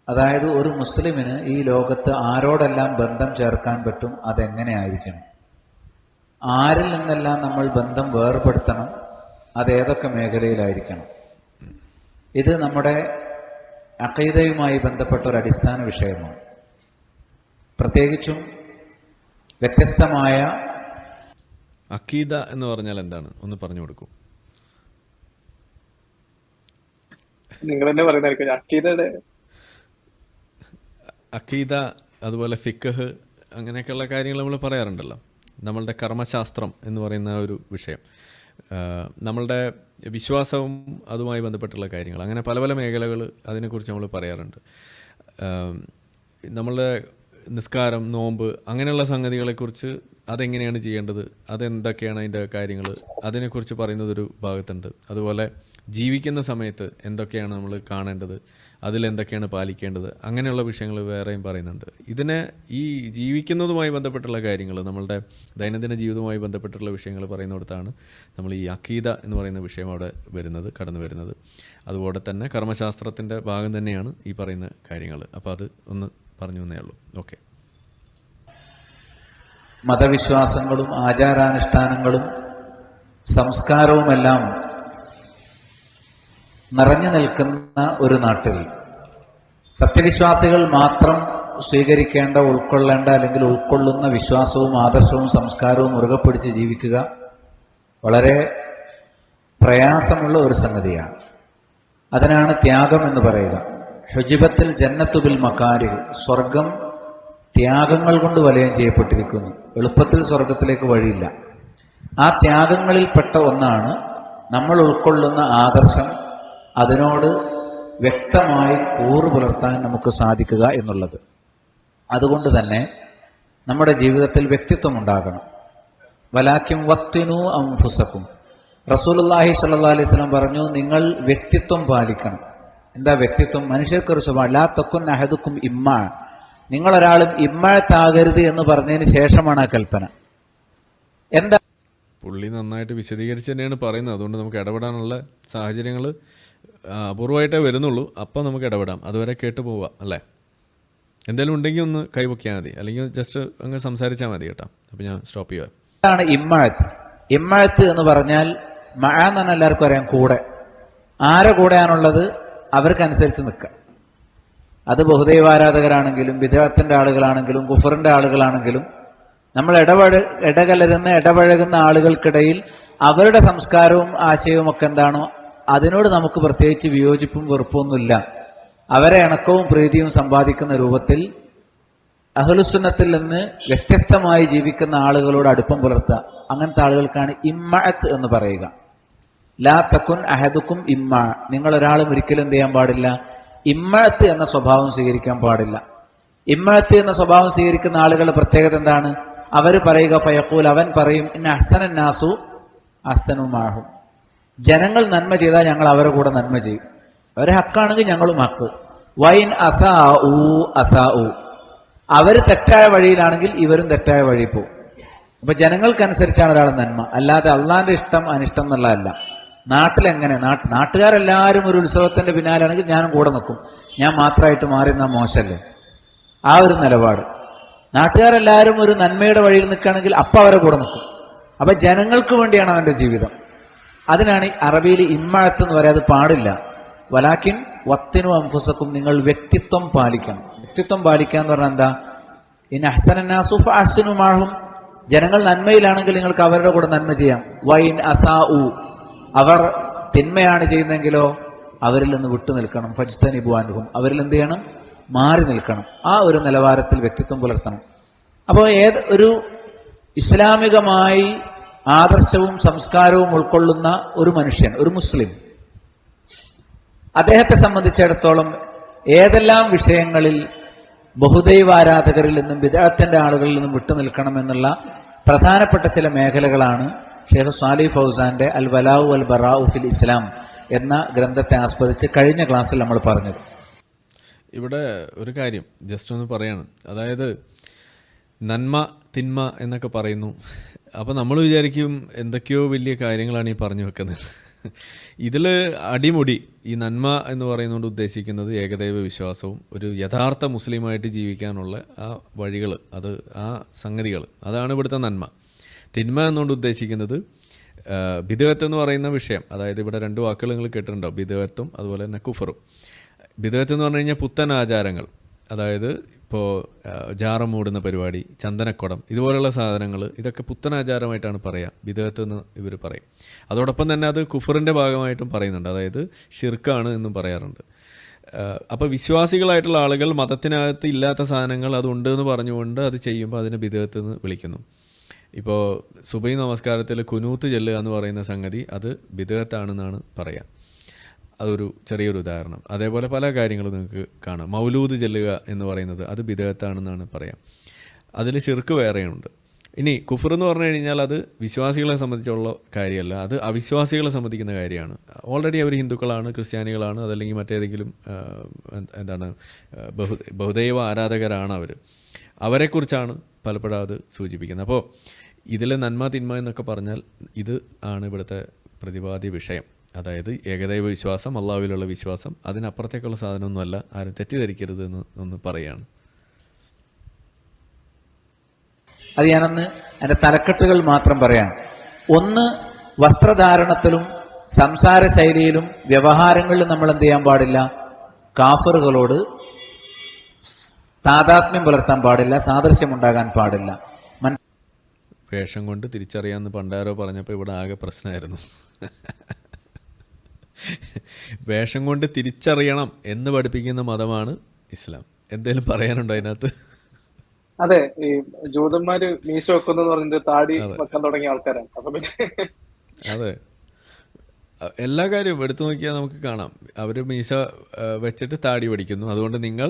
അതായത് ഒരു മുസ്ലിമിന് ഈ ലോകത്ത് ആരോടെല്ലാം ബന്ധം ചേർക്കാൻ പറ്റും, അതെങ്ങനെയായിരിക്കണം, ആരിൽ നിന്നെല്ലാം നമ്മൾ ബന്ധം വേർപെടുത്തണം, അതേതൊക്കെ മേഖലയിലായിരിക്കണം. ഇത് നമ്മുടെ അഖീദയുമായി ബന്ധപ്പെട്ട ഒരു അടിസ്ഥാന വിഷയമാണ്. പ്രത്യേകിച്ചും വ്യത്യസ്തമായ അഖീദ എന്ന് പറഞ്ഞാൽ എന്താണ് ഒന്ന് പറഞ്ഞു കൊടുക്കൂ. നിങ്ങൾ തന്നെ പറയുന്നതായിരിക്കും. അഖീദ അതുപോലെ ഫിഖ് അങ്ങനെയൊക്കെയുള്ള കാര്യങ്ങൾ നമ്മൾ പറയാറുണ്ടല്ലോ. നമ്മളുടെ കർമ്മശാസ്ത്രം എന്ന് പറയുന്ന ഒരു വിഷയം, നമ്മളുടെ വിശ്വാസവും അതുമായി ബന്ധപ്പെട്ടുള്ള കാര്യങ്ങൾ, അങ്ങനെ പല പല മേഖലകൾ അതിനെക്കുറിച്ച് നമ്മൾ പറയാറുണ്ട്. നമ്മളുടെ നിസ്കാരം, നോമ്പ്, അങ്ങനെയുള്ള സംഗതികളെക്കുറിച്ച് അതെങ്ങനെയാണ് ചെയ്യേണ്ടത്, അതെന്തൊക്കെയാണ് അതിൻ്റെ കാര്യങ്ങൾ, അതിനെക്കുറിച്ച് പറയുന്നതൊരു ഭാഗത്തുണ്ട്. അതുപോലെ ജീവിക്കുന്ന സമയത്ത് എന്തൊക്കെയാണ് നമ്മൾ കാണേണ്ടത്, അതിലെന്തൊക്കെയാണ് പാലിക്കേണ്ടത്, അങ്ങനെയുള്ള വിഷയങ്ങൾ വേറെയും പറയുന്നുണ്ട്. ഇതിനെ ഈ ജീവിക്കുന്നതുമായി ബന്ധപ്പെട്ടുള്ള കാര്യങ്ങൾ, നമ്മളുടെ ദൈനംദിന ജീവിതവുമായി ബന്ധപ്പെട്ടുള്ള വിഷയങ്ങൾ പറയുന്നിടത്താണ് നമ്മൾ ഈ അഖീദ എന്ന് പറയുന്ന വിഷയം അവിടെ കടന്നു വരുന്നത്. അതുപോലെ തന്നെ കർമ്മശാസ്ത്രത്തിൻ്റെ ഭാഗം തന്നെയാണ് ഈ പറയുന്ന കാര്യങ്ങൾ. അപ്പോൾ അത് ഒന്ന് പറഞ്ഞു എന്നേ ഉള്ളൂ. ഓക്കെ. മതവിശ്വാസങ്ങളും ആചാരാനുഷ്ഠാനങ്ങളും സംസ്കാരവുമെല്ലാം നിറഞ്ഞു നിൽക്കുന്ന ഒരു നാട്ടിൽ സത്യവിശ്വാസികൾ മാത്രം സ്വീകരിക്കേണ്ട, ഉൾക്കൊള്ളേണ്ട, അല്ലെങ്കിൽ ഉൾക്കൊള്ളുന്ന വിശ്വാസവും ആദർശവും സംസ്കാരവും മുറുകെ പിടിച്ച് ജീവിക്കുക വളരെ പ്രയാസമുള്ള ഒരു സംഗതിയാണ്. അതിനാണ് ത്യാഗം എന്ന് പറയുക. ഹുജിബത്തിൽ ജന്നത്തു ബിൽ മകാരിഹ്, സ്വർഗം ത്യാഗങ്ങൾ കൊണ്ട് വലയം ചെയ്യപ്പെട്ടിരിക്കുന്നു. എളുപ്പത്തിൽ സ്വർഗത്തിലേക്ക് വഴിയില്ല. ആ ത്യാഗങ്ങളിൽപ്പെട്ട ഒന്നാണ് നമ്മൾ ഉൾക്കൊള്ളുന്ന ആദർശം, അതിനോട് വ്യക്തമായി കൂറു പുലർത്താൻ നമുക്ക് സാധിക്കുക എന്നുള്ളത്. അതുകൊണ്ട് തന്നെ നമ്മുടെ ജീവിതത്തിൽ വ്യക്തിത്വം ഉണ്ടാകണം. വലാക്കിം വത്തിനു അംഫുസക്കും, റസൂലുള്ളാഹി സ്വല്ലല്ലാഹി അലൈഹി വസല്ലം പറഞ്ഞു, നിങ്ങൾ വ്യക്തിത്വം പാലിക്കണം. എന്താ വ്യക്തിത്വം? മനുഷ്യർക്കൊരു സ്വഭാവം, ലാ തക്കുൻ അഹദുക്കും ഇമ്മാ, നിങ്ങളൊരാളും ഇമ്മാഴത്താകരുത് എന്ന് പറഞ്ഞതിന് ശേഷമാണ് ആ കൽപ്പന. എന്താ? പുള്ളി നന്നായിട്ട് വിശദീകരിച്ച് തന്നെയാണ് പറയുന്നത്. അതുകൊണ്ട് നമുക്ക് ഇടപെടാനുള്ള സാഹചര്യങ്ങൾ അപൂർവമായിട്ടേ വരുന്നുള്ളൂ. അപ്പം നമുക്ക് ഇടപെടാം. അതുവരെ കേട്ടു പോവാം അല്ലേ? എന്തെങ്കിലും ഉണ്ടെങ്കിൽ ഒന്ന് കൈവയ്ക്കാൻ മതി, അല്ലെങ്കിൽ ജസ്റ്റ് അങ്ങ് സംസാരിച്ചാൽ മതി കേട്ടോ. അപ്പം ഞാൻ സ്റ്റോപ്പ് ചെയ്യുക. ാണ് ഇമ്മഴത്ത്. ഇമ്മഴത്ത് എന്ന് പറഞ്ഞാൽ മഴ എന്ന് പറഞ്ഞാൽ എല്ലാവർക്കും അറിയാം, കൂടെ. ആരെ കൂടെയാണുള്ളത്? അവർക്കനുസരിച്ച് നിൽക്കുക. അത് ബഹുദൈവാരാധകരാണെങ്കിലും വിദേഹത്തിന്റെ ആളുകളാണെങ്കിലും കുഫറിന്റെ ആളുകളാണെങ്കിലും നമ്മൾ ഇടപഴകുന്ന ആളുകൾക്കിടയിൽ അവരുടെ സംസ്കാരവും ആശയവും ഒക്കെ എന്താണോ അതിനോട് നമുക്ക് പ്രത്യേകിച്ച് വിയോജിപ്പും വെറുപ്പൊന്നുമില്ല. അവരെ ഇണക്കവും പ്രീതിയും സമ്പാദിക്കുന്ന രൂപത്തിൽ അഹ്ലുസുന്നത്തിൽ നിന്ന് വ്യത്യസ്തമായി ജീവിക്കുന്ന ആളുകളോട് അടുപ്പം പുലർത്തുക. അങ്ങനത്തെ ആളുകൾക്കാണ് ഇമ്മഅത്ത് എന്ന് പറയുക. ലാ തക്കുൻ അഹദുക്കും ഇമ്മ, നിങ്ങൾ ഒരാളും ഒരിക്കലും എന്ത് ചെയ്യാൻ പാടില്ല? ഇമ്മഅത്ത് എന്ന സ്വഭാവം സ്വീകരിക്കാൻ പാടില്ല. ഇമ്മഅത്ത് എന്ന സ്വഭാവം സ്വീകരിക്കുന്ന ആളുകളുടെ പ്രത്യേകത എന്താണ്? അവർ പറയുക ഫയഖൂൽ, അവൻ പറയും, ഇന്ന അഹ്സനൻ നാസു അഹ്സനു മാഹും, ജനങ്ങൾ നന്മ ചെയ്താൽ ഞങ്ങൾ അവരെ കൂടെ നന്മ ചെയ്യും. അവരെ ഹക്കാണെങ്കിൽ ഞങ്ങളും ഹക്ക്. വൈൻ അസാഉ അസാഉ, അവർ തെറ്റായ വഴിയിലാണെങ്കിൽ ഇവരും തെറ്റായ വഴി പോകും. അപ്പൊ ജനങ്ങൾക്കനുസരിച്ചാണ് ഒരാൾ നന്മ, അല്ലാതെ അള്ളാന്റെ ഇഷ്ടം അനിഷ്ടം എന്നുള്ളതല്ല. നാട്ടിലെങ്ങനെ നാട്ടുകാരെല്ലാവരും ഒരു ഉത്സവത്തിന്റെ പിന്നാലാണെങ്കിൽ ഞാനും കൂടെ നിൽക്കും, ഞാൻ മാത്രമായിട്ട് മാറി നിന്നാൽ മോശമല്ലേ? ആ ഒരു നിലപാട്. നാട്ടുകാരെല്ലാവരും ഒരു നന്മയുടെ വഴിയിൽ നിൽക്കുകയാണെങ്കിൽ അപ്പം അവരെ കൂടെ നിൽക്കും. അപ്പൊ ജനങ്ങൾക്ക് വേണ്ടിയാണ് അവന്റെ ജീവിതം. അതിനാണ് അറബിയിൽ ഇമ്മഴത്ത് എന്ന് പറയാതെ പാടില്ല. വലാക്കിൻ വത്തിനു അംഫുസക്കും, നിങ്ങൾ വ്യക്തിത്വം പാലിക്കണം. വ്യക്തിത്വം പാലിക്കുക എന്ന് പറഞ്ഞാൽ എന്താ? ഇൻ അഹ്സനന്നാസു ഫഅഹ്സിനു മാഹും, ജനങ്ങൾ നന്മയിലാണെങ്കിൽ നിങ്ങൾക്ക് അവരുടെ കൂടെ നന്മ ചെയ്യാം. വൈൻ അസാഉ, അവർ തിന്മയാണ് ചെയ്യുന്നതെങ്കിലോ അവരിൽ നിന്ന് വിട്ടു നിൽക്കണം. ഫജ്തനിബു അൻഹും, അവരിൽ എന്ത് ചെയ്യണം? മാറി നിൽക്കണം. ആ ഒരു നിലവാരത്തിൽ വ്യക്തിത്വം പുലർത്തണം. അപ്പോൾ ഒരു ഇസ്ലാമികമായി ആദർശവും സംസ്കാരവും ഉൾക്കൊള്ളുന്ന ഒരു മനുഷ്യൻ, ഒരു മുസ്ലിം, അദ്ദേഹത്തെ സംബന്ധിച്ചിടത്തോളം ഏതെല്ലാം വിഷയങ്ങളിൽ ബഹുദൈവാരാധകരിൽ നിന്നും വിദഅത്തിന്റെ ആളുകളിൽ നിന്നും വിട്ടു നിൽക്കണമെന്നുള്ള പ്രധാനപ്പെട്ട ചില മേഖലകളാണ് ഷെയ്ഖ് സ്വാലിഹ് ഫൗസാന്റെ അൽ വലാഉ വൽ ബറാഉ ഫിൽ ഇസ്ലാം എന്ന ഗ്രന്ഥത്തെ ആസ്പദിച്ച് കഴിഞ്ഞ ക്ലാസ്സിൽ നമ്മൾ പറഞ്ഞത്. ഇവിടെ ഒരു കാര്യം ജസ്റ്റ് ഒന്ന് പറയാണ്. അതായത് നന്മ തിന്മ എന്നൊക്കെ പറയുന്നു. അപ്പോൾ നമ്മൾ വിചാരിക്കും എന്തൊക്കെയോ വലിയ കാര്യങ്ങളാണ് ഈ പറഞ്ഞു വെക്കുന്നത്. ഇതിൽ അടിമുടി ഈ നന്മ എന്ന് പറയുന്നതുകൊണ്ട് ഉദ്ദേശിക്കുന്നത് ഏകദൈവ വിശ്വാസവും ഒരു യഥാർത്ഥ മുസ്ലിമായിട്ട് ജീവിക്കാനുള്ള ആ വഴികൾ, അത് ആ സംഗതികൾ, അതാണ് ഇവിടുത്തെ നന്മ. തിന്മ എന്നുകൊണ്ട് ഉദ്ദേശിക്കുന്നത് ബിദ്അത്ത് എന്ന് പറയുന്ന വിഷയം. അതായത് ഇവിടെ രണ്ട് വാക്കുകൾ നിങ്ങൾ കേട്ടിട്ടുണ്ടോ, ബിദ്അത്തും അതുപോലെ തന്നെ കുഫറും. ബിദ്അത്ത് എന്ന് പറഞ്ഞു കഴിഞ്ഞാൽ പുത്തൻ ആചാരങ്ങൾ, അതായത് ഇപ്പോൾ ജാറം മൂടുന്ന പരിപാടി, ചന്ദനക്കുടം, ഇതുപോലുള്ള സാധനങ്ങൾ, ഇതൊക്കെ പുത്തനാചാരമായിട്ടാണ് പറയുക, ബിദ്അത്ത് എന്ന് ഇവർ പറയും. അതോടൊപ്പം തന്നെ അത് കുഫറിൻ്റെ ഭാഗമായിട്ടും പറയുന്നുണ്ട്, അതായത് ഷിർക്കാണ് എന്നും പറയാറുണ്ട്. അപ്പോൾ വിശ്വാസികളായിട്ടുള്ള ആളുകൾ മതത്തിനകത്ത് ഇല്ലാത്ത സാധനങ്ങൾ അതുണ്ട് എന്ന് പറഞ്ഞുകൊണ്ട് അത് ചെയ്യുമ്പോൾ അതിനെ ബിദ്അത്ത് എന്ന് വിളിക്കുന്നു. ഇപ്പോൾ സുബൈ നമസ്കാരത്തിൽ കുനൂത്ത് ചെല്ലുക എന്ന് പറയുന്ന സംഗതി അത് ബിദ്അത്താണെന്നാണ് പറയുക. അതൊരു ചെറിയൊരു ഉദാഹരണം. അതേപോലെ പല കാര്യങ്ങളും നിങ്ങൾക്ക് കാണാം. മൗലൂദ് ചെല്ലുക എന്ന് പറയുന്നത് അത് ബിദ്അത്താണെന്നാണ് പറയാം. അതിൽ ശിർക്ക് വേറെയുണ്ട്. ഇനി കുഫർ എന്ന് പറഞ്ഞു കഴിഞ്ഞാൽ അത് വിശ്വാസികളെ സംബന്ധിച്ചുള്ള കാര്യമല്ല, അത് അവിശ്വാസികളെ സംബന്ധിക്കുന്ന കാര്യമാണ്. ഓൾറെഡി അവർ ഹിന്ദുക്കളാണ്, ക്രിസ്ത്യാനികളാണ്, അതല്ലെങ്കിൽ മറ്റേതെങ്കിലും ബഹുദൈവ ആരാധകരാണ് അവർ. അവരെക്കുറിച്ചാണ് പലപ്പോഴും അത് സൂചിപ്പിക്കുന്നത്. അപ്പോൾ ഇതിലെ നന്മ തിന്മ എന്നൊക്കെ പറഞ്ഞാൽ ഇത് ആണ് ഇവിടുത്തെ പ്രതിപാദ്യ വിഷയം. അതായത് ഏകദൈവ വിശ്വാസം, അള്ളാഹുവിലുള്ള വിശ്വാസം, അതിനപ്പുറത്തേക്കുള്ള സാധനമൊന്നുമല്ല, ആരും തെറ്റിദ്ധരിക്കരുത് എന്ന് ഒന്ന് പറയുകയാണ്. അത് ഞാനൊന്ന് എൻ്റെ തലക്കെട്ടുകൾ മാത്രം പറയാം. ഒന്ന്, വസ്ത്രധാരണത്തിലും സംസാര ശൈലിയിലും വ്യവഹാരങ്ങളിലും നമ്മൾ എന്ത് ചെയ്യാൻ പാടില്ല, കാഫറുകളോട് താതാത്മ്യം പുലർത്താൻ പാടില്ല, സാദൃശ്യമുണ്ടാകാൻ പാടില്ല. വേഷം കൊണ്ട് തിരിച്ചറിയാമെന്ന് പണ്ടാരോ പറഞ്ഞപ്പോൾ ഇവിടെ ആകെ പ്രശ്നമായിരുന്നു. വേഷം കൊണ്ട് തിരിച്ചറിയണം എന്ന് പഠിപ്പിക്കുന്ന മതമാണ് ഇസ്ലാം. എന്തേലും പറയാനുണ്ടോ അതിനകത്ത്? അതെ, ഈ ജൂതന്മാര് മീശ വെക്കുന്ന പറഞ്ഞിട്ട് താടി വെക്കാൻ തുടങ്ങിയ ആൾക്കാരാണ്. അപ്പൊ പിന്നെ അതെ, എല്ലാ കാര്യവും എടുത്തു നോക്കിയാൽ നമുക്ക് കാണാം. അവർ മീശ വെച്ചിട്ട് താടി പഠിക്കുന്നു, അതുകൊണ്ട് നിങ്ങൾ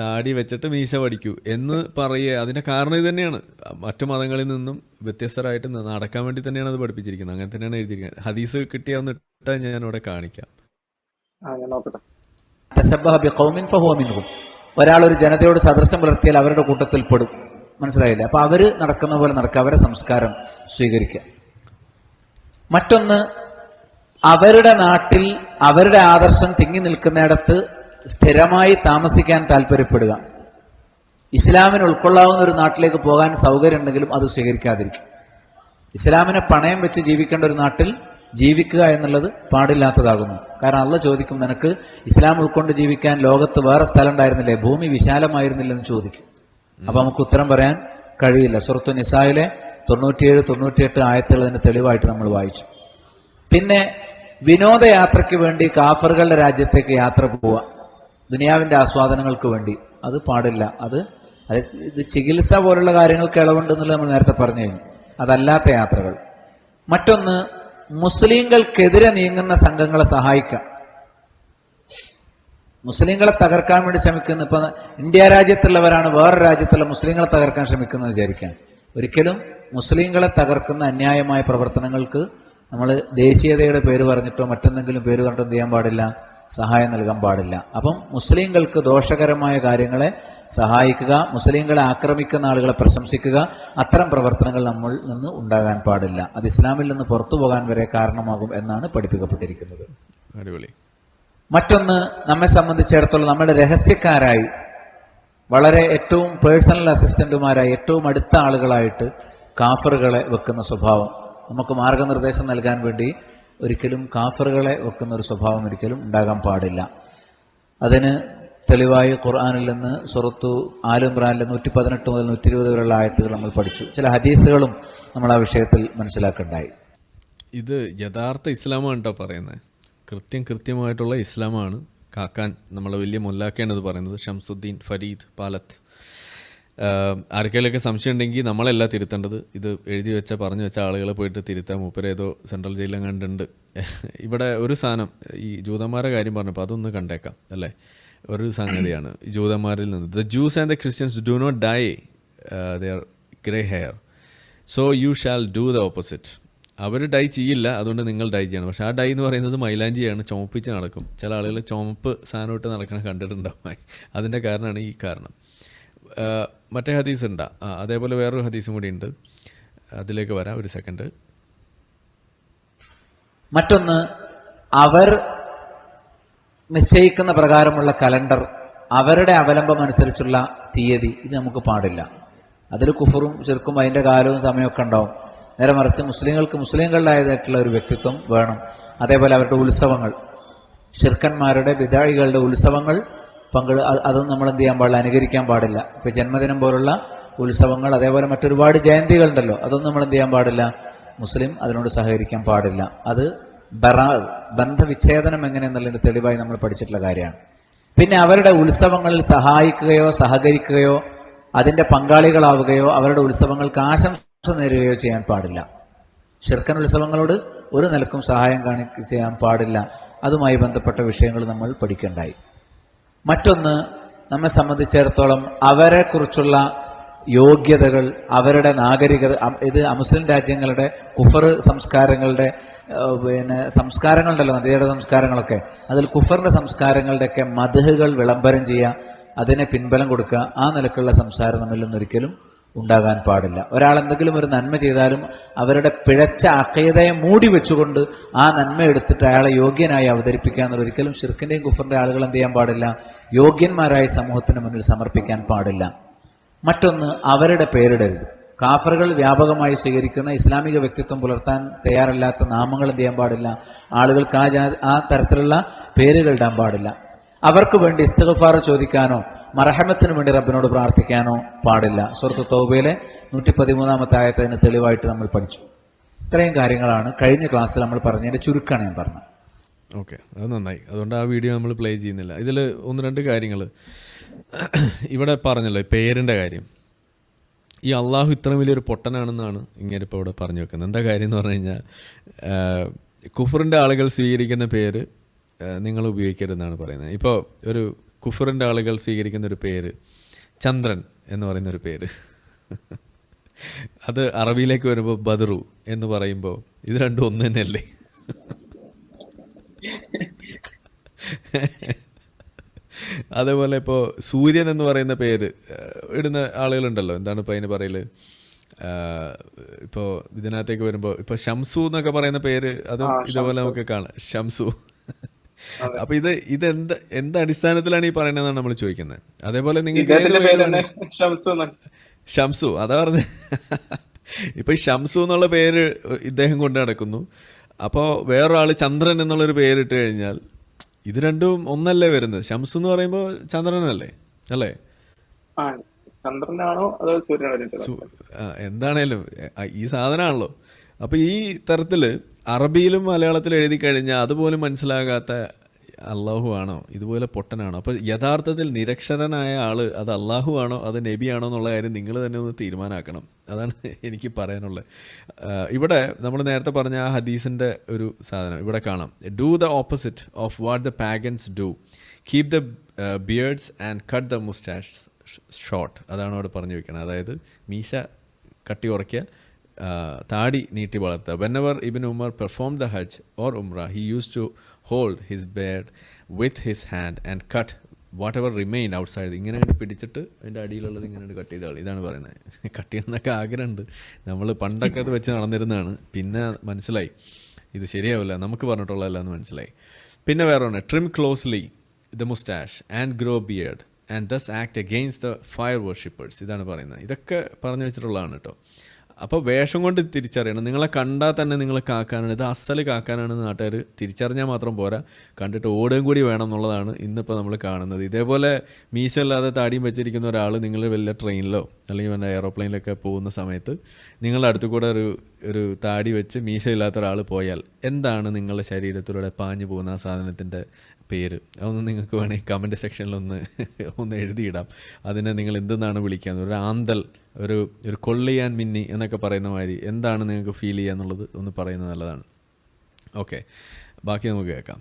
താടി വെച്ചിട്ട് മീശ പഠിക്കൂ എന്ന് പറയുക. അതിൻ്റെ കാരണം ഇത് തന്നെയാണ്. മറ്റു മതങ്ങളിൽ നിന്നും വ്യത്യസ്തരായിട്ട് നടക്കാൻ വേണ്ടി തന്നെയാണ് അത് പഠിപ്പിച്ചിരിക്കുന്നത്. അങ്ങനെ തന്നെയാണ് എഴുതിയിരിക്കുന്നത്. ഹദീസ് കിട്ടിയ ഒന്ന് ഇട്ടാൽ ഞാൻ ഇവിടെ കാണിക്കാം. ഒരാൾ ഒരു ജനതയോട് സദൃശം പുലർത്തിയാൽ അവരുടെ കൂട്ടത്തിൽ പെടും. മനസ്സിലായില്ലേ? അപ്പൊ അവര് നടക്കുന്ന പോലെ നടക്കുക, അവരുടെ സംസ്കാരം സ്വീകരിക്കുക. മറ്റൊന്ന്, അവരുടെ നാട്ടിൽ അവരുടെ ആദർശം തിങ്ങി നിൽക്കുന്നിടത്ത് സ്ഥിരമായി താമസിക്കാൻ താല്പര്യപ്പെടുക. ഇസ്ലാമിന് ഉൾക്കൊള്ളാവുന്ന ഒരു നാട്ടിലേക്ക് പോകാൻ സൗകര്യം ഉണ്ടെങ്കിലും അത് സ്വീകരിക്കാതിരിക്കും. ഇസ്ലാമിനെ പണയം വെച്ച് ജീവിക്കേണ്ട ഒരു നാട്ടിൽ ജീവിക്കുക എന്നുള്ളത് പാടില്ലാത്തതാകുന്നു. കാരണം അള്ളാഹ് ചോദിക്കും, നിനക്ക് ഇസ്ലാം ഉൾക്കൊണ്ട് ജീവിക്കാൻ ലോകത്ത് വേറെ സ്ഥലം ഉണ്ടായിരുന്നില്ലേ, ഭൂമി വിശാലമായിരുന്നില്ലെന്ന് ചോദിക്കും. അപ്പൊ നമുക്ക് ഉത്തരം പറയാൻ കഴിയില്ല. സൂറത്തു നിസായിലെ 97-98 ആയത്തുകൾ അതിന് തെളിവായിട്ട് നമ്മൾ വായിച്ചു. പിന്നെ വിനോദയാത്രയ്ക്ക് വേണ്ടി കാഫറുകളുടെ രാജ്യത്തേക്ക് യാത്ര പോവുക, ദുനിയാവിന്റെ ആസ്വാദനങ്ങൾക്ക് വേണ്ടി, അത് പാടില്ല. ഇത് ചികിത്സ പോലുള്ള കാര്യങ്ങൾക്ക് ഇളവുണ്ടെന്നുള്ളത് നമ്മൾ നേരത്തെ പറഞ്ഞു കഴിഞ്ഞു. അതല്ലാത്ത യാത്രകൾ. മറ്റൊന്ന്, മുസ്ലിങ്ങൾക്കെതിരെ നീങ്ങുന്ന സംഘങ്ങളെ സഹായിക്കാം. മുസ്ലിങ്ങളെ തകർക്കാൻ വേണ്ടി ശ്രമിക്കുന്ന, ഇപ്പൊ ഇന്ത്യ രാജ്യത്തുള്ളവരാണ് വേറെ രാജ്യത്തുള്ള മുസ്ലിങ്ങളെ തകർക്കാൻ ശ്രമിക്കുന്നത് വിചാരിക്കാം. ഒരിക്കലും മുസ്ലിങ്ങളെ തകർക്കുന്ന അന്യായമായ പ്രവർത്തനങ്ങൾക്ക് നമ്മൾ ദേശീയതയുടെ പേര് പറഞ്ഞിട്ടോ മറ്റെന്തെങ്കിലും പേര് പറഞ്ഞിട്ടോ എന്ത് ചെയ്യാൻ പാടില്ല, സഹായം നൽകാൻ പാടില്ല. അപ്പം മുസ്ലിങ്ങൾക്ക് ദോഷകരമായ കാര്യങ്ങളെ സഹായിക്കുക, മുസ്ലിങ്ങളെ ആക്രമിക്കുന്ന ആളുകളെ പ്രശംസിക്കുക, അത്തരം പ്രവർത്തനങ്ങൾ നമ്മൾ നിന്ന് ഉണ്ടാകാൻ പാടില്ല. അത് ഇസ്ലാമിൽ നിന്ന് പുറത്തു പോകാൻ വരെ കാരണമാകും എന്നാണ് പഠിപ്പിക്കപ്പെട്ടിരിക്കുന്നത്. അടിപൊളി. മറ്റൊന്ന്, നമ്മെ സംബന്ധിച്ചിടത്തോളം നമ്മുടെ രഹസ്യക്കാരായി, വളരെ ഏറ്റവും പേഴ്സണൽ അസിസ്റ്റന്റുമാരായി, ഏറ്റവും അടുത്ത ആളുകളായിട്ട് കാഫറുകളെ വെക്കുന്ന സ്വഭാവം, നമുക്ക് മാർഗനിർദ്ദേശം നൽകാൻ വേണ്ടി ഒരിക്കലും കാഫറുകളെ വെക്കുന്ന ഒരു സ്വഭാവം ഒരിക്കലും ഉണ്ടാകാൻ പാടില്ല. അതിന് തെളിവായി ഖുർആനിൽ നിന്ന് സൂറത്തു ആൽ ഇംറാനിലെ 118 മുതൽ 120 വരെയുള്ള ആയത്തുകൾ നമ്മൾ പഠിച്ചു. ചില ഹദീസുകളും നമ്മൾ ആ വിഷയത്തിൽ മനസ്സിലാക്കുന്നുണ്ടായി. ഇത് യഥാർത്ഥ ഇസ്ലാമാണ് കേട്ടോ പറയുന്നത്. കൃത്യമായിട്ടുള്ള ഇസ്ലാമാണ് കാക്കാൻ നമ്മളെ വലിയ മുല്ലാക്കയാണിത് പറയുന്നത്. ഷംസുദ്ദീൻ ഫരീദ് പാലത്ത്. ആർക്കെങ്കിലൊക്കെ സംശയം ഉണ്ടെങ്കിൽ നമ്മളല്ല തിരുത്തേണ്ടത്. ഇത് എഴുതി വെച്ച പറഞ്ഞു വെച്ച ആളുകളെ പോയിട്ട് തിരുത്താൻ. മൂപ്പരേതോ സെൻട്രൽ ജയിലിലും കണ്ടുണ്ട്. ഇവിടെ ഒരു സാധനം, ഈ ജൂതന്മാരുടെ കാര്യം പറഞ്ഞപ്പോൾ അതൊന്ന് കണ്ടേക്കാം അല്ലേ. ഒരു സംഗതിയാണ് ഈ ജൂതന്മാരിൽ നിന്ന്, the Jews and the Christians do not dye their grey hair, so you shall do the opposite. അവർ ഡൈ ചെയ്യില്ല, അതുകൊണ്ട് നിങ്ങൾ ഡൈ ചെയ്യണം. പക്ഷേ ആ ഡൈ എന്ന് പറയുന്നത് മൈലാഞ്ചിയാണ്, ചുമപ്പിച്ച് നടക്കും. ചില ആളുകൾ ചുമപ്പ് സാധനം ഇട്ട് നടക്കണം കണ്ടിട്ടുണ്ടാവും. അതിൻ്റെ കാരണമാണ് ഈ കാരണം. മറ്റേ ഹദീസ് ഉണ്ടാ, അതേപോലെ വേറൊരു ഹദീസും കൂടി ഉണ്ട്, അതിലേക്ക് വരാം ഒരു സെക്കൻഡ്. മറ്റൊന്ന്, അവർ നിശ്ചയിക്കുന്ന പ്രകാരമുള്ള കലണ്ടർ, അവരുടെ അവലംബം അനുസരിച്ചുള്ള തീയതി, ഇത് നമുക്ക് പാടില്ല. അതിൽ കുഫറും ശിർക്കും അതിൻ്റെ കാലവും സമയമൊക്കെ ഉണ്ടാവും. നേരെ മറിച്ച് മുസ്ലിങ്ങൾക്ക് മുസ്ലിങ്ങളുടേതായിട്ടുള്ള ഒരു വ്യക്തിത്വം വേണം. അതേപോലെ അവരുടെ ഉത്സവങ്ങൾ, ശിർക്കന്മാരുടെ വിദായികളുടെ ഉത്സവങ്ങൾ അതൊന്നും നമ്മൾ എന്ത് ചെയ്യാൻ പാടില്ല, അനുകരിക്കാൻ പാടില്ല. ഇപ്പൊ ജന്മദിനം പോലുള്ള ഉത്സവങ്ങൾ, അതേപോലെ മറ്റൊരുപാട് ജയന്തികളുണ്ടല്ലോ, അതൊന്നും നമ്മൾ എന്ത് ചെയ്യാൻ പാടില്ല, മുസ്ലിം അതിനോട് സഹകരിക്കാൻ പാടില്ല. അത് ബന്ധവിച്ഛേദനം എങ്ങനെയെന്നുള്ളതിന്റെ തെളിവായി നമ്മൾ പഠിച്ചിട്ടുള്ള കാര്യമാണ്. പിന്നെ അവരുടെ ഉത്സവങ്ങളിൽ സഹായിക്കുകയോ സഹകരിക്കുകയോ അതിന്റെ പങ്കാളികളാവുകയോ അവരുടെ ഉത്സവങ്ങൾക്ക് ആശംസ നേരുകയോ ചെയ്യാൻ പാടില്ല. ശിർക്കൻ ഉത്സവങ്ങളോട് ഒരു നിലക്കും സഹായം ചെയ്യാൻ പാടില്ല. അതുമായി ബന്ധപ്പെട്ട വിഷയങ്ങൾ നമ്മൾ പഠിക്കേണ്ടായി. മറ്റൊന്ന്, നമ്മെ സംബന്ധിച്ചിടത്തോളം അവരെക്കുറിച്ചുള്ള യോഗ്യതകൾ, അവരുടെ നാഗരികത, ഇത് അമുസ്ലിം രാജ്യങ്ങളുടെ കുഫർ സംസ്കാരങ്ങളുടെ സംസ്കാരങ്ങളുണ്ടല്ലോ, നദിയുടെ സംസ്കാരങ്ങളൊക്കെ, അതിൽ കുഫറിന്റെ സംസ്കാരങ്ങളുടെയൊക്കെ മദ്ഹുകൾ വിളംബരം ചെയ്യുക, അതിനെ പിൻബലം കൊടുക്കുക, ആ നിലക്കുള്ള സംസാരം നമ്മിൽ നിന്നൊരിക്കലും ഉണ്ടാകാൻ പാടില്ല. ഒരാൾ എന്തെങ്കിലും ഒരു നന്മ ചെയ്താലും അവരുടെ പിഴച്ച അഖീദയെ മൂടി വെച്ചുകൊണ്ട് ആ നന്മ എടുത്തിട്ട് അയാളെ യോഗ്യനായി അവതരിപ്പിക്കുക എന്നുള്ള ഒരിക്കലും ശിർക്കിന്റെയും കുഫറിന്റെ ആളുകൾ എന്ത് ചെയ്യാൻ പാടില്ല, യോഗ്യന്മാരായ സമൂഹത്തിന് മുന്നിൽ സമർപ്പിക്കാൻ പാടില്ല. മറ്റൊന്ന്, അവരുടെ പേരിടരുത്. കാഫറുകൾ വ്യാപകമായി സ്വീകരിക്കുന്ന ഇസ്ലാമിക വ്യക്തിത്വം പുലർത്താൻ തയ്യാറല്ലാത്ത നാമങ്ങൾ എന്ത് ചെയ്യാൻ പാടില്ല, ആളുകൾക്ക് ആ തരത്തിലുള്ള പേരുകൾ ഇടാൻ പാടില്ല. അവർക്ക് വേണ്ടി ഇസ്തിഗ്ഫാർ ചോദിക്കാനോ മർഹമത്തിന് വേണ്ടി റബ്ബിനോട് പ്രാർത്ഥിക്കാനോ പാടില്ല. സൂറത്ത് തൗബയിലെ 113-ാമത്തെ ആയത്ത് അതിന് തെളിവായിട്ട് നമ്മൾ പഠിച്ചു. ഇത്രയും കാര്യങ്ങളാണ് കഴിഞ്ഞ ക്ലാസ്സിൽ നമ്മൾ പറഞ്ഞതിന്റെ ചുരുക്കമാണ് ഞാൻ പറഞ്ഞത്. ഓക്കെ, അത് നന്നായി. അതുകൊണ്ട് ആ വീഡിയോ നമ്മൾ പ്ലേ ചെയ്യുന്നില്ല. ഇതിൽ ഒന്ന് രണ്ട് കാര്യങ്ങൾ ഇവിടെ പറഞ്ഞല്ലോ, പേരിൻ്റെ കാര്യം. ഈ അള്ളാഹു ഇത്ര വലിയൊരു പൊട്ടനാണെന്നാണ് ഇങ്ങനെ ഇപ്പോൾ ഇവിടെ പറഞ്ഞു വെക്കുന്നത്. എന്താ കാര്യം എന്ന് പറഞ്ഞു കഴിഞ്ഞാൽ, കുഫറിൻ്റെ ആളുകൾ സ്വീകരിക്കുന്ന പേര് നിങ്ങൾ ഉപയോഗിക്കരുതെന്നാണ് പറയുന്നത്. ഇപ്പോൾ ഒരു കുഫറിൻ്റെ ആളുകൾ സ്വീകരിക്കുന്ന ഒരു പേര് ചന്ദ്രൻ എന്ന് പറയുന്നൊരു പേര്, അത് അറബിയിലേക്ക് വരുമ്പോൾ ബദറു എന്ന് പറയുമ്പോൾ ഇത് രണ്ടും ഒന്ന് തന്നെയല്ലേ? അതേപോലെ ഇപ്പോൾ സൂര്യൻ എന്ന് പറയുന്ന പേര് ഇടുന്ന ആളുകളുണ്ടല്ലോ, എന്താണ് ഇപ്പോൾ അതിന് പറയല്, ഇപ്പോൾ ഇതിനകത്തേക്ക് വരുമ്പോൾ ഇപ്പോൾ ഷംസു എന്നൊക്കെ പറയുന്ന പേര്, അതും ഇതേപോലെ നമുക്ക് കാണാം, ഷംസു. അപ്പൊ ഇത് എന്ത് അടിസ്ഥാനത്തിലാണ് ഈ പറയുന്നതെന്നാണ് നമ്മൾ ചോദിക്കുന്നത്. അതേപോലെ നിങ്ങൾക്ക് ഷംസു, അതാ പറഞ്ഞ ഇപ്പൊ ഷംസു എന്നുള്ള പേര് ഇദ്ദേഹം കൊണ്ട് നടക്കുന്നു. അപ്പോൾ വേറൊരാൾ ചന്ദ്രൻ എന്നുള്ളൊരു പേരിട്ട് കഴിഞ്ഞാൽ ഇത് രണ്ടും ഒന്നല്ലേ വരുന്നത്? ഷംസു എന്ന് പറയുമ്പോൾ ചന്ദ്രനല്ലേ, അല്ലേ? എന്താണേലും ഈ സാധനമാണല്ലോ. അപ്പൊ ഈ തരത്തില് അറബിയിലും മലയാളത്തിലും എഴുതി കഴിഞ്ഞാൽ അതുപോലും മനസ്സിലാകാത്ത അള്ളാഹു ആണോ ഇതുപോലെ പൊട്ടനാണോ? അപ്പോൾ യഥാർത്ഥത്തിൽ നിരക്ഷരനായ ആള് അത് അള്ളാഹു ആണോ അത് നബി ആണോ എന്നുള്ള കാര്യം നിങ്ങൾ തന്നെ ഒന്ന് തീരുമാനമാക്കണം. അതാണ് എനിക്ക് പറയാനുള്ളത്. ഇവിടെ നമ്മൾ നേരത്തെ പറഞ്ഞ ആ ഹദീസിൻ്റെ ഒരു സാധനം ഇവിടെ കാണാം. Do the opposite of what the pagans do, keep the beard's and cut the moustache short. അതാണ് അവിടെ പറഞ്ഞു വെക്കണം. അതായത് മീശ കട്ടി കുറയ്ക്കുക, താടി നീട്ടി വളർത്തുക. Whenever Ibn Umar perform the Hajj or Umrah he use to hold his beard with his hand and cut whatever remain outside. ഇങ്ങനെ കണ്ട് പിടിച്ചിട്ട് അതിൻ്റെ അടിയിലുള്ളത് ഇങ്ങനെ കട്ട് ചെയ്ത കളി. ഇതാണ് പറയുന്നത്. കട്ട് ചെയ്യണമെന്നൊക്കെ ആഗ്രഹമുണ്ട്. നമ്മൾ പണ്ടൊക്കെ അത് വെച്ച് നടന്നിരുന്നതാണ്. പിന്നെ മനസ്സിലായി ഇത് ശരിയാവില്ല, നമുക്ക് പറഞ്ഞിട്ടുള്ളതല്ല എന്ന് മനസ്സിലായി. പിന്നെ വേറെ ഒന്ന്, trim closely the moustache and grow beard and thus act against the fire worshippers. ഇതാണ് പറയുന്നത്. ഇതൊക്കെ പറഞ്ഞു വെച്ചിട്ടുള്ളതാണ് കേട്ടോ. അപ്പോൾ വേഷം കൊണ്ട് തിരിച്ചറിയണം. നിങ്ങളെ കണ്ടാൽ തന്നെ നിങ്ങൾ കാക്കാനാണ്, ഇത് അസല് കാക്കാനാണെന്ന് നാട്ടുകാർ തിരിച്ചറിഞ്ഞാൽ മാത്രം പോരാ, കണ്ടിട്ട് ഓടുകയും കൂടി വേണം എന്നുള്ളതാണ് ഇന്നിപ്പോൾ നമ്മൾ കാണുന്നത്. ഇതേപോലെ മീശ അല്ലാതെ താടിയും വെച്ചിരിക്കുന്ന ഒരാൾ നിങ്ങൾ വലിയ ട്രെയിനിലോ അല്ലെങ്കിൽ വല്ല എയറോപ്ലെയിനിലൊക്കെ പോകുന്ന സമയത്ത് നിങ്ങളുടെ അടുത്ത് കൂടെ ഒരു താടി വെച്ച് മീശ ഇല്ലാത്ത ഒരാൾ പോയാൽ എന്താണ് നിങ്ങളുടെ ശരീരത്തിലൂടെ പാഞ്ഞു പോകുന്ന ആ സാധനത്തിൻ്റെ പേര്? അതൊന്ന് നിങ്ങൾക്ക് വേണമെങ്കിൽ കമൻറ്റ് സെക്ഷനിലൊന്ന് എഴുതിയിടാം. അതിനെ നിങ്ങൾ എന്തെന്നാണ് വിളിക്കുക? ഒരു ആന്തൽ, ഒരു കൊള്ളിയാൻ മിന്നി എന്നൊക്കെ പറയുന്ന മാതിരി എന്താണ് നിങ്ങൾക്ക് ഫീൽ ചെയ്യുക എന്നുള്ളത് ഒന്ന് പറയുന്നത് നല്ലതാണ്. ഓക്കെ, ബാക്കി നമുക്ക് കേൾക്കാം.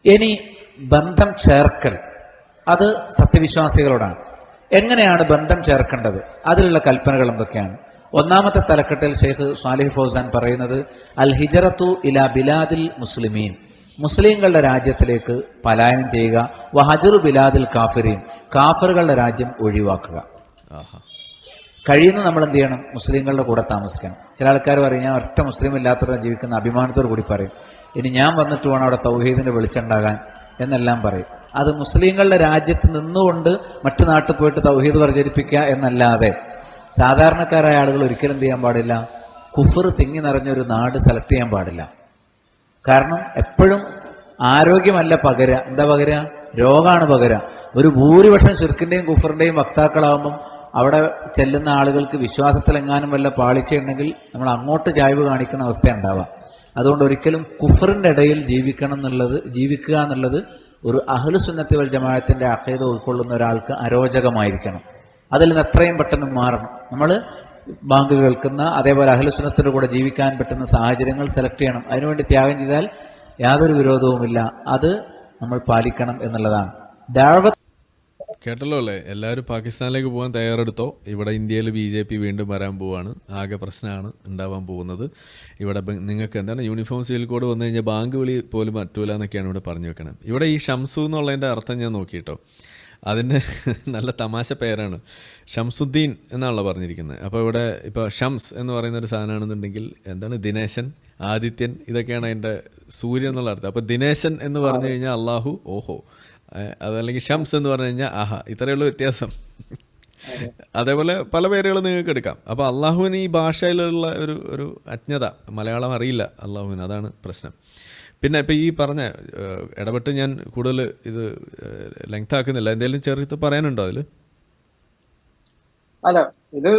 ഇനി ബന്ധം ചേർക്കൽ, അത് സത്യവിശ്വാസികളോടാണ്. എങ്ങനെയാണ് ബന്ധം ചേർക്കേണ്ടത്? അതിലുള്ള കൽപ്പനകൾ എന്തൊക്കെയാണ്? ഒന്നാമത്തെ തലക്കെട്ടിൽ ഷെയ്ഖ് സാലിഹ് ഫൗസാൻ പറയുന്നത് അൽ ഹിജറത്തു ഇലാ ബിലാദിൽ മുസ്ലിമീൻ, മുസ്ലിങ്ങളുടെ രാജ്യത്തിലേക്ക് പലായനം ചെയ്യുക. വഹജറു ബിലാദിൽ കാഫിരീൻ, കാഫറുകളുടെ രാജ്യം ഒഴിവാക്കുക. കഴിയുന്ന നമ്മൾ എന്ത് ചെയ്യണം? മുസ്ലിങ്ങളുടെ കൂടെ താമസിക്കണം. ചില ആൾക്കാർ പറയും, ഞാൻ ഒറ്റ മുസ്ലിം ഇല്ലാത്തവരെ ജീവിക്കുന്ന അഭിമാനത്തോടു കൂടി പറയും, ഇനി ഞാൻ വന്നിട്ട് വേണം അവിടെ തൗഹീദിന്റെ വെളിച്ചുണ്ടാകാൻ എന്നെല്ലാം പറയും. അത് മുസ്ലിങ്ങളുടെ രാജ്യത്ത് നിന്നുകൊണ്ട് മറ്റു നാട്ടിൽ പോയിട്ട് തൗഹീദ് പ്രചരിപ്പിക്കുക എന്നല്ലാതെ സാധാരണക്കാരായ ആളുകൾ ഒരിക്കലും എന്ത് ചെയ്യാൻ പാടില്ല? കുഫർ തിങ്ങി നിറഞ്ഞൊരു നാട് സെലക്ട് ചെയ്യാൻ പാടില്ല. കാരണം എപ്പോഴും ആരോഗ്യമല്ല പകര, എന്താ പകര? രോഗമാണ് പകര. ഒരു ഭൂരിപക്ഷം ശിർക്കിന്റെയും കുഫറിന്റെയും വക്താക്കളാകുമ്പം അവിടെ ചെല്ലുന്ന ആളുകൾക്ക് വിശ്വാസത്തിലെങ്ങാനും വല്ല പാളിച്ചയുണ്ടെങ്കിൽ നമ്മൾ അങ്ങോട്ട് ചായ്വ് കാണിക്കുന്ന അവസ്ഥ ഉണ്ടാവാം. അതുകൊണ്ട് ഒരിക്കലും കുഫറിന്റെ ഇടയിൽ ജീവിക്കുക എന്നുള്ളത് ഒരു അഹ്ലു സുന്നത്തി വൽ ജമാഅത്തിന്റെ അഖീദ ഉൾക്കൊള്ളുന്ന ഒരാൾക്ക് അരോചകമായിരിക്കണം. അതിൽ നിന്ന് എത്രയും പെട്ടെന്ന് മാറണം. നമ്മൾ ബാങ്ക് കേൾക്കുന്ന, അതേപോലെ അഹ്ലു സുന്നത്തിന്റെ കൂടെ ജീവിക്കാൻ പറ്റുന്ന സാഹചര്യങ്ങൾ സെലക്ട് ചെയ്യണം. അതിനുവേണ്ടി ത്യാഗം ചെയ്താൽ യാതൊരു വിരോധവുമില്ല. അത് നമ്മൾ പാലിക്കണം എന്നുള്ളതാണ്. ദഅവത്ത് കേട്ടല്ലോ അല്ലേ? എല്ലാവരും പാകിസ്ഥാനിലേക്ക് പോകാൻ തയ്യാറെടുത്തോ. ഇവിടെ ഇന്ത്യയിൽ BJP വീണ്ടും വരാൻ പോവാണ്. ആകെ പ്രശ്നമാണ് ഉണ്ടാവാൻ പോകുന്നത്. ഇവിടെ നിങ്ങൾക്ക് എന്താണ് യൂണിഫോം സിവിൽ കോഡ് വന്നു കഴിഞ്ഞാൽ ബാങ്ക് വിളി പോലും പറ്റൂല എന്നൊക്കെയാണ് ഇവിടെ പറഞ്ഞു വെക്കണം. ഇവിടെ ഈ ഷംസു എന്നുള്ളതിൻ്റെ അർത്ഥം ഞാൻ നോക്കിയിട്ടോ. അതിൻ്റെ നല്ല തമാശ പേരാണ്. ഷംസുദ്ദീൻ എന്നാണല്ലോ പറഞ്ഞിരിക്കുന്നത്. അപ്പോൾ ഇവിടെ ഇപ്പോൾ ഷംസ് എന്ന് പറയുന്ന ഒരു സാധനമാണെന്നുണ്ടെങ്കിൽ എന്താണ്? ദിനേശൻ, ആദിത്യൻ, ഇതൊക്കെയാണ് അതിൻ്റെ സൂര്യൻ എന്നുള്ള അർത്ഥം. അപ്പോൾ ദിനേശൻ എന്ന് പറഞ്ഞു കഴിഞ്ഞാൽ അള്ളാഹു, ഓഹോ. അതല്ലെങ്കിൽ ഷംസ് എന്ന് പറഞ്ഞു കഴിഞ്ഞാൽ ആഹാ. ഇത്രയുള്ള വ്യത്യാസം. അതേപോലെ പല പേരുകളും നിങ്ങൾക്ക് എടുക്കാം. അപ്പോൾ അള്ളാഹുവിന് ഈ ഭാഷയിലുള്ള ഒരു അജ്ഞത, മലയാളം അറിയില്ല അള്ളാഹുവിന്, അതാണ് പ്രശ്നം. പിന്നെ ഇപ്പം ഈ പറഞ്ഞ ഇടപെട്ട് ഞാൻ കൂടുതൽ ഇത് ലെങ്ത് ആക്കുന്നില്ല. എന്തെങ്കിലും ചെറുത്ത് പറയാനുണ്ടോ അതിൽ? അല്ല, ഇത്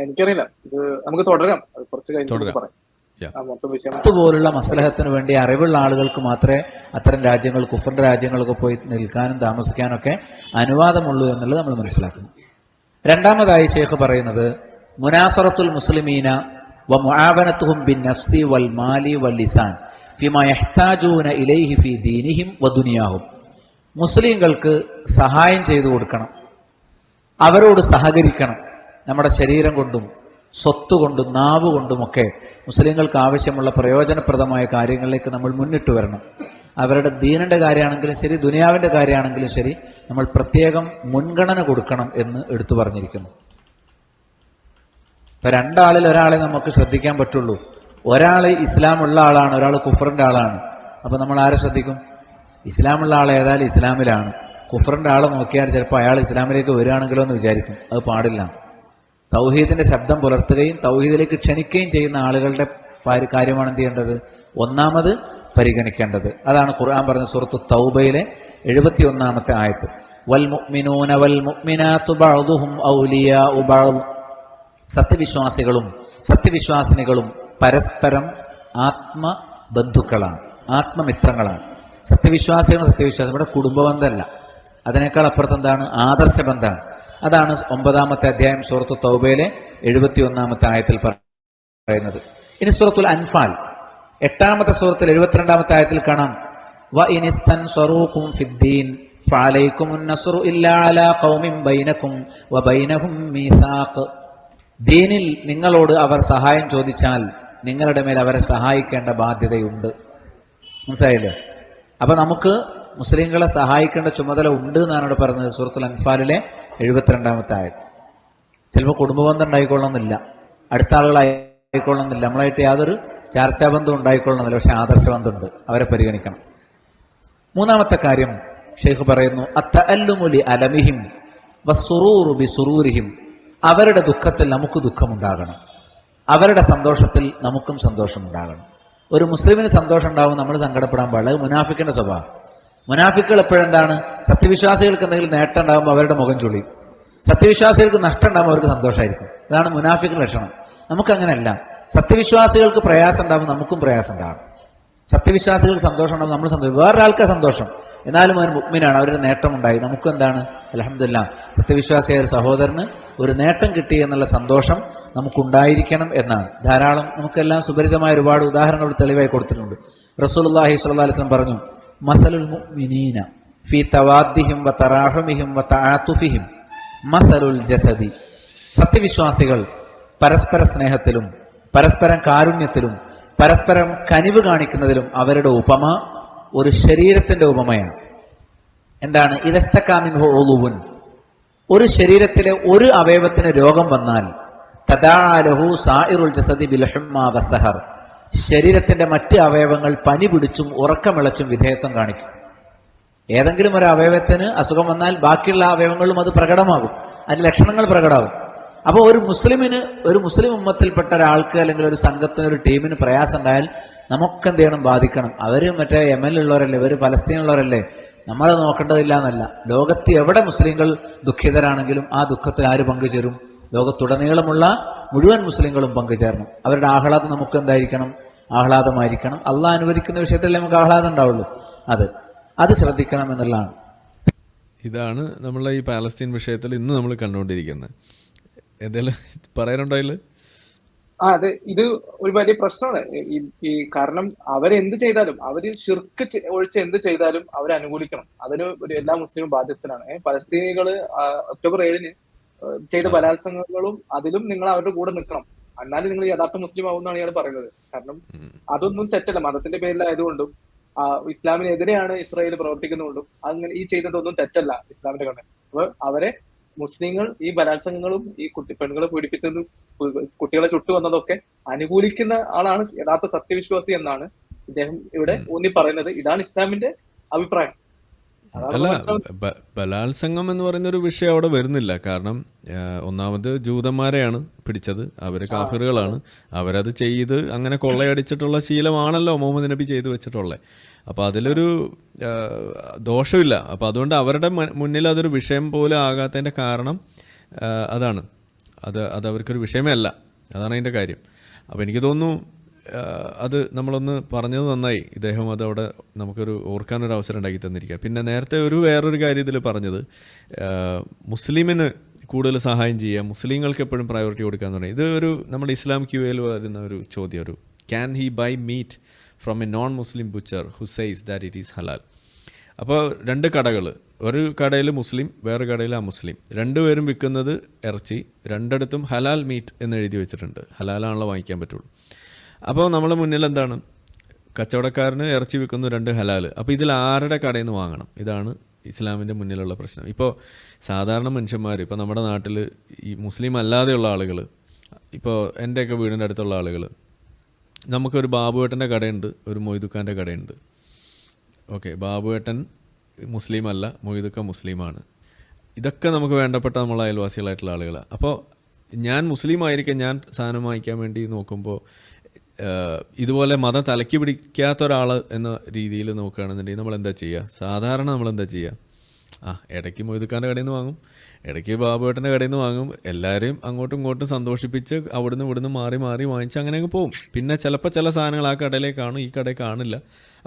എനിക്കറിയില്ല. ഇത് നമുക്ക് തുടരാം. കുറച്ച് കഴിഞ്ഞ് പറയാം. പോലുള്ള മസ്ലഹത്തിന് വേണ്ടി അറിവുള്ള ആളുകൾക്ക് മാത്രമേ അത്തരം രാജ്യങ്ങൾ, കുഫറിന്റെ രാജ്യങ്ങളൊക്കെ പോയി നിൽക്കാനും താമസിക്കാനും ഒക്കെ അനുവാദമുള്ളൂ എന്നുള്ളത് നമ്മൾ മനസ്സിലാക്കുന്നു. രണ്ടാമതായി ഷെയ്ഖ് പറയുന്നത് മുനാസറത്തുൽ മുസ്ലിമീന വ മുആവനത്തുഹും ബിൻ നഫ്സി വൽ മാലി വൽ ലിസാൻ ഫിമാ യഹ്താജൂന ഇലൈഹി ഫീ ദീനിഹിം വ ദുനിയാഹും. മുസ്ലിങ്ങൾക്ക് സഹായം ചെയ്തു കൊടുക്കണം, അവരോട് സഹകരിക്കണം. നമ്മുടെ ശരീരം കൊണ്ടും സ്വത്ത് കൊണ്ടും നാവ് കൊണ്ടുമൊക്കെ മുസ്ലിങ്ങൾക്ക് ആവശ്യമുള്ള പ്രയോജനപ്രദമായ കാര്യങ്ങളിലേക്ക് നമ്മൾ മുന്നിട്ട് വരണം. അവരുടെ ദീനിന്റെ കാര്യമാണെങ്കിലും ശരി, ദുനിയാവിന്റെ കാര്യമാണെങ്കിലും ശരി, നമ്മൾ പ്രത്യേകം മുൻഗണന കൊടുക്കണം എന്ന് എടുത്തു പറഞ്ഞിരിക്കുന്നു. ഇപ്പൊ രണ്ടാളിൽ ഒരാളെ നമുക്ക് ശ്രദ്ധിക്കാൻ പറ്റുള്ളൂ. ഒരാൾ ഇസ്ലാമുള്ള ആളാണ്, ഒരാൾ കുഫറിന്റെ ആളാണ്. അപ്പൊ നമ്മൾ ആരെ ശ്രദ്ധിക്കും? ഇസ്ലാമുള്ള ആൾ ഏതായാലും ഇസ്ലാമിലാണ്. കുഫറിന്റെ ആളെ നോക്കിയാൽ ചിലപ്പോൾ അയാൾ ഇസ്ലാമിലേക്ക് വരികയാണെങ്കിലോ എന്ന് വിചാരിക്കും. അത് പാടില്ല. തൗഹീദിന്റെ ശബ്ദം പുലർത്തുകയും തൗഹീദിലേക്ക് ക്ഷണിക്കുകയും ചെയ്യുന്ന ആളുകളുടെ കാര്യമാണ് എന്ത് ചെയ്യേണ്ടത്? ഒന്നാമത് പരിഗണിക്കേണ്ടത്. അതാണ് ഖുർആൻ പറഞ്ഞ സൂറത്തു തൗബയിലെ 71-ാമത്തെ ആയത്ത്. വൽ മുഅ്മിനൂന വൽ മുഅ്മിനാത്തു ബഅ്ദുഹും ഔലിയാഉ ബഅ്ദ്. സത്യവിശ്വാസികളും സത്യവിശ്വാസിനികളും പരസ്പരം ആത്മബന്ധുക്കളാണ്, ആത്മമിത്രങ്ങളാണ്. സത്യവിശ്വാസികളും സത്യവിശ്വാസം ഇവിടെ കുടുംബബന്ധമല്ല, അതിനേക്കാൾ അപ്പുറത്ത് എന്താണ്? ആദർശബന്ധമാണ്. അതാണ് 9-ാമത്തെ അധ്യായം സൂറത്തു തൗബയിലെ 71-ാമത്തെ ആയത്തിൽ പറയുന്നത്. ഇനി സൂറത്തുൽ അൻഫാൽ 8-ാമത്തെ സൂറത്തിൽ 72-ാമത്തെ ആയത്തിൽ കാണാം, വ ഇനിസ്തൻസറൂകും ഫിദ്ദീൻ ഫഅലൈകുമുൻ നസ്റു ഇല്ലാ അലാ ഖൗമിൻ ബൈനകും വ ബൈനഹും മീസാഖ്. ദീനിൽ നിങ്ങളോട് അവർ സഹായം ചോദിച്ചാൽ നിങ്ങളുടെ മേൽ അവരെ സഹായിക്കേണ്ട ബാധ്യതയുണ്ട്. മനസ്സിലായില്ലേ? അപ്പൊ നമുക്ക് മുസ്ലിങ്ങളെ സഹായിക്കേണ്ട ചുമതല ഉണ്ട് എന്നാണ് ഇവിടെ പറഞ്ഞത് സൂറത്തുൽ അൻഫാലിലെ 72-ാമത്തെ ആയത്ത്. ചിലപ്പോൾ കുടുംബബന്ധം ഉണ്ടായിക്കൊള്ളണമെന്നില്ല, അടുത്ത ആളുകളായിക്കൊള്ളണമെന്നില്ല, നമ്മളായിട്ട് യാതൊരു ചർച്ചാബന്ധം ഉണ്ടായിക്കൊള്ളണമെന്നില്ല, പക്ഷെ ആദർശബന്ധമുണ്ട്, അവരെ പരിഗണിക്കണം. മൂന്നാമത്തെ കാര്യം ഷെയ്ഖ് പറയുന്നു, അത്തഅല്ലുമുലി അലമിഹിം വസ്സുറൂറു ബിസുറൂരിഹിം. അവരുടെ ദുഃഖത്തിൽ നമുക്ക് ദുഃഖമുണ്ടാകണം, അവരുടെ സന്തോഷത്തിൽ നമുക്കും സന്തോഷമുണ്ടാകണം. ഒരു മുസ്ലിമിന് സന്തോഷം ഉണ്ടാവും, നമ്മൾ സങ്കടപ്പെടാൻ പാടില്ല. അത് മുനാഫിക്കിന്റെ സ്വഭാവം. മുനാഫിക്കുകൾ എപ്പോഴെന്താണ്? സത്യവിശ്വാസികൾക്ക് എന്തെങ്കിലും നേട്ടം ഉണ്ടാകുമ്പോൾ അവരുടെ മുഖം ചുളിയും, സത്യവിശ്വാസികൾക്ക് നഷ്ടം ഉണ്ടാകുമ്പോൾ അവർക്ക് സന്തോഷമായിരിക്കും. ഇതാണ് മുനാഫിക്കിന്റെ ലക്ഷണം. നമുക്കങ്ങനെയല്ല. സത്യവിശ്വാസികൾക്ക് പ്രയാസം ഉണ്ടാകുമ്പോൾ നമുക്കും പ്രയാസം ഉണ്ടാകും, സത്യവിശ്വാസികൾക്ക് സന്തോഷം ഉണ്ടാകുമ്പോൾ നമ്മൾ സന്തോഷം. വേറൊരാൾക്ക് സന്തോഷം, എന്നാലും അവൻ മുഅ്മിനാണ്, അവരുടെ നേട്ടമുണ്ടായി. നമുക്ക് എന്താണ്? അൽഹംദുലില്ലാഹ്, സത്യവിശ്വാസിയായ ഒരു സഹോദരന് ഒരു നേട്ടം കിട്ടി എന്നുള്ള സന്തോഷം നമുക്കുണ്ടായിരിക്കണം എന്നാണ്. ധാരാളം നമുക്കെല്ലാം സുപരിചിതമായ ഒരുപാട് ഉദാഹരണങ്ങൾ തെളിവായി കൊടുത്തിട്ടുണ്ട്. റസൂലുള്ളാഹി സ്വല്ലല്ലാഹു അലൈഹി വസല്ലം പറഞ്ഞു, മസലുൽ മുഅ്മിനീന ഫീ തവാദ്ദിഹിം വ തറാഹുമിഹിം വ തആതുഫിഹിം മസലുൽ ജസദി. സത്യവിശ്വാസികൾ പരസ്പര സ്നേഹത്തിലും പരസ്പരം കാരുണ്യത്തിലും പരസ്പരം കനിവ് കാണിക്കുന്നതിലും അവരുടെ ഉപമ ഒരു ശരീരത്തിന്റെ ഉപമയാണ്. എന്താണ്? ഇദസ്തകാ മിൻഹു ഉളുവുൻ, ഒരു ശരീരത്തിലെ ഒരു അവയവത്തിന് രോഗം വന്നാൽ തദാലഹു സായിറുൽ ജസദി ബിൽഹുമ്മ വസഹർ, ശരീരത്തിന്റെ മറ്റ് അവയവങ്ങൾ പനി പിടിച്ചും ഉറക്കമിളച്ചും വിധേയത്വം കാണിക്കും. ഏതെങ്കിലും ഒരു അവയവത്തിന് അസുഖം വന്നാൽ ബാക്കിയുള്ള അവയവങ്ങളും അത് പ്രകടമാകും, അതിന്റെ ലക്ഷണങ്ങൾ പ്രകടമാകും. അപ്പോൾ ഒരു മുസ്ലിം ഉമ്മത്തിൽപ്പെട്ട ഒരാൾക്ക് അല്ലെങ്കിൽ ഒരു സംഘത്തിന്, ഒരു ടീമിന് പ്രയാസം ഉണ്ടായാൽ നമുക്കെന്ത് ചെയ്യണം? ബാധിക്കണം. അവര് മറ്റേ യമനിലുള്ളവരല്ലേ, ഇവര് പലസ്തീനുള്ളവരല്ലേ, നമ്മളെ നോക്കേണ്ടതില്ല എന്നല്ല. ലോകത്ത് എവിടെ മുസ്ലിങ്ങൾ ദുഃഖിതരാണെങ്കിലും ആ ദുഃഖത്തിൽ ആര് പങ്കുചേരും? ലോകത്തുടനീളമുള്ള മുഴുവൻ മുസ്ലിങ്ങളും പങ്കുചേരണം. അവരുടെ ആഹ്ലാദം നമുക്ക് എന്തായിരിക്കണം? ആഹ്ലാദമായിരിക്കണം. അള്ളാഹ് അനുവദിക്കുന്ന വിഷയത്തിൽ നമുക്ക് ആഹ്ലാദം ഉണ്ടാവുള്ളൂ. അത് ശ്രദ്ധിക്കണം എന്നുള്ളതാണ്. ഇതാണ് നമ്മളെ ഈ പാലസ്തീൻ വിഷയത്തിൽ ഇന്ന് നമ്മൾ കണ്ടുകൊണ്ടിരിക്കുന്നത്. എന്തെങ്കിലും പറയാനുണ്ടോ അതിൽ? അതെ, ഇത് ഒരു വലിയ പ്രശ്നമാണ്. ഈ കാരണം അവരെന്ത് ചെയ്താലും, അവര് ഷിർക്ക് ഒഴിച്ച് എന്ത് ചെയ്താലും അവരെ അനുകൂലിക്കണം. അതിന് എല്ലാ മുസ്ലിമും ബാധ്യസ്ഥനാണ്. പലസ്തീനികള് ഒക്ടോബർ 7 ചെയ്ത ബലാത്സംഗങ്ങളും അതിലും നിങ്ങൾ അവരുടെ കൂടെ നിൽക്കണം. എന്നാലും നിങ്ങൾ യഥാർത്ഥ മുസ്ലിം ആവുമെന്നാണ് ഇയാൾ പറയുന്നത്. കാരണം അതൊന്നും തെറ്റല്ല. മതത്തിന്റെ പേരിലായതുകൊണ്ടും ഇസ്ലാമിനെതിരെയാണ് ഇസ്രായേൽ പ്രവർത്തിക്കുന്നതുകൊണ്ടും അങ്ങനെ ഈ ചെയ്യുന്നതൊന്നും തെറ്റല്ല ഇസ്ലാമിന്റെ കണ്ണിൽ. അപ്പൊ അവരെ മുസ്ലിങ്ങൾ ഈ ബലാത്സംഗങ്ങളും ഈ പെണ്ണുങ്ങളെ പീഡിപ്പിക്കുന്നതും കുട്ടികളെ ചുട്ടുവന്നതൊക്കെ അനുകൂലിക്കുന്ന ആളാണ് യഥാർത്ഥ സത്യവിശ്വാസി എന്നാണ് ഇദ്ദേഹം ഇവിടെ ഊന്നി പറയുന്നത്. ഇതാണ് ഇസ്ലാമിന്റെ അഭിപ്രായം. അല്ല, ബലാത്സംഗം എന്ന് പറയുന്ന ഒരു വിഷയം അവിടെ വരുന്നില്ല. കാരണം ഒന്നാമത് ജൂതന്മാരെയാണ് പിടിച്ചത്, അവര് കാഫിറുകളാണ്, അവരത് ചെയ്ത് അങ്ങനെ കൊള്ളയടിച്ചിട്ടുള്ള ശീലമാണല്ലോ മുഹമ്മദ് നബി ചെയ്തു വെച്ചിട്ടുള്ളത്. അപ്പോൾ അതിലൊരു ദോഷമില്ല. അപ്പോൾ അതുകൊണ്ട് അവരുടെ മുന്നിൽ അതൊരു വിഷയം പോലെ ആകാത്തതിൻ്റെ കാരണം അതാണ്. അത് അവർക്കൊരു വിഷയമേ അല്ല. അതാണ് അതിൻ്റെ കാര്യം. അപ്പോൾ എനിക്ക് തോന്നുന്നു അത് നമ്മളൊന്ന് പറഞ്ഞത് നന്നായി. ഇദ്ദേഹം അതവിടെ നമുക്കൊരു ഓർക്കാനൊരു അവസരം ഉണ്ടാക്കി തന്നിരിക്കുക. പിന്നെ നേരത്തെ വേറൊരു കാര്യം ഇതിൽ പറഞ്ഞത്, മുസ്ലിമിന് കൂടുതൽ സഹായം ചെയ്യുക, മുസ്ലിങ്ങൾക്ക് എപ്പോഴും പ്രയോറിറ്റി കൊടുക്കുക എന്ന് പറയുന്നത് ഇത് നമ്മുടെ ഇസ്ലാം ക്യൂയിൽ വരുന്ന ഒരു ചോദ്യം. Can he buy meat from a non Muslim butcher who says that it is halal. അപ്പോൾ രണ്ട് കടകൾ, ഒരു കടയിൽ മുസ്ലിം, വേറെ കടയിൽ അമുസ്ലിം, രണ്ടുപേരും വിൽക്കുന്നത് ഇറച്ചി, രണ്ടിടത്തും ഹലാൽ മീറ്റ് എന്ന് എഴുതി വെച്ചിട്ടുണ്ട്. ഹലാലാണല്ലോ വാങ്ങിക്കാൻ പറ്റുള്ളൂ. അപ്പോൾ നമ്മളെ മുന്നിൽ എന്താണ്? കച്ചവടക്കാരന് ഇറച്ചി വിൽക്കുന്നു, 2 ഹലാൽ. അപ്പോൾ ഇതിൽ ആരുടെ കടയിൽ നിന്ന് വാങ്ങണം? ഇതാണ് ഇസ്ലാമിൻ്റെ മുന്നിലുള്ള പ്രശ്നം. ഇപ്പോൾ സാധാരണ മനുഷ്യന്മാർ, ഇപ്പോൾ നമ്മുടെ നാട്ടിൽ ഈ മുസ്ലിം അല്ലാതെയുള്ള ആളുകൾ, ഇപ്പോൾ എൻ്റെയൊക്കെ വീടിൻ്റെ അടുത്തുള്ള ആളുകൾ, നമുക്കൊരു ബാബുവേട്ടൻ്റെ കടയുണ്ട്, ഒരു മൊയ്തുക്കാൻ്റെ കടയുണ്ട്. ഓക്കെ, ബാബുവേട്ടൻ മുസ്ലിം അല്ല, മൊയ്തുക്ക മുസ്ലിമാണ്. ഇതൊക്കെ നമുക്ക് വേണ്ടപ്പെട്ട നമ്മളെ അയൽവാസികളായിട്ടുള്ള ആളുകളാണ്. അപ്പോൾ ഞാൻ മുസ്ലിം ആയിരിക്കും, ഞാൻ സാധനം വാങ്ങിക്കാൻ വേണ്ടി നോക്കുമ്പോൾ ഇതുപോലെ മതം തലയ്ക്ക് പിടിക്കാത്ത ഒരാൾ എന്ന രീതിയിൽ നോക്കുകയാണെന്നുണ്ടെങ്കിൽ നമ്മൾ എന്താ ചെയ്യുക? സാധാരണ നമ്മളെന്താ ചെയ്യുക? ഇടയ്ക്ക് മൊയ്തുക്കാൻ്റെ കടയിൽ നിന്ന് വാങ്ങും, ഇടയ്ക്ക് ബാബുവേട്ടൻ്റെ കടയിൽ നിന്ന് വാങ്ങും. എല്ലാവരെയും അങ്ങോട്ടും ഇങ്ങോട്ടും സന്തോഷിപ്പിച്ച് അവിടുന്ന് ഇവിടുന്ന് മാറി വാങ്ങിച്ച് അങ്ങനെ അങ്ങ് പോകും. പിന്നെ ചിലപ്പോൾ ചില സാധനങ്ങൾ ആ കടയിലേക്ക് കാണും, ഈ കടയിൽ കാണില്ല.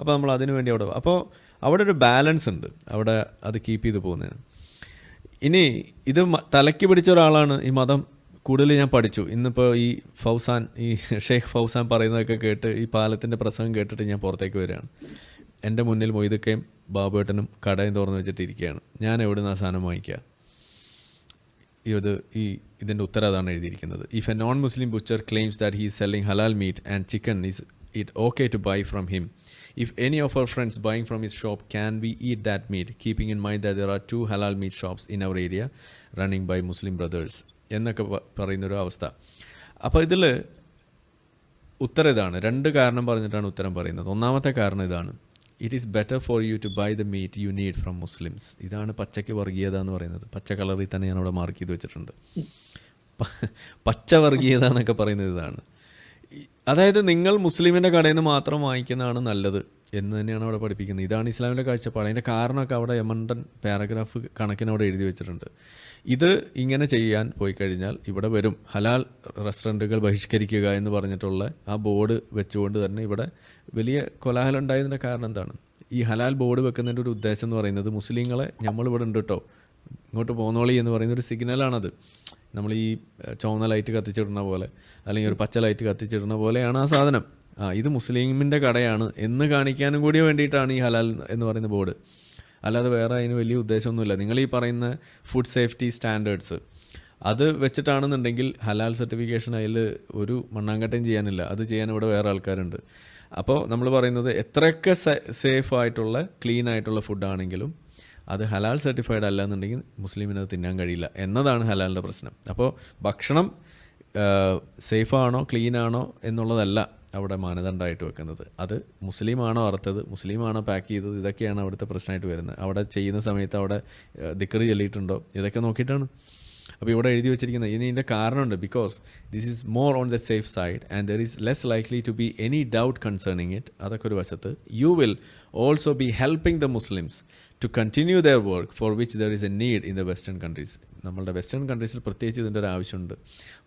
അപ്പോൾ നമ്മൾ അതിന് വേണ്ടി അവിടെ, അപ്പോൾ അവിടെ ഒരു ബാലൻസ് ഉണ്ട്, അവിടെ അത് കീപ്പ് ചെയ്ത് പോകുന്നതിന്. ഇനി ഇത് തലയ്ക്ക് പിടിച്ച ഒരാളാണ് ഈ മതം. കൂടുതൽ ഞാൻ പഠിച്ചു. ഇന്നിപ്പോൾ ഈ ഷെയ്ഖ് ഫൗസാൻ പറയുന്നതൊക്കെ കേട്ട്, ഈ പാലത്തിൻ്റെ പ്രസംഗം കേട്ടിട്ട് ഞാൻ പുറത്തേക്ക് വരികയാണ്. എൻ്റെ മുന്നിൽ മൊയ്തുക്കയും ബാബുവേട്ടനും കടയും തുറന്ന് വെച്ചിട്ടിരിക്കുകയാണ്. ഞാൻ എവിടെ നിന്ന് ആ സാധനം വാങ്ങിക്കുക? ഇതിൻ്റെ ഉത്തരം അതാണ് എഴുതിയിരിക്കുന്നത്. If a non Muslim butcher claims that he is selling halal meat and chicken, is it okay to buy from him? If any of our friends buying from his shop, can we eat that meat, keeping in mind that there are 2 halal meat shops in our area running by Muslim brothers? എന്നൊക്കെ പറയുന്നൊരു അവസ്ഥ. അപ്പോൾ ഇതിൽ ഉത്തരം ഇതാണ്. 2 കാരണം പറഞ്ഞിട്ടാണ് ഉത്തരം പറയുന്നത്. ഒന്നാമത്തെ കാരണം ഇതാണ്: it is better for you to buy the meat you need from Muslims. ഇതാണ് പച്ചയ്ക്ക് വർഗീയത എന്ന് പറയുന്നത്. പച്ച കളറിൽ തന്നെ ഞാനവിടെ മാർക്ക് ചെയ്ത് വെച്ചിട്ടുണ്ട്. പച്ച വർഗീയത എന്നൊക്കെ പറയുന്നത് ഇതാണ്. അതായത് നിങ്ങൾ മുസ്ലിമിൻ്റെ കടയിൽ നിന്ന് മാത്രം വാങ്ങിക്കുന്നതാണ് നല്ലത് എന്ന് തന്നെയാണ് അവിടെ പഠിപ്പിക്കുന്നത്. ഇതാണ് ഇസ്ലാമിൻ്റെ കാഴ്ചപ്പാട്. അതിൻ്റെ കാരണമൊക്കെ അവിടെ എമണ്ടൻ പാരഗ്രാഫ് കണക്കിന് അവിടെ എഴുതി വെച്ചിട്ടുണ്ട്. ഇത് ഇങ്ങനെ ചെയ്യാൻ പോയി കഴിഞ്ഞാൽ ഇവിടെ വരും ഹലാൽ റെസ്റ്റോറൻറ്റുകൾ ബഹിഷ്കരിക്കുക എന്ന് പറഞ്ഞിട്ടുള്ള ആ ബോർഡ് വെച്ചുകൊണ്ട് തന്നെ ഇവിടെ വലിയ കോലാഹലം ഉണ്ടായതിൻ്റെ കാരണം എന്താണ്? ഈ ഹലാൽ ബോർഡ് വെക്കുന്നതിൻ്റെ ഒരു ഉദ്ദേശം എന്ന് പറയുന്നത് മുസ്ലിങ്ങളെ നമ്മളിവിടെ ഉണ്ട് കേട്ടോ, ഇങ്ങോട്ട് പോന്നോളി എന്ന് പറയുന്നൊരു സിഗ്നലാണത്. നമ്മൾ ഈ ചുവന്ന ലൈറ്റ് കത്തിച്ചിടുന്ന പോലെ അല്ലെങ്കിൽ ഒരു പച്ച ലൈറ്റ് കത്തിച്ചിടുന്ന പോലെയാണ് ആ സാധനം. ഇത് മുസ്ലിമിൻ്റെ കടയാണ് എന്ന് കാണിക്കാനും കൂടി വേണ്ടിയിട്ടാണ് ഈ ഹലാൽ എന്ന് പറയുന്ന ബോർഡ്. അല്ലാതെ വേറെ അതിന് വലിയ ഉദ്ദേശമൊന്നുമില്ല. നിങ്ങൾ ഈ പറയുന്ന ഫുഡ് സേഫ്റ്റി സ്റ്റാൻഡേർഡ്സ് അത് വെച്ചിട്ടാണെന്നുണ്ടെങ്കിൽ ഹലാൽ സർട്ടിഫിക്കേഷൻ അതിൽ ഒരു മണ്ണാങ്കട്ടയും ചെയ്യാനില്ല. അത് ചെയ്യാൻ ഇവിടെ വേറെ ആൾക്കാരുണ്ട്. അപ്പോൾ നമ്മൾ പറയുന്നത് എത്രയൊക്കെ സേഫ് ആയിട്ടുള്ള ക്ലീൻ ആയിട്ടുള്ള ഫുഡാണെങ്കിലും അത് ഹലാൽ സർട്ടിഫൈഡ് അല്ല എന്നുണ്ടെങ്കിൽ മുസ്ലിമിന് അത് തിന്നാൻ കഴിയില്ല എന്നതാണ് ഹലാലിൻ്റെ പ്രശ്നം. അപ്പോൾ ഭക്ഷണം സേഫാണോ ക്ലീനാണോ എന്നുള്ളതല്ല അവിടെ മാനദണ്ഡമായിട്ട് വെക്കുന്നത്. അത് മുസ്ലിമാണോ അറുത്തത്, മുസ്ലിമാണോ പാക്ക് ചെയ്തത്, ഇതൊക്കെയാണ് അവിടുത്തെ പ്രശ്നമായിട്ട് വരുന്നത്. അവിടെ ചെയ്യുന്ന സമയത്ത് അവിടെ ദിക്ർ ചൊല്ലിയിട്ടുണ്ടോ, ഇതൊക്കെ നോക്കിയിട്ടാണ്. അപ്പോൾ ഇവിടെ എഴുതി വെച്ചിരിക്കുന്നത് ഇതിൻ്റെ കാരണമുണ്ട്. Because this is more on the safe side and there is less likely to be any doubt concerning it. അതൊക്കെ ഒരു വശത്ത്. You will also be helping the Muslims to continue their work for which there is a need in the western countries. നമ്മളുടെ western കൺട്രീസിൽ പ്രത്യേകിച്ച് ഇതിൻ്റെ ഒരു ആവശ്യമുണ്ട്.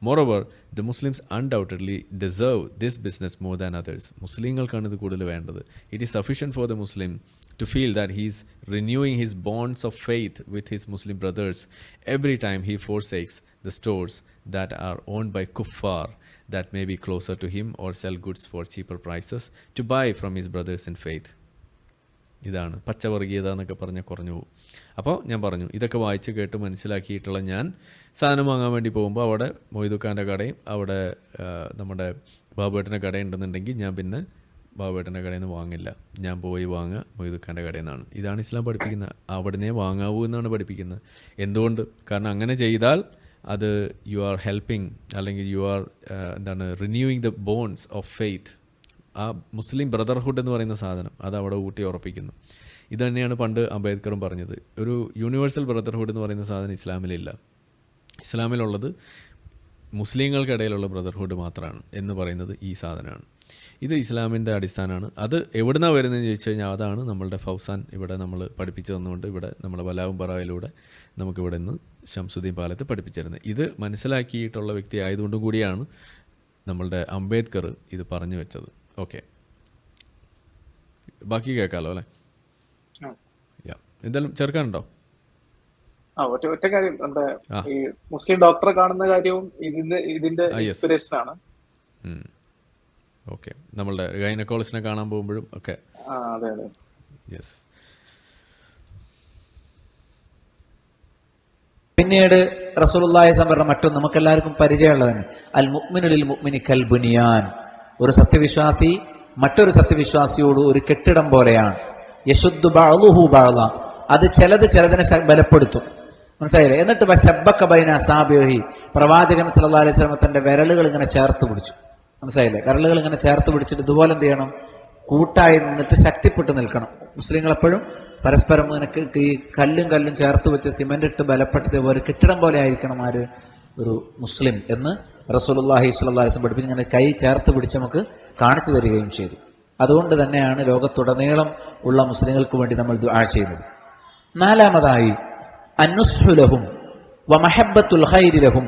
Moreover the Muslims undoubtedly deserve this business more than others. മുസ്ലിങ്ങൾക്കാണ് ഇത് കൂടുതൽ വേണ്ടത്. It is sufficient for the Muslim to feel that he is renewing his bonds of faith with his Muslim brothers every time he forsakes the stores that are owned by kuffar that may be closer to him or sell goods for cheaper prices to buy from his brothers in faith. ഇതാണ് പച്ചവർഗീയത എന്നൊക്കെ പറഞ്ഞാൽ കുറഞ്ഞു പോകും. അപ്പോൾ ഞാൻ പറഞ്ഞു, ഇതൊക്കെ വായിച്ച് കേട്ട് മനസ്സിലാക്കിയിട്ടുള്ള ഞാൻ സാധനം വാങ്ങാൻ വേണ്ടി പോകുമ്പോൾ അവിടെ മൊയ്തുഖാൻ്റെ കടയും അവിടെ നമ്മുടെ ബാബുവേട്ടൻ്റെ കടയുണ്ടെന്നുണ്ടെങ്കിൽ ഞാൻ പിന്നെ ബാബുവേട്ടൻ്റെ കടയിൽ നിന്ന് വാങ്ങില്ല. ഞാൻ പോയി വാങ്ങുക മൊയ്തുഖാൻ്റെ കടയിൽ നിന്നാണ്. ഇതാണ് ഇസ്ലാം പഠിപ്പിക്കുന്നത്. അവിടുന്ന് വാങ്ങാവൂ എന്നാണ് പഠിപ്പിക്കുന്നത്. എന്തുകൊണ്ട്? കാരണം അങ്ങനെ ചെയ്താൽ അത് യു ആർ ഹെൽപ്പിംഗ്, അല്ലെങ്കിൽ you are renewing the bones of faith. ആ മുസ്ലിം ബ്രദർഹുഡ് എന്ന് പറയുന്ന സാധനം അത് അവിടെ ഊട്ടി ഉറപ്പിക്കുന്നു. ഇത് തന്നെയാണ് പണ്ട് അംബേദ്കറും പറഞ്ഞത്. ഒരു യൂണിവേഴ്സൽ ബ്രദർഹുഡ് എന്ന് പറയുന്ന സാധനം ഇസ്ലാമിലില്ല. ഇസ്ലാമിലുള്ളത് മുസ്ലിങ്ങൾക്കിടയിലുള്ള ബ്രദർഹുഡ് മാത്രമാണ് എന്ന് പറയുന്നത് ഈ സാധനമാണ്. ഇത് ഇസ്ലാമിൻ്റെ അടിസ്ഥാനമാണ്. അത് എവിടുന്നാണ് വരുന്നതെന്ന് ചോദിച്ചു കഴിഞ്ഞാൽ അതാണ് നമ്മളുടെ ഫൗസാൻ ഇവിടെ നമ്മൾ പഠിപ്പിച്ചു തന്നുകൊണ്ട് ഇവിടെ നമ്മുടെ ബലാവും ബറായിലൂടെ നമുക്കിവിടെ നിന്ന് ശംസുദ്ദീൻ പാലത്ത് പഠിപ്പിച്ചിരുന്നത്. ഇത് മനസ്സിലാക്കിയിട്ടുള്ള വ്യക്തി ആയതുകൊണ്ടും കൂടിയാണ് നമ്മളുടെ അംബേദ്കർ ഇത് പറഞ്ഞു വെച്ചത്. ഓക്കെ, ബാക്കി കേൾക്കാമല്ലോ അല്ലേ? എന്തായാലും ചേർക്കാനുണ്ടോ? ഒറ്റ കാര്യം, എന്താ ഈ മുസ്ലിം ഡോക്ടറെ കാണുന്ന കാര്യവും ഇതിന്റെ ഇൻസ്പിറേഷൻ ആണ്. ഓക്കെ, നമ്മളുടെ ഗൈനക്കോളജിനെ കാണാൻ പോകുമ്പോഴും ഒക്കെ. യെസ്. പിന്നീട് റസൂലുള്ളാഹി സംബന്ധ മറ്റൊന്ന് നമുക്കെല്ലാവർക്കും പരിചയമുള്ളതാണ്, അൽ മുഅ്മിനു ലിൽ മുഅ്മിനി കൽ ബുനിയാൻ. ഒരു സത്യവിശ്വാസി മറ്റൊരു സത്യവിശ്വാസിയോട് ഒരു കെട്ടിടം പോലെയാണ്. യശുദ്ദു ബഅ്ളുഹു ബഅ്ള, അത് ചിലതിനെ ബലപ്പെടുത്തും. മനസ്സിലായില്ലേ? എന്നിട്ട് വശബ്ബക ബൈന അസാബിഹി, പ്രവാചകൻ സല്ലല്ലാഹു അലൈഹി വസല്ലം തന്റെ വിരലുകൾ ഇങ്ങനെ ചേർത്ത് പിടിച്ചു. മനസ്സിലായില്ലേ? വിരലുകൾ ഇങ്ങനെ ചേർത്ത് പിടിച്ചിട്ട് ഇതുപോലെ എന്ത് ചെയ്യണം? കൂട്ടായി നിന്നിട്ട് ശക്തിപ്പെട്ട് നിൽക്കണം. മുസ്ലിങ്ങൾ എപ്പോഴും പരസ്പരം ഇങ്ങനെ ഈ കല്ലും ചേർത്ത് വെച്ച് സിമെന്റ് ഇട്ട് ബലപ്പെട്ടത് ഒരു കെട്ടിടം പോലെ ആയിരിക്കണം ആര്? ഒരു മുസ്ലിം എന്ന് റസൂലുള്ളാഹി സ്വല്ലല്ലാഹു അലൈഹി വസല്ലം പഠിപ്പിച്ച് ഇങ്ങനെ കൈ ചേർത്ത് പിടിച്ച് നമുക്ക് കാണിച്ചു തരികയും ചെയ്തു. അതുകൊണ്ട് തന്നെയാണ് ലോകത്തുടനീളം ഉള്ള മുസ്ലിങ്ങൾക്ക് വേണ്ടി നമ്മൾ ദുആ ചെയ്യുന്നത്. നാലാമതായി അന്നുസ്ഹു ലഹും വമഹബ്ബത്തുൽ ഖൈരി ലഹും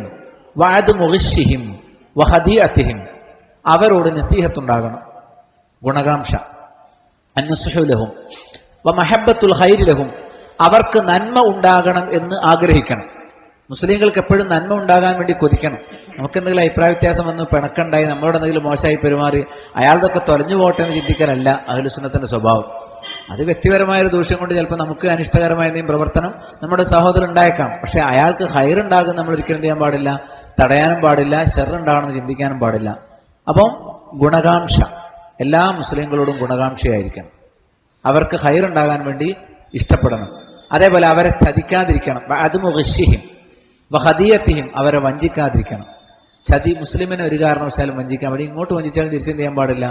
വഅദ്മു ഗിശ്ശിഹിം വഹദിയതിഹിം. അവരോട് നസീഹത്തുണ്ടാകണം, ഗുണകാംക്ഷ. അന്നുസ്ഹു ലഹും വമഹബ്ബത്തുൽ ഖൈരി ലഹും, അവർക്ക് നന്മ ഉണ്ടാകണം എന്ന് ആഗ്രഹിക്കണം. മുസ്ലിങ്ങൾക്ക് എപ്പോഴും നന്മ ഉണ്ടാകാൻ വേണ്ടി കൊതിക്കണം. നമുക്കെന്തെങ്കിലും അഭിപ്രായ വ്യത്യാസം വന്ന് പിണക്കുണ്ടായി നമ്മളോട് എന്തെങ്കിലും മോശമായി പെരുമാറി അയാളുടെയൊക്കെ തൊലഞ്ഞു പോട്ടെ എന്ന് ചിന്തിക്കലല്ല അഹ്ലുസുന്നത്തിന്റെ സ്വഭാവം. അത് വ്യക്തിപരമായൊരു ദൂഷ്യം കൊണ്ട് ചിലപ്പോൾ നമുക്ക് അനിഷ്ടകരമായ എന്തെങ്കിലും പ്രവർത്തനം നമ്മുടെ സഹോദരൻ ഉണ്ടായേക്കാം. പക്ഷെ അയാൾക്ക് ഹൈറുണ്ടാകും നമ്മൾ ഒരിക്കലും ചെയ്യാൻ പാടില്ല, തടയാനും പാടില്ല, ഷർറുണ്ടാകണമെന്ന് ചിന്തിക്കാനും പാടില്ല. അപ്പം ഗുണകാംക്ഷ, എല്ലാ മുസ്ലിങ്ങളോടും ഗുണകാംക്ഷയായിരിക്കണം. അവർക്ക് ഹൈറുണ്ടാകാൻ വേണ്ടി ഇഷ്ടപ്പെടണം. അതേപോലെ അവരെ ചതിക്കാതിരിക്കണം. വഅദ്മു ഗിശ്ശിഹിം വഹദിയതിഹിം, അവരെ വഞ്ചിക്കാതിരിക്കണം. ചതി മുസ്ലിമിനെ ഒരു കാരണവശാലും വഞ്ചിക്കാൻ വേണ്ടി, ഇങ്ങോട്ട് വഞ്ചിച്ചാലും തിരിച്ചും ചെയ്യാൻ പാടില്ല,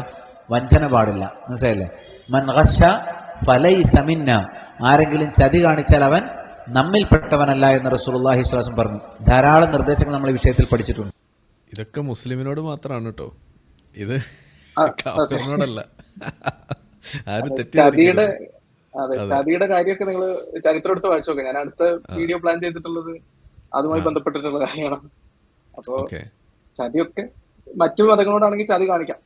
വഞ്ചന പാടില്ല. മനസ്സിലായില്ലേ? മൻ ഗശ്ശ ഫലൈസ മിന്നാ, ആരെങ്കിലും ചതി കാണിച്ചാൽ അവൻ നമ്മിൽപ്പെട്ടവനല്ല എന്ന് റസൂലുള്ളാഹി സ്വല്ലല്ലാഹു അലൈഹി വസല്ലം പറഞ്ഞു. ധാരാളം നിർദ്ദേശങ്ങൾ നമ്മൾ ഈ വിഷയത്തിൽ പഠിച്ചിട്ടുണ്ട്. ഇതൊക്കെ മുസ്ലിമിനോട് മാത്രമാണ് കേട്ടോ, ഇത് കാഫിറിനോടല്ല. ചതിയുടെ കാര്യമൊക്കെ നിങ്ങൾ ചരിത്രം എടുത്ത് വായിച്ചു നോക്കാം. ഞാൻ അടുത്ത വീഡിയോ പ്ലാൻ ചെയ്തിട്ടുള്ളത് അതുമായി ബന്ധപ്പെട്ടിട്ടുള്ള കാര്യമാണ്. അപ്പോ ചതിയൊക്കെ മറ്റു മതങ്ങളോടാണെങ്കിൽ ചതി കാണിക്കാം.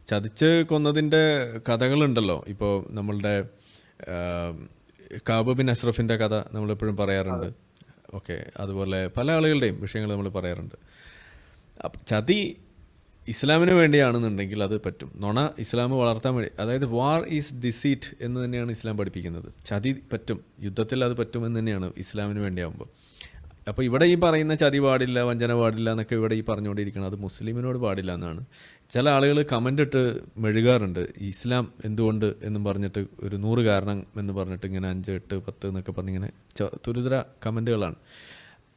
ചതിച്ച് കൊന്നതിന്റെ കഥകളുണ്ടല്ലോ. ഇപ്പോൾ നമ്മളുടെ കാബ് ബിൻ അഷ്റഫിന്റെ കഥ നമ്മളെപ്പോഴും പറയാറുണ്ട്. ഓക്കെ, അതുപോലെ പല ആളുകളുടെയും വിഷയങ്ങൾ നമ്മൾ പറയാറുണ്ട്. ചതി ഇസ്ലാമിന് വേണ്ടിയാണെന്നുണ്ടെങ്കിൽ അത് പറ്റും. നുണ ഇസ്ലാം വളർത്താൻ വേണ്ടി, അതായത് വാർ ഈസ് ഡിസീറ്റ് എന്ന് തന്നെയാണ് ഇസ്ലാം പഠിപ്പിക്കുന്നത്. ചതി പറ്റും, യുദ്ധത്തിൽ അത് പറ്റുമെന്ന് തന്നെയാണ് ഇസ്ലാമിന് വേണ്ടിയാകുമ്പോൾ. അപ്പോൾ ഇവിടെ ഈ പറയുന്ന ചതി പാടില്ല, വഞ്ചന പാടില്ല എന്നൊക്കെ ഇവിടെ ഈ പറഞ്ഞുകൊണ്ടിരിക്കണം, അത് മുസ്ലിമിനോട് പാടില്ല എന്നാണ്. ചില ആളുകൾ കമൻ്റ് ഇട്ട് മെഴുകാറുണ്ട്, ഇസ്ലാം എന്തുകൊണ്ട് എന്നും പറഞ്ഞിട്ട് ഒരു 100 കാരണം എന്ന് പറഞ്ഞിട്ട് ഇങ്ങനെ 5, 8, 10 എന്നൊക്കെ പറഞ്ഞിങ്ങനെ തുരുതുര കമൻറ്റുകളാണ്.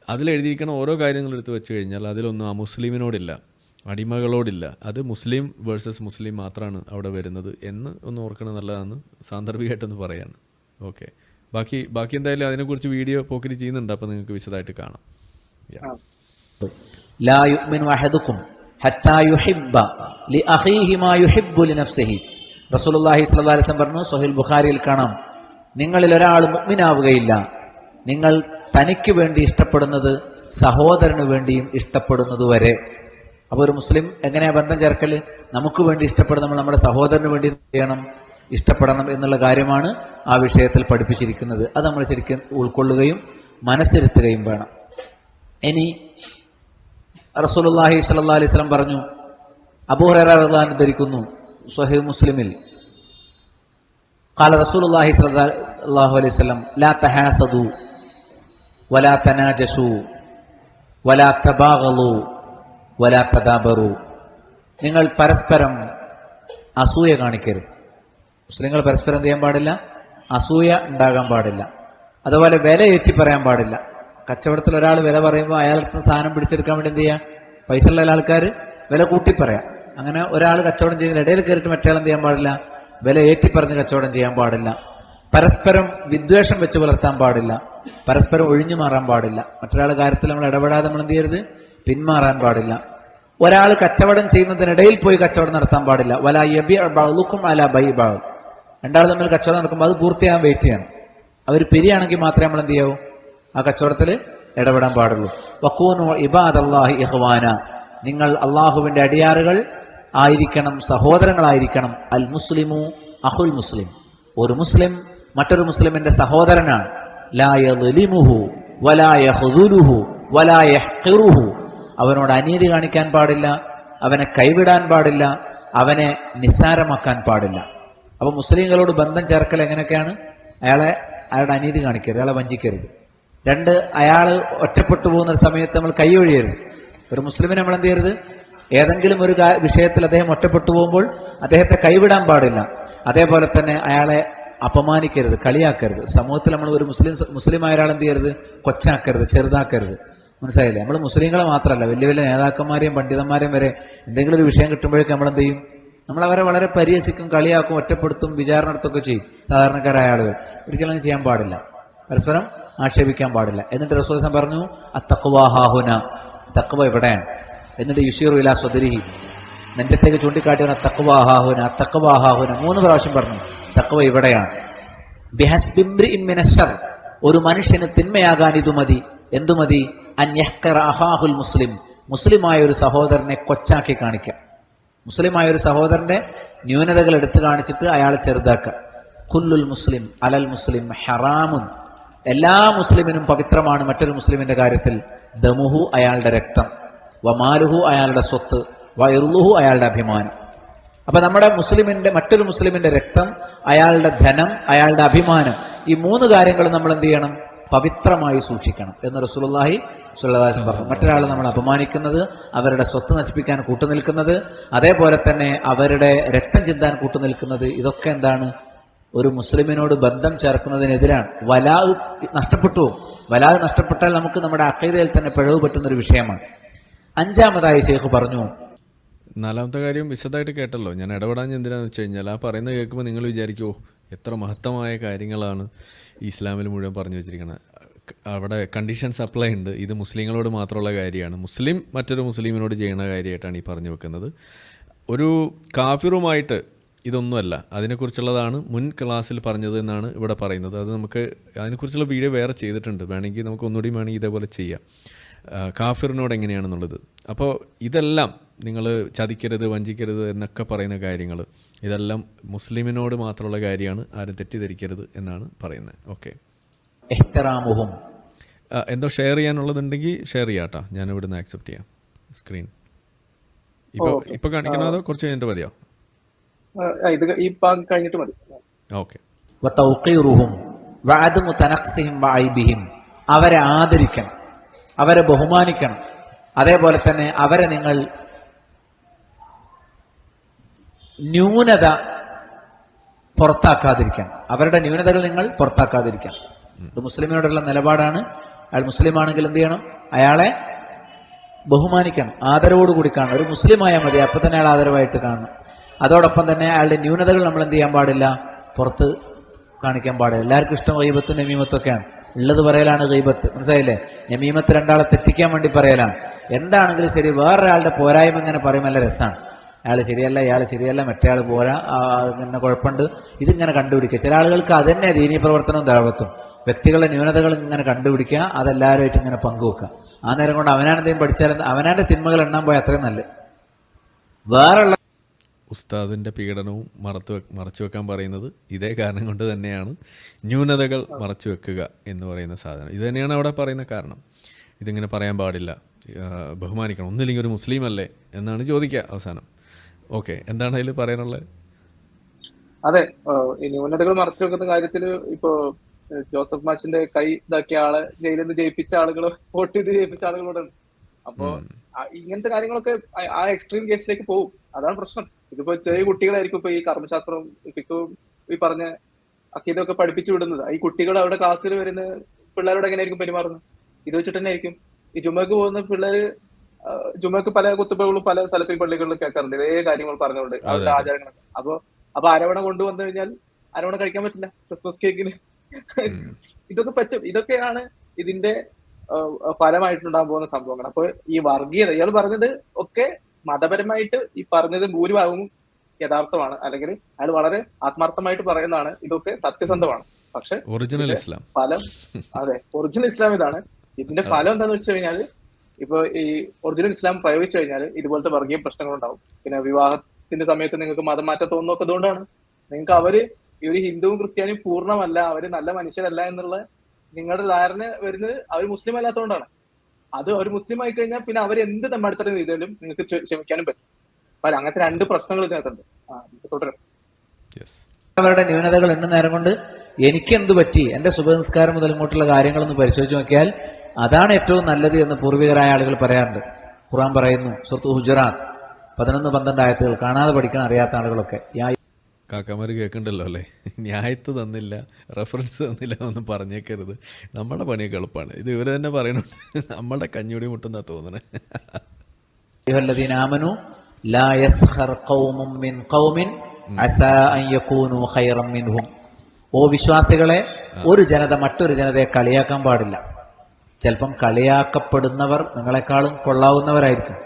അതിലെഴുതിയിരിക്കുന്ന ഓരോ കാര്യങ്ങൾ എടുത്ത് വെച്ച് കഴിഞ്ഞാൽ അതിലൊന്നും ആ മുസ്ലിമിനോടില്ല, അടിമകളോടില്ല. അത് മുസ്ലിം വേഴ്സസ് മുസ്ലിം മാത്രമാണ് അവിടെ വരുന്നത് എന്ന് ഒന്ന് ഓർക്കണം, നല്ലതാണ് സാന്ദർഭികമായിട്ടൊന്ന് പറയാണ്. ഓക്കെ, ബാക്കി എന്തായാലും അതിനെക്കുറിച്ച് വീഡിയോ പോക്കിരി ചെയ്യുന്നുണ്ട്, അപ്പോൾ നിങ്ങൾക്ക് വിശദമായിട്ട് കാണാം. ലാ യുഅ്മിനു അഹദുക്കും ഹത്താ യുഹിബ്ബ ലിഅഖീഹി മാ യുഹിബ്ബു ലിനഫ്സിഹി. റസൂലുള്ളാഹി സ്വല്ലല്ലാഹു അലൈഹി വസല്ലം പറഞ്ഞു, സ്വഹീഹ് ബുഖാരിയിൽ കാണാം, നിങ്ങളിൽ ഒരാൾ മുഅ്മിനാവുകയില്ല നിങ്ങൾ തനിക്ക് വേണ്ടി ഇഷ്ടപ്പെടുന്നത് സഹോദരന് വേണ്ടിയും ഇഷ്ടപ്പെടുന്നതുവരെ. അപ്പോൾ ഒരു മുസ്ലിം എങ്ങനെയാ ബന്ധം ചേർക്കൽ? നമുക്ക് വേണ്ടി ഇഷ്ടപ്പെടുന്ന നമ്മൾ നമ്മുടെ സഹോദരന് വേണ്ടി ചെയ്യണം, ഇഷ്ടപ്പെടണം എന്നുള്ള കാര്യമാണ് ആ വിഷയത്തിൽ പഠിപ്പിച്ചിരിക്കുന്നത്. അത് നമ്മൾ ശരിക്കും ഉൾക്കൊള്ളുകയും മനസ്സിരുത്തുകയും വേണം. ഇനി റസൂലുള്ളാഹി സ്വല്ലല്ലാഹു അലൈഹി വസല്ലം പറഞ്ഞു, അബൂ ഹുറൈറ റളിയല്ലാഹു അൻഹു ധരിക്കുന്നു സ്വഹീഹ് മുസ്ലിമിൽ, ഖാല റസൂലുള്ളാഹി സ്വല്ലല്ലാഹു അലൈഹി വസല്ലം ലാ തഹാസദു വലാ തനാജസു വലാ തബാഗളു വലാ തദാബറു. നിങ്ങൾ പരസ്പരം അസൂയ കാണിക്കരുത്. മുസ്ലിങ്ങൾ പരസ്പരം എന്ത് ചെയ്യാൻ പാടില്ല? അസൂയ ഉണ്ടാകാൻ പാടില്ല. അതുപോലെ വില ഏറ്റി പറയാൻ പാടില്ല. കച്ചവടത്തിൽ ഒരാൾ വില പറയുമ്പോൾ അയാൾക്ക് സാധനം പിടിച്ചെടുക്കാൻ വേണ്ടി എന്ത് ചെയ്യാം? പൈസ ഉള്ള ആൾക്കാർ വില കൂട്ടി പറയാം. അങ്ങനെ ഒരാൾ കച്ചവടം ചെയ്യുന്ന ഇടയിൽ കയറിയിട്ട് മറ്റേ എന്ത് ചെയ്യാൻ പാടില്ല? വില ഏറ്റി പറഞ്ഞ് കച്ചവടം ചെയ്യാൻ പാടില്ല. പരസ്പരം വിദ്വേഷം വെച്ച് പുലർത്താൻ പാടില്ല. പരസ്പരം ഒഴിഞ്ഞു മാറാൻ പാടില്ല. മറ്റൊരാളുടെ കാര്യത്തിൽ നമ്മൾ ഇടപെടാതെ നമ്മൾ എന്ത് ചെയ്യരുത്? പിന്മാറാൻ പാടില്ല. ഒരാൾ കച്ചവടം ചെയ്യുന്നതിനിടയിൽ പോയി കച്ചവടം നടത്താൻ പാടില്ല. വലാ യബിഉ ബഅ്ളുക്കും അലാ ബൈഇ ബഅ്ൾ. രണ്ടാൾ തമ്മിൽ കച്ചവടം നടക്കുമ്പോൾ അത് പൂർത്തിയാകാൻ വെയിറ്റ് ചെയ്യണം. അവർ പിരിയാണെങ്കിൽ മാത്രമേ നമ്മൾ എന്ത് ചെയ്യാവൂ? ആ കച്ചവടത്തിൽ ഇടപെടാൻ പാടുള്ളൂ. വഖൂനു ഇബാദല്ലാഹി ഇഖ്വാന. നിങ്ങൾ അള്ളാഹുവിന്റെ അടിയാറുകൾ ആയിരിക്കണം, സഹോദരങ്ങളായിരിക്കണം. അൽ മുസ്ലിമു അഖുൽ മുസ്ലിം. ഒരു മുസ്ലിം മറ്റൊരു മുസ്ലിമിന്റെ സഹോദരനാണ്. ലാ യദ്ലിമുഹു വലാ യഖ്ദുലുഹു വലാ യഹ്ഖിറുഹു. അവനോട് അനീതി കാണിക്കാൻ പാടില്ല, അവനെ കൈവിടാൻ പാടില്ല, അവനെ നിസ്സാരമാക്കാൻ പാടില്ല. അപ്പൊ മുസ്ലിങ്ങളോട് ബന്ധം ചേർക്കൽ എങ്ങനെയൊക്കെയാണ്? അയാളുടെ അനീതി കാണിക്കരുത്, അയാളെ വഞ്ചിക്കരുത്. 2, അയാൾ ഒറ്റപ്പെട്ടു പോകുന്ന ഒരു സമയത്ത് നമ്മൾ കൈ ഒഴിയരുത്. ഒരു മുസ്ലിമിനെ നമ്മൾ എന്ത് ചെയ്യരുത്? ഏതെങ്കിലും ഒരു വിഷയത്തിൽ അദ്ദേഹം ഒറ്റപ്പെട്ടു പോകുമ്പോൾ അദ്ദേഹത്തെ കൈവിടാൻ പാടില്ല. അതേപോലെ തന്നെ അയാളെ അപമാനിക്കരുത്, കളിയാക്കരുത്. സമൂഹത്തിൽ നമ്മൾ ഒരു മുസ്ലിമായ ഒരാൾ എന്ത് ചെയ്യരുത്? കൊച്ചാക്കരുത്, ചെറുതാക്കരുത്. മനസ്സിലായില്ലേ? നമ്മൾ മുസ്ലിങ്ങളെ മാത്രമല്ല, വലിയ വലിയ നേതാക്കന്മാരെയും പണ്ഡിതന്മാരെയും വരെ എന്തെങ്കിലും ഒരു വിഷയം കിട്ടുമ്പോഴേക്കും നമ്മൾ എന്ത് ചെയ്യും? നമ്മൾ അവരെ വളരെ പരിഹസിക്കും, കളിയാക്കും, ഒറ്റപ്പെടുത്തും, വിചാരണ നടത്തുകയൊക്കെ ചെയ്യും. സാധാരണക്കാരായ ആളുകൾ ഒരിക്കലും അങ്ങനെ ചെയ്യാൻ പാടില്ല. പരസ്പരം ആക്ഷേപിക്കാൻ പാടില്ല. എന്നിട്ട് റസൂൽ പറഞ്ഞു, അത്തഖ്വാ ഹാഹുന, തഖ്വ ഇവിടെയാണ്. എന്നിട്ട് യുശീറു ഇലാ സ്വദരിഹി, നെഞ്ചത്തേക്ക് ചൂണ്ടിക്കാട്ടിയ തഖ്വാ ഹാഹുന, തഖ്വാ ഹാഹുന 3 പ്രാവശ്യം പറഞ്ഞു. തഖ്വ ഇവിടെയാണ്. ബിഹസ്ബി ഇംറിഇൻ മിനശ്ശർ, ഒരു മനുഷ്യന് തിന്മയാകാൻ ഇത് മതി. എന്തു മതി? അൻ യഹ്ഖിറ അഖാഹുൽ മുസ്ലിം, മുസ്ലിമായ ഒരു സഹോദരനെ കൊച്ചാക്കി കാണിക്കുക. മുസ്ലിമായ ഒരു സഹോദരന്റെ ന്യൂനതകൾ എടുത്തു കാണിച്ചിട്ട് അയാളെ ചെറുതാക്കുക. കുല്ലുൽ മുസ്ലിം അലൽ മുസ്ലിം ഹറാമുൻ, എല്ലാ മുസ്ലിമിനും പവിത്രമാണ് മറ്റൊരു മുസ്ലിമിന്റെ കാര്യത്തിൽ. ദമുഹു, അയാളുടെ രക്തം, വമാലുഹു, അയാളുടെ സ്വത്ത്, വഇർളുഹു, അയാളുടെ അഭിമാനം. അപ്പൊ നമ്മുടെ മറ്റൊരു മുസ്ലിമിന്റെ രക്തം, അയാളുടെ ധനം, അയാളുടെ അഭിമാനം, ഈ 3 കാര്യങ്ങളും നമ്മൾ എന്ത് ചെയ്യണം? പവിത്രമായി സൂക്ഷിക്കണം എന്ന് റസൂലുള്ളാഹി സ്വല്ലല്ലാഹു അലൈഹി വസല്ലം പറഞ്ഞു. മറ്റൊരാൾ നമ്മൾ അപമാനിക്കുന്നത്, അവരുടെ സ്വത്ത് നശിപ്പിക്കാൻ കൂട്ടുനിൽക്കുന്നത്, അതേപോലെ തന്നെ അവരുടെ രക്തം ചിന്താൻ കൂട്ടുനിൽക്കുന്നത്, ഇതൊക്കെ എന്താണ്? ഒരു മുസ്ലിമിനോട് ബന്ധം ചേർക്കുന്നതിനെതിരാണ്. വലാഹ് നഷ്ടപ്പെട്ടു. വലാഹ് നഷ്ടപ്പെട്ടാൽ നമുക്ക് നമ്മുടെ അഖീദയിൽ തന്നെ പിഴവ് പറ്റുന്നൊരു വിഷയമാണ്. 5ാമതായി ശൈഖ് പറഞ്ഞു, 4ാമത്തെ കാര്യം വിശദമായിട്ട് കേട്ടല്ലോ. ഞാൻ ഇടപെടാൻ എന്തിനാന്ന് വെച്ച് കഴിഞ്ഞാൽ, ആ പറയുന്നത് കേൾക്കുമ്പോൾ നിങ്ങൾ വിചാരിക്കുമോ എത്ര മഹത്തമായ കാര്യങ്ങളാണ് ഇസ്ലാമിൽ മുഴുവൻ പറഞ്ഞു വെച്ചിരിക്കുന്നത്. അവിടെ കണ്ടീഷൻസ് അപ്ലൈ ഉണ്ട്. ഇത് മുസ്ലിങ്ങളോട് മാത്രമുള്ള കാര്യമാണ്. മുസ്ലിം മറ്റൊരു മുസ്ലിമിനോട് ചെയ്യുന്ന കാര്യമായിട്ടാണ് ഈ പറഞ്ഞു വെക്കുന്നത്. ഒരു കാഫിറുമായിട്ട് ഇതൊന്നുമല്ല. അതിനെക്കുറിച്ചുള്ളതാണ് മുൻ ക്ലാസ്സിൽ പറഞ്ഞത് എന്നാണ് ഇവിടെ പറയുന്നത്. അത് നമുക്ക് അതിനെക്കുറിച്ചുള്ള വീഡിയോ വേറെ ചെയ്തിട്ടുണ്ട്. വേണമെങ്കിൽ നമുക്ക് ഒന്നുകൂടി വേണമെങ്കിൽ ഇതേപോലെ ചെയ്യാം, കാഫിറിനോട് എങ്ങനെയാണെന്നുള്ളത്. അപ്പോൾ ഇതെല്ലാം നിങ്ങൾ ചതിക്കരുത്, വഞ്ചിക്കരുത് എന്നൊക്കെ പറയുന്ന കാര്യങ്ങൾ, ഇതെല്ലാം മുസ്ലിമിനോട് മാത്രമുള്ള കാര്യമാണ്, ആരും തെറ്റിദ്ധരിക്കരുത് എന്നാണ് പറയുന്നത്. ഓക്കെ, എന്തോ ഷെയർ ചെയ്യാനുള്ളതുണ്ടെങ്കിൽ ഷെയർ ചെയ്യാട്ടോ, ഞാൻ ഇവിടുന്ന് ആക്സെപ്റ്റ് ചെയ്യാം സ്ക്രീൻ. ഇപ്പോൾ കാണിക്കണോ അതോ കുറച്ച് കഴിഞ്ഞിട്ട് മതിയോ? കഴിഞ്ഞിട്ട് മതി. ഓക്കെ. അവരെ ആദരിക്കണം. അവരെ ബഹുമാനിക്കണം. അതേപോലെ തന്നെ അവരെ നിങ്ങൾ ന്യൂനത പുറത്താക്കാതിരിക്കണം. അവരുടെ ന്യൂനതകൾ നിങ്ങൾ പുറത്താക്കാതിരിക്കണം. ഒരു മുസ്ലിമിനോടുള്ള നിലപാടാണ്. അയാൾ മുസ്ലിം ആണെങ്കിൽ എന്ത് ചെയ്യണം? അയാളെ ബഹുമാനിക്കണം, ആദരവോടുകൂടി കാണണം. ഒരു മുസ്ലിം ആയാൽ മതി, അപ്പൊ തന്നെ അയാൾ ആദരവായിട്ട് കാണണം. അതോടൊപ്പം തന്നെ അയാളുടെ ന്യൂനതകൾ നമ്മൾ എന്ത് ചെയ്യാൻ പാടില്ല? പുറത്ത് കാണിക്കാൻ പാടില്ല. എല്ലാവർക്കും ഇഷ്ടം ഗൈബത്തും നമീമത്തും ഒക്കെയാണ്. ഉള്ളത് പറയലാണ് ഗൈബത്ത്, മനസ്സിലായില്ലേ? നമീമത്ത് രണ്ടാളെ തെറ്റിക്കാൻ വേണ്ടി പറയലാണ്. എന്താണെങ്കിലും ശരി, വേറൊരാളുടെ പോരായ്മ ഇങ്ങനെ പറയും, നല്ല രസമാണ്. അയാൾ ശരിയല്ല, ഇയാൾ ശരിയല്ല, മറ്റേ ആൾ പോരാ, ഇങ്ങനെ കുഴപ്പമുണ്ട്, ഇതിങ്ങനെ കണ്ടുപിടിക്കുക. ചില ആളുകൾക്ക് അതന്നെ ദീനീ പ്രവർത്തനവും ദഅവത്തും. വ്യക്തികളുടെ ന്യൂനതകൾ ഇങ്ങനെ കണ്ടുപിടിക്കുക, അതെല്ലാവരുമായിട്ട് ഇങ്ങനെ പങ്കുവെക്കുക. ആ നേരം കൊണ്ട് അവനാണെന്തെങ്കിലും പഠിച്ചാൽ അവനാന്റെ തിന്മകൾ എണ്ണാൻ പോയാൽ അത്രയും നല്ലത്. വേറെയുള്ള ഉസ്താദിൻ്റെ പീഡനവും മറച്ചു വെക്കാൻ പറയുന്നത് ഇതേ കാരണം കൊണ്ട് തന്നെയാണ്. ന്യൂനതകൾ മറച്ചു വെക്കുക എന്ന് പറയുന്ന സാധനം ഇത് തന്നെയാണ് അവിടെ പറയുന്ന കാരണം. ഇതിങ്ങനെ പറയാൻ പാടില്ല, ബഹുമാനിക്കണം, ഒന്നില്ലെങ്കിൽ ഒരു മുസ്ലിം അല്ലേ എന്നാണ് ചോദിക്കുക അവസാനം. ഓക്കെ, എന്താണ് അതിൽ പറയാനുള്ളത്? അതെ, ഈ ന്യൂനതകൾ മറച്ചു വെക്കുന്ന കാര്യത്തിൽ ഇപ്പോ ജോസഫ് മാഷിന്റെ കൈ ഇതാക്കിയ ആളെ ജയിലിൽ നിന്ന് ജയിപ്പിച്ച ആളുകൾ, വോട്ട് ചെയ്ത് ജയിപ്പിച്ച ആളുകളോട്. അപ്പോ ഇങ്ങനത്തെ കാര്യങ്ങളൊക്കെ ആ എക്സ്ട്രീം കേസിലേക്ക് പോകും. അതാണ് പ്രശ്നം. ഇതിപ്പോ ചെറിയ കുട്ടികളായിരിക്കും ഇപ്പൊ ഈ കർമ്മശാസ്ത്രം ഈ പറഞ്ഞ അക്കീതൊക്കെ പഠിപ്പിച്ചു വിടുന്നത്. ഈ കുട്ടികൾ അവിടെ ക്ലാസ്സിൽ വരുന്ന പിള്ളേരോട് എങ്ങനെയായിരിക്കും പെരുമാറുന്നത്? ഇത് വെച്ചിട്ട് തന്നെ ആയിരിക്കും. ഈ ജുമക്ക് പോകുന്ന പിള്ളേര് ജുമക്ക് പല കുത്തുബകളും പല സലഫി പള്ളികളിലും കേൾക്കാറുണ്ട് ഇതേ കാര്യങ്ങൾ പറഞ്ഞുകൊണ്ട്, അവരുടെ ആചാരങ്ങളൊക്കെ. അപ്പൊ അരവണ കൊണ്ടുവന്നു കഴിഞ്ഞാൽ അരവണ കഴിക്കാൻ പറ്റില്ല ക്രിസ്മസ് കേക്കിന്. ഇതൊക്കെ പറ്റും. ഇതൊക്കെയാണ് ഇതിന്റെ ഫലമായിട്ടുണ്ടാകാൻ പോകുന്ന സംഭവങ്ങൾ. അപ്പൊ ഈ വർഗീയത ഇയാൾ പറഞ്ഞത് ഒക്കെ മതപരമായിട്ട് ഈ പറഞ്ഞത് ഭൂരിഭാഗവും യഥാർത്ഥമാണ്, അല്ലെങ്കിൽ അയാൾ വളരെ ആത്മാർത്ഥമായിട്ട് പറയുന്നതാണ്. ഇതൊക്കെ സത്യസന്ധമാണ്. പക്ഷെ ഒറിജിനൽ ഇസ്ലാം ഫലം, അതെ, ഒറിജിനൽ ഇസ്ലാം ഇതാണ്. ഇതിന്റെ ഫലം എന്താന്ന് വെച്ച് കഴിഞ്ഞാൽ, ഇപ്പൊ ഈ ഒറിജിനൽ ഇസ്ലാം പ്രയോഗിച്ചു കഴിഞ്ഞാൽ ഇതുപോലത്തെ വർഗീയ പ്രശ്നങ്ങൾ ഉണ്ടാവും. പിന്നെ വിവാഹത്തിന്റെ സമയത്ത് നിങ്ങൾക്ക് മതം മാറ്റം തോന്നുന്നൊക്കെ അതുകൊണ്ടാണ്. നിങ്ങൾക്ക് അവര് ഈ ഒരു ഹിന്ദുവും ക്രിസ്ത്യാനിയും പൂർണ്ണമല്ല, അവര് നല്ല മനുഷ്യരല്ല എന്നുള്ള നിങ്ങളുടെ ധാരണ വരുന്നത് അവർ മുസ്ലിം അല്ലാത്തതുകൊണ്ടാണ്. അത് അവർ മുസ്ലിം ആയി കഴിഞ്ഞാൽ പിന്നെ അവർ എന്ത് തെമ്മാടിത്തരം ചെയ്താലും നിങ്ങൾക്ക് ക്ഷമിക്കാനും പറ്റും. അപ്പൊ അങ്ങനത്തെ രണ്ട് പ്രശ്നങ്ങൾ ഇതിനകത്തുണ്ട്. തുടരും. അവരുടെ ന്യൂനതകൾ എന്ന നേരം കൊണ്ട് എനിക്കെന്ത് പറ്റി, എന്റെ സുബഹനിസ്കാരം മുതൽ ഇങ്ങോട്ടുള്ള കാര്യങ്ങളൊന്ന് പരിശോധിച്ച് നോക്കിയാൽ അതാണ് ഏറ്റവും നല്ലത് എന്ന് പൂർവികരായ ആളുകൾ പറയാറുണ്ട്. ഖുർആൻ പറയുന്നു, സൂറത്തുൽ ഹുജറാത്ത് 11-12 ആയത്തുകൾ കാണാതെ പഠിക്കാൻ അറിയാത്ത ആളുകളൊക്കെ കാക്കാമാർ കേൾക്കണ്ടല്ലോ അല്ലേ? ന്യായത്ത് തന്നില്ല, റെഫറൻസ് തന്നില്ല എന്നൊന്നും പറഞ്ഞേക്കരുത്. നമ്മുടെ പണിയൊക്കെ എളുപ്പമാണ്. ഇത് ഇവർ തന്നെ പറയണുണ്ട്, നമ്മളുടെ കഞ്ഞൂടി മുട്ടെന്നാ തോന്നണേ. ഓ വിശ്വാസികളെ, ഒരു ജനത മറ്റൊരു ജനതയെ കളിയാക്കാൻ പാടില്ല. ചിലപ്പം കളിയാക്കപ്പെടുന്നവർ നിങ്ങളെക്കാളും കൊള്ളാവുന്നവരായിരിക്കും.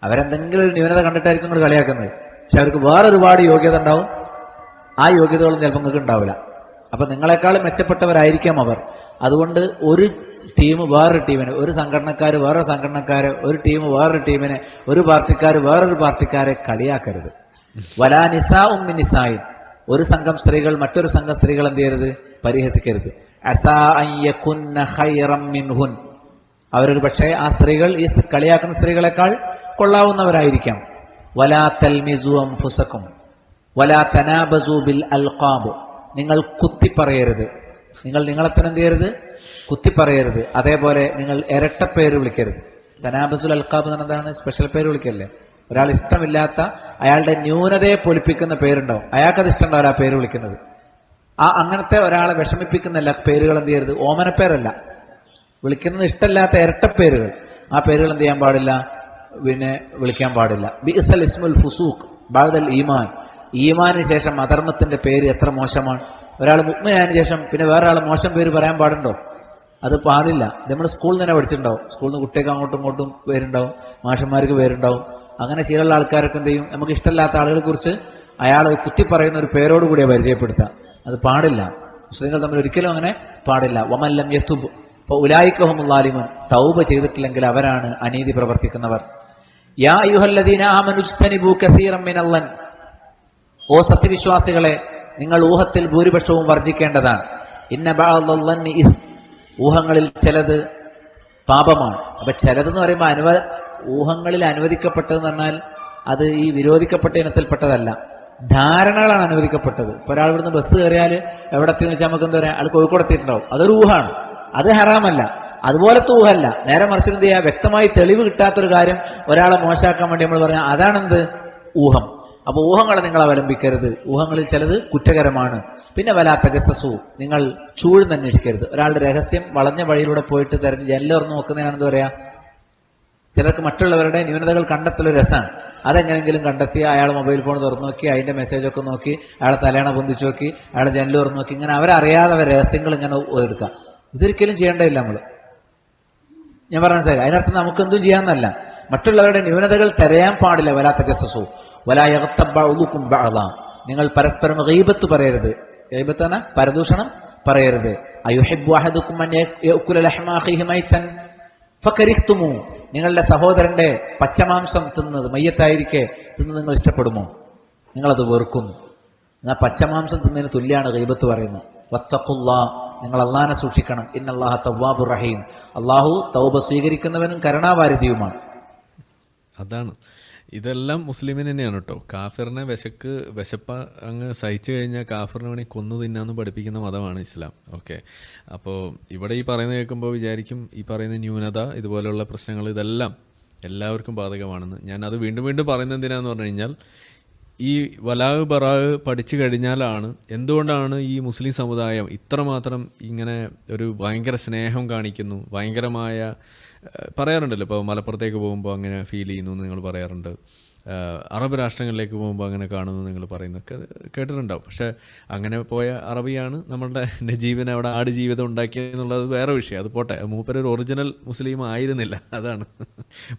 അവരെന്തെങ്കിലും ഒരു ന്യൂനത കണ്ടിട്ടായിരിക്കും നിങ്ങൾ കളിയാക്കുന്നത്. പക്ഷെ അവർക്ക് വേറൊരുപാട് യോഗ്യത ഉണ്ടാവും. ആ യോഗ്യതകളൊന്നും ചിലപ്പോൾ നിങ്ങൾക്ക് ഉണ്ടാവില്ല. അപ്പൊ നിങ്ങളെക്കാളും മെച്ചപ്പെട്ടവരായിരിക്കാം അവർ. അതുകൊണ്ട് ഒരു ടീം വേറൊരു ടീമിനെ, ഒരു സംഘടനക്കാർ വേറൊരു സംഘടനക്കാരെ, ഒരു ടീം വേറൊരു ടീമിനെ, ഒരു പാർട്ടിക്കാർ വേറൊരു പാർട്ടിക്കാരെ കളിയാക്കരുത്. വലാ നിസാഉം മിൻ നിസായിൻ, ഒരു സംഘം സ്ത്രീകൾ മറ്റൊരു സംഘം സ്ത്രീകൾ എന്ത് ചെയ്യരുത്? പരിഹസിക്കരുത്. അസാ അൻ യകുന്ന ഖൈറൻ മിൻഹുൻ, അവരൊരു പക്ഷേ ആ സ്ത്രീകൾ ഈ കളിയാക്കുന്ന സ്ത്രീകളെക്കാൾ കൊള്ളാവുന്നവരായിരിക്കാം. വലാ തൽമിസു അൻഫുസകും വലാ തനാബസു ബിൽ അൽഖാബ്, നിങ്ങൾ കുത്തിപ്പറയരുത്. നിങ്ങൾ നിങ്ങളെ തന്നെ എന്ത് ചെയ്യരുത്? കുത്തിപ്പറയരുത്. അതേപോലെ നിങ്ങൾ ഇരട്ടപ്പേര് വിളിക്കരുത്. തനാബസുൽ അൽഖാബ് എന്ന് എന്താണ്? സ്പെഷ്യൽ പേര് വിളിക്കല്ലേ? ഒരാൾ ഇഷ്ടമില്ലാത്ത, അയാളുടെ ന്യൂനതയെ പൊലിപ്പിക്കുന്ന പേരുണ്ടാവും, അയാൾക്കത് ഇഷ്ടമുണ്ടാവില്ല ആ പേര് വിളിക്കുന്നത്. അങ്ങനത്തെ ഒരാളെ വിഷമിപ്പിക്കുന്ന പേരുകൾ എന്ത് ചെയ്യരുത്? ഓമനപ്പേരല്ല, വിളിക്കുന്നത് ഇഷ്ടമില്ലാത്ത ഇരട്ടപ്പേരുകൾ, ആ പേരുകൾ എന്ത് ചെയ്യാൻ പാടില്ല? പിന്നെ വിളിക്കാൻ പാടില്ല. ബിഇസൽ ഇസ്മുൽ ഫുസൂഖ് ബഅദൽ ഈമാൻ, ഈമാനിന് ശേഷം അധർമ്മത്തിന്റെ പേര് എത്ര മോശമാണ്. ഒരാൾ മുഅ്മിനായതിനു ശേഷം പിന്നെ വേറെ ആൾ മോശം പേര് പറയാൻ പാടുണ്ടോ? അത് പാടില്ല. നമ്മൾ സ്കൂളിൽ തന്നെ പഠിച്ചിട്ടുണ്ടാവും. സ്കൂളിൽ നിന്ന് കുട്ടികൾക്ക് അങ്ങോട്ടും ഇങ്ങോട്ടും പേരുണ്ടാവും, മാഷന്മാർക്ക് പേരുണ്ടാവും. അങ്ങനെ ശീലമുള്ള ആൾക്കാരൊക്കെ എന്ത് ചെയ്യും? നമുക്ക് ഇഷ്ടമില്ലാത്ത ആളുകളെ കുറിച്ച് അയാൾ കുത്തി പറയുന്ന ഒരു പേരോടുകൂടിയ പരിചയപ്പെടുത്തുക. അത് പാടില്ല. മുസ്ലിങ്ങൾ തമ്മിൽ ഒരിക്കലും അങ്ങനെ പാടില്ല. വമൻ ലം യതുബ് ഫഉലൈക ഹുമുൽ ളാലിമൂൻ, തൗബ ചെയ്തിട്ടില്ലെങ്കിൽ അവരാണ് അനീതി പ്രവർത്തിക്കുന്നവർ. യാ അയ്യുഹല്ലദീന ആമനു ഇജ്തനിബൂ കസീറൻ മിനൽ ളൻ, ഓ സത്യവിശ്വാസികളെ, നിങ്ങൾ ഊഹത്തിൽ ഭൂരിപക്ഷവും വർജിക്കേണ്ടതാണ്. ഇന്ന ബഅദൽ ളന്നി ഇസ്, ഊഹങ്ങളിൽ ചിലത് പാപമാണ്. അപ്പൊ ചിലതെന്ന് പറയുമ്പോൾ ഊഹങ്ങളിൽ അനുവദിക്കപ്പെട്ടതെന്ന് പറഞ്ഞാൽ അത് ഈ വിരോധിക്കപ്പെട്ട ഇനത്തിൽപ്പെട്ടതല്ല. ധാരണകളാണ് അനുവദിക്കപ്പെട്ടത്. ഇപ്പൊ ഒരാൾ ഇവിടുന്ന് ബസ് കയറിയാൽ എവിടെ എത്തിയെന്ന് വെച്ചാൽ നമുക്ക് എന്താ പറയാ, ആൾ കോഴിക്കോട് എത്തിയിട്ടുണ്ടാവും, അതൊരു ഊഹാണ്, അത് ഹറാമല്ല. അതുപോലത്തെ ഊഹല്ല. നേരെ മറിച്ച് എന്ത് ചെയ്യുക, വ്യക്തമായി തെളിവ് കിട്ടാത്തൊരു കാര്യം ഒരാളെ മോശമാക്കാൻ വേണ്ടി നമ്മൾ പറഞ്ഞാൽ അതാണെന്ത്, ഊഹം. അപ്പൊ ഊഹങ്ങളെ നിങ്ങൾ അവലംബിക്കരുത്. ഊഹങ്ങളിൽ ചിലത് കുറ്റകരമാണ്. പിന്നെ വലാത്ത ഗസസു, നിങ്ങൾ ചൂഴ്ന്നന്വേഷിക്കരുത്. ഒരാളുടെ രഹസ്യം വളഞ്ഞ വഴിയിലൂടെ പോയിട്ട് തെരഞ്ഞ് ജനലുറന്ന് നോക്കുന്നതിനാണെന്ന് പറയാ. ചിലർക്ക് മറ്റുള്ളവരുടെ ന്യൂനതകൾ കണ്ടെത്തലൊരു രസമാണ്. അതെങ്ങനെങ്കിലും കണ്ടെത്തി അയാൾ മൊബൈൽ ഫോൺ തുറന്നു നോക്കി അതിന്റെ മെസ്സേജൊക്കെ നോക്കി അയാളെ തലേണ പൊന്തിച്ചു നോക്കി അയാളെ ജനൽ തുറന്നു നോക്കി ഇങ്ങനെ അവരറിയാതെ അവർ രഹസ്യങ്ങൾ ഇങ്ങനെ എടുക്കാം. ഇതൊരിക്കലും ചെയ്യേണ്ടതില്ല നമ്മൾ. ഞാൻ പറഞ്ഞ മനസ്സിലായി. അതിനർത്ഥം നമുക്ക് എന്തും ചെയ്യാമെന്നല്ല. മറ്റുള്ളവരുടെ ന്യൂനതകൾ തിരയാൻ പാടില്ല. വലാത്ത ജസസു വലാ യഗ്തബ് ബഅ്ദുകും ബഅ്ദാ, നിങ്ങൾ പരസ്പരം ഗീബത്ത് പറയരുത്. ഗീബത്ത് എന്ന പരദൂഷണം പറയരുത്. അയുഹിബ്ബു അഹദുകും അൻ യഅകുല ലഹ്മ അഖീഹി മൈതൻ ഫകരിഹ്തുമു, നിങ്ങളുടെ സഹോദരന്റെ പച്ചമാംസം തിന്നത് മയ്യത്തായിരിക്കെ തിന്നത് നിങ്ങൾ ഇഷ്ടപ്പെടുമോ? നിങ്ങളത് വെറുക്കുന്നു. എന്നാൽ പച്ചമാംസം തിന്നതിന് തുല്യമാണ് ഗീബത്ത് പറയുന്നത്. വത്തഖുല്ലാ, നിങ്ങൾ അള്ളാഹനെ സൂക്ഷിക്കണം. ഇന്നല്ലാഹ തവ്വാബുർ റഹീം, അള്ളാഹു തൗബ സ്വീകരിക്കുന്നവനും കരുണാവാരിധിയുമാണ്. അതാണ്, ഇതെല്ലാം മുസ്ലിമിന് തന്നെയാണ് കേട്ടോ. കാഫിറിനെ വിശപ്പ അങ്ങ് സഹിച്ചു കഴിഞ്ഞാൽ കാഫിറിനെ വേണമെങ്കിൽ കൊന്നു തിന്നാന്ന് പഠിപ്പിക്കുന്ന മതമാണ് ഇസ്ലാം. ഓക്കെ, അപ്പോൾ ഇവിടെ ഈ പറയുന്നത് കേൾക്കുമ്പോൾ വിചാരിക്കും ഈ പറയുന്ന ന്യൂനത, ഇതുപോലെയുള്ള പ്രശ്നങ്ങൾ ഇതെല്ലാം എല്ലാവർക്കും ബാധകമാണെന്ന്. ഞാൻ അത് വീണ്ടും വീണ്ടും പറയുന്നത് എന്തിനാന്ന് പറഞ്ഞു കഴിഞ്ഞാൽ, ഈ വലാഹ് ബറാഹ് പഠിച്ചു കഴിഞ്ഞാലാണ് എന്തുകൊണ്ടാണ് ഈ മുസ്ലിം സമുദായം ഇത്രമാത്രം ഇങ്ങനെ ഒരു ഭയങ്കര സ്നേഹം കാണിക്കുന്നു, ഭയങ്കരമായ പറയാറുണ്ടല്ലോ. ഇപ്പോൾ മലപ്പുറത്തേക്ക് പോകുമ്പോൾ അങ്ങനെ ഫീൽ ചെയ്യുന്നു എന്ന് നിങ്ങൾ പറയാറുണ്ട്. അറബ് രാഷ്ട്രങ്ങളിലേക്ക് പോകുമ്പോൾ അങ്ങനെ കാണുന്നു നിങ്ങൾ പറയുന്നൊക്കെ കേട്ടിട്ടുണ്ടാവും. പക്ഷേ അങ്ങനെ പോയ അറബിയാണ് നമ്മളുടെ നജീബിനെ അവിടെ ആട് ജീവിതം ഉണ്ടാക്കിയെന്നുള്ളത് വേറെ വിഷയം. അത് പോട്ടെ, മൂപ്പര് ഒരു ഒറിജിനൽ മുസ്ലിം ആയിരുന്നില്ല. അതാണ്,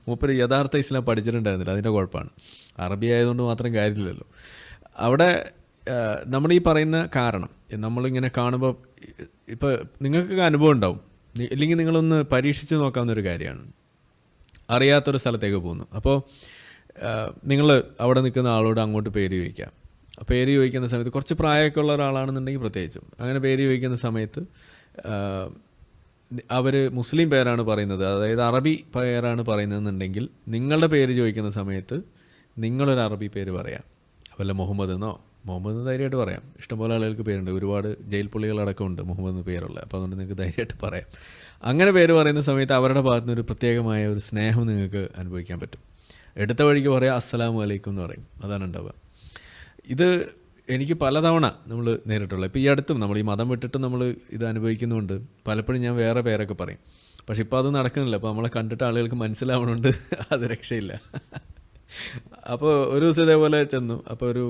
മൂപ്പര് യഥാർത്ഥ ഇസ്ലാം പഠിച്ചിട്ടുണ്ടായിരുന്നില്ല. അതിൻ്റെ കുഴപ്പമാണ്. അറബി ആയതുകൊണ്ട് മാത്രം കാര്യമില്ലല്ലോ. അവിടെ നമ്മൾ ഈ പറയുന്ന കാരണം നമ്മളിങ്ങനെ കാണുമ്പോൾ ഇപ്പോൾ നിങ്ങൾക്കൊക്കെ അനുഭവം ഉണ്ടാവും, ഇല്ലെങ്കിൽ നിങ്ങളൊന്ന് പരീക്ഷിച്ച് നോക്കാവുന്നൊരു കാര്യമാണ്. അറിയാത്തൊരു സ്ഥലത്തേക്ക് പോകുന്നു. അപ്പോൾ നിങ്ങൾ അവിടെ നിൽക്കുന്ന ആളോട് അങ്ങോട്ട് പേര് ചോദിക്കാം. പേര് ചോദിക്കുന്ന സമയത്ത് കുറച്ച് പ്രായമൊക്കെ ഉള്ള ഒരാളാണെന്നുണ്ടെങ്കിൽ പ്രത്യേകിച്ചും അങ്ങനെ പേര് ചോദിക്കുന്ന സമയത്ത് അവർ മുസ്ലിം പേരാണ് പറയുന്നത്, അതായത് അറബി പേരാണ് പറയുന്നതെന്നുണ്ടെങ്കിൽ നിങ്ങളുടെ പേര് ചോദിക്കുന്ന സമയത്ത് നിങ്ങളൊരു അറബി പേര് പറയാം. വല്ല മുഹമ്മദ് എന്നോ, മുഹമ്മദ് ധൈര്യമായിട്ട് പറയാം. ഇഷ്ടംപോലെ ആളുകൾക്ക് പേരുണ്ട്, ഒരുപാട് ജയിൽ പുള്ളികളടക്കം ഉണ്ട് മുഹമ്മദ് പേരുള്ള. അപ്പോൾ അതുകൊണ്ട് നിങ്ങൾക്ക് ധൈര്യമായിട്ട് പറയാം. അങ്ങനെ പേര് പറയുന്ന സമയത്ത് അവരുടെ ഭാഗത്തു നിന്ന് ഒരു പ്രത്യേകമായ ഒരു സ്നേഹം നിങ്ങൾക്ക് അനുഭവിക്കാൻ പറ്റും. എടുത്ത വഴിക്ക് പറയാം അസ്സലാമു അലൈക്കും എന്ന് പറയും. അതാണ് ഉണ്ടാവുക. ഇത് എനിക്ക് പലതവണ നമ്മൾ നേരിട്ടുള്ള, ഇപ്പോൾ ഈ അടുത്തും നമ്മൾ ഈ മതം വിട്ടിട്ട് നമ്മൾ ഇത് അനുഭവിക്കുന്നുണ്ട്. പലപ്പോഴും ഞാൻ വേറെ പേരൊക്കെ പറയും. പക്ഷെ ഇപ്പോൾ അത് നടക്കുന്നില്ല. അപ്പോൾ നമ്മളെ കണ്ടിട്ട് ആളുകൾക്ക് മനസ്സിലാവണുണ്ട് അത് രക്ഷയില്ല. അപ്പോൾ ഒരു ദിവസം ഇതേപോലെ ചെന്നു. അപ്പോൾ ഒരു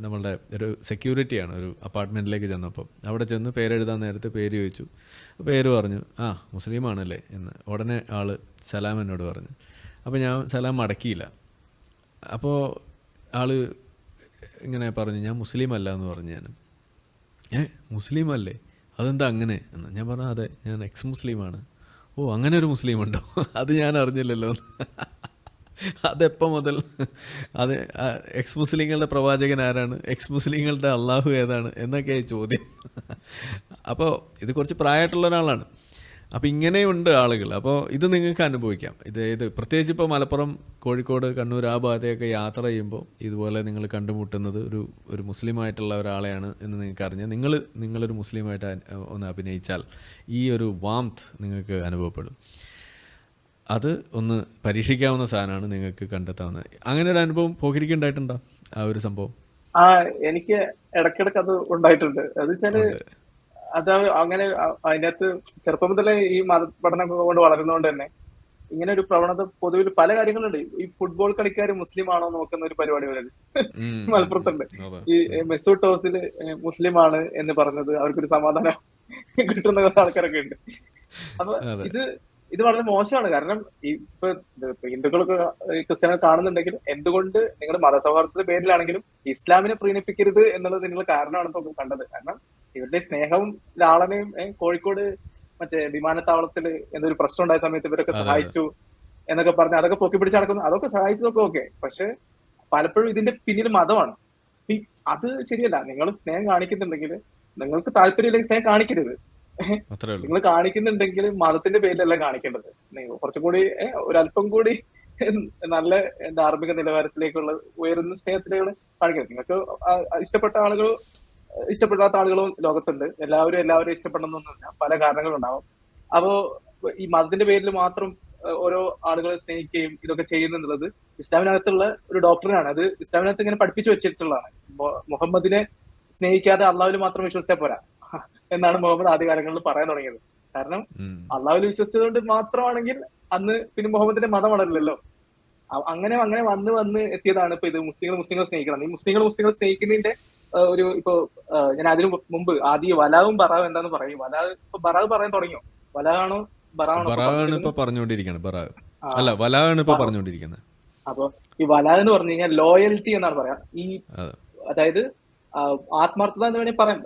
നമ്മളുടെ ഒരു സെക്യൂരിറ്റിയാണ്, ഒരു അപ്പാർട്ട്മെൻറ്റിലേക്ക് ചെന്നപ്പോൾ അവിടെ ചെന്ന് പേരെഴുതാൻ നേരത്തെ പേര് ചോദിച്ചു. പേര് പറഞ്ഞു, ആ മുസ്ലിമാണല്ലേ എന്ന്. ഉടനെ ആൾ സലാം എന്നോട് പറഞ്ഞു. അപ്പോൾ ഞാൻ സലാം മടക്കിയില്ല. അപ്പോൾ ആൾ ഇങ്ങനെ പറഞ്ഞു, ഞാൻ മുസ്ലിം അല്ല എന്ന് പറഞ്ഞു. ഞാൻ മുസ്ലിം അല്ലേ, അതെന്താ അങ്ങനെ എന്ന്. ഞാൻ പറഞ്ഞു, അതെ ഞാൻ എക്സ് മുസ്ലിമാണ്. ഓ അങ്ങനെ ഒരു മുസ്ലിം ഉണ്ടോ, അത് ഞാൻ അറിഞ്ഞില്ലല്ലോ. അതെപ്പോൾ മുതൽ? അത് എക്സ് മുസ്ലിങ്ങളുടെ പ്രവാചകൻ ആരാണ്, എക്സ് മുസ്ലിങ്ങളുടെ അള്ളാഹു ഏതാണ് എന്നൊക്കെയായി ചോദ്യം. അപ്പോൾ ഇത് കുറച്ച് പ്രായമായിട്ടുള്ള ഒരാളാണ്. അപ്പോൾ ഇങ്ങനെയുണ്ട് ആളുകൾ. അപ്പോൾ ഇത് നിങ്ങൾക്ക് അനുഭവിക്കാം. ഇത് പ്രത്യേകിച്ച് ഇപ്പോൾ മലപ്പുറം, കോഴിക്കോട്, കണ്ണൂർ ആ ഭാഗത്തേക്ക് യാത്ര ചെയ്യുമ്പോൾ ഇതുപോലെ നിങ്ങൾ കണ്ടുമുട്ടുന്നത് ഒരു മുസ്ലിമായിട്ടുള്ള ഒരാളെയാണ് എന്ന് നിങ്ങൾക്ക് അറിഞ്ഞാൽ നിങ്ങളൊരു മുസ്ലിമായിട്ട് ഒന്ന് അഭിനയിച്ചാൽ ഈ ഒരു വാംത്ത് നിങ്ങൾക്ക് അനുഭവപ്പെടും. അത് ഒന്ന് പരീക്ഷിക്കാവുന്ന സാധനമാണ്, നിങ്ങൾക്ക് കണ്ടെത്താവുന്നത്. അങ്ങനെ ഒരു അനുഭവം പോക്കിരിക്ക് ഉണ്ടായിട്ടുണ്ടോ ആ ഒരു സംഭവം? എനിക്ക് ഇടയ്ക്കിടയ്ക്ക് അത് ഉണ്ടായിട്ടുണ്ട്. അത് വെച്ചാല് അത് അങ്ങനെ അതിനകത്ത് ചെറുപ്പം മുതലേ ഈ മതപഠനം കൊണ്ട് വളരുന്നതുകൊണ്ട് തന്നെ ഇങ്ങനെ ഒരു പ്രവണത പൊതുവിൽ പല കാര്യങ്ങളുണ്ട്. ഈ ഫുട്ബോൾ കളിക്കാർ മുസ്ലിം ആണോ നോക്കുന്ന ഒരു പരിപാടി വരെ മലപ്പുറത്തുണ്ട്. ഈ മെസൂട്ട് ടോസില് മുസ്ലിം ആണ് എന്ന് പറഞ്ഞത് അവർക്കൊരു സമാധാനം കിട്ടുന്ന ആൾക്കാരൊക്കെ ഉണ്ട്. അപ്പൊ ഇത് വളരെ മോശമാണ്. കാരണം ഇപ്പൊ ഹിന്ദുക്കളൊക്കെ ക്രിസ്ത്യാനികൾ കാണുന്നുണ്ടെങ്കിൽ എന്തുകൊണ്ട് നിങ്ങൾ മതസൗഹാർദ്ദത്തിന്റെ പേരിലാണെങ്കിലും ഇസ്ലാമിനെ പ്രീണിപ്പിക്കരുത് എന്നുള്ളത് നിങ്ങൾ കാരണമാണ് ഇപ്പൊ കണ്ടത്. കാരണം ഇവരുടെ സ്നേഹവും ലാളനയും കോഴിക്കോട് മറ്റേ വിമാനത്താവളത്തിൽ എന്തൊരു പ്രശ്നം ഉണ്ടായ സമയത്ത് ഇവരൊക്കെ സഹായിച്ചു എന്നൊക്കെ പറഞ്ഞ് അതൊക്കെ പൊക്കി പിടിച്ച് നടക്കുന്നു. അതൊക്കെ സഹായിച്ചതൊക്കെ ഓക്കെ. പക്ഷെ പലപ്പോഴും ഇതിന്റെ പിന്നിൽ മതമാണ്. അത് ശരിയല്ല. നിങ്ങൾ സ്നേഹം കാണിക്കുന്നുണ്ടെങ്കിൽ നിങ്ങൾക്ക് താല്പര്യമില്ലെങ്കിൽ സ്നേഹം കാണിക്കരുത്. നിങ്ങൾ കാണിക്കുന്നുണ്ടെങ്കിൽ മതത്തിന്റെ പേരിലല്ല കാണിക്കേണ്ടത്. കുറച്ചും കൂടി ഒരല്പം കൂടി നല്ല ധാർമ്മിക നിലവാരത്തിലേക്കുള്ള ഉയരുന്ന സ്നേഹത്തിലേക്ക് കാണിക്കുന്നത്. നിങ്ങൾക്ക് ഇഷ്ടപ്പെടാത്ത ആളുകളും ലോകത്തുണ്ട്. എല്ലാവരും ഇഷ്ടപ്പെടണമെന്നൊന്നുമില്ല. പല കാരണങ്ങളുണ്ടാവും. അപ്പോ ഈ മതത്തിന്റെ പേരിൽ മാത്രം ഓരോ ആളുകളെ സ്നേഹിക്കുകയും ഇതൊക്കെ ചെയ്യുന്നുള്ളത് ഇസ്ലാമിനകത്തുള്ള ഒരു ഡോക്ടറിനാണ്. അത് ഇസ്ലാമിനകത്ത് ഇങ്ങനെ പഠിപ്പിച്ചു വെച്ചിട്ടുള്ളതാണ്. മുഹമ്മദിനെ സ്നേഹിക്കാതെ അള്ളാഹുവിൽ മാത്രം വിശ്വസിച്ചാൽ പോരാ എന്നാണ് മുഹമ്മദ് ആദ്യകാലങ്ങളിൽ പറയാൻ തുടങ്ങിയത്. കാരണം അള്ളാഹുവിൽ വിശ്വസിച്ചതുകൊണ്ട് മാത്രമാണെങ്കിൽ അന്ന് പിന്നെ മുഹമ്മദിന്റെ മതം വളരില്ലല്ലോ. അങ്ങനെ അങ്ങനെ വന്ന് എത്തിയതാണ് ഇപ്പൊ ഇത് മുസ്ലിങ്ങൾ സ്നേഹിക്കണം. ഈ മുസ്ലിങ്ങൾ സ്നേഹിക്കുന്നതിന്റെ ഒരു ഇപ്പൊ ഞാൻ അതിനു മുമ്പ് ആദ്യം വലാവും ബറാവും എന്താന്ന് പറയും. ഇപ്പൊ ബറാവ് പറയാൻ തുടങ്ങിയോ? വലാണോ ബറാണോ? ബറാവാണ് ഇപ്പൊ പറഞ്ഞുകൊണ്ടിരിക്കുന്നത്. ബറാവ് അല്ല, വലാവാണ് ഇപ്പൊ പറഞ്ഞുകൊണ്ടിരിക്കുന്നത്. അപ്പൊ ഈ വലാ എന്ന് പറഞ്ഞു കഴിഞ്ഞാൽ ലോയൽറ്റി എന്നാണ് പറയാ. ഈ അതായത് ആത്മാർത്ഥത എന്ന് വേണമെങ്കിൽ പറയാം,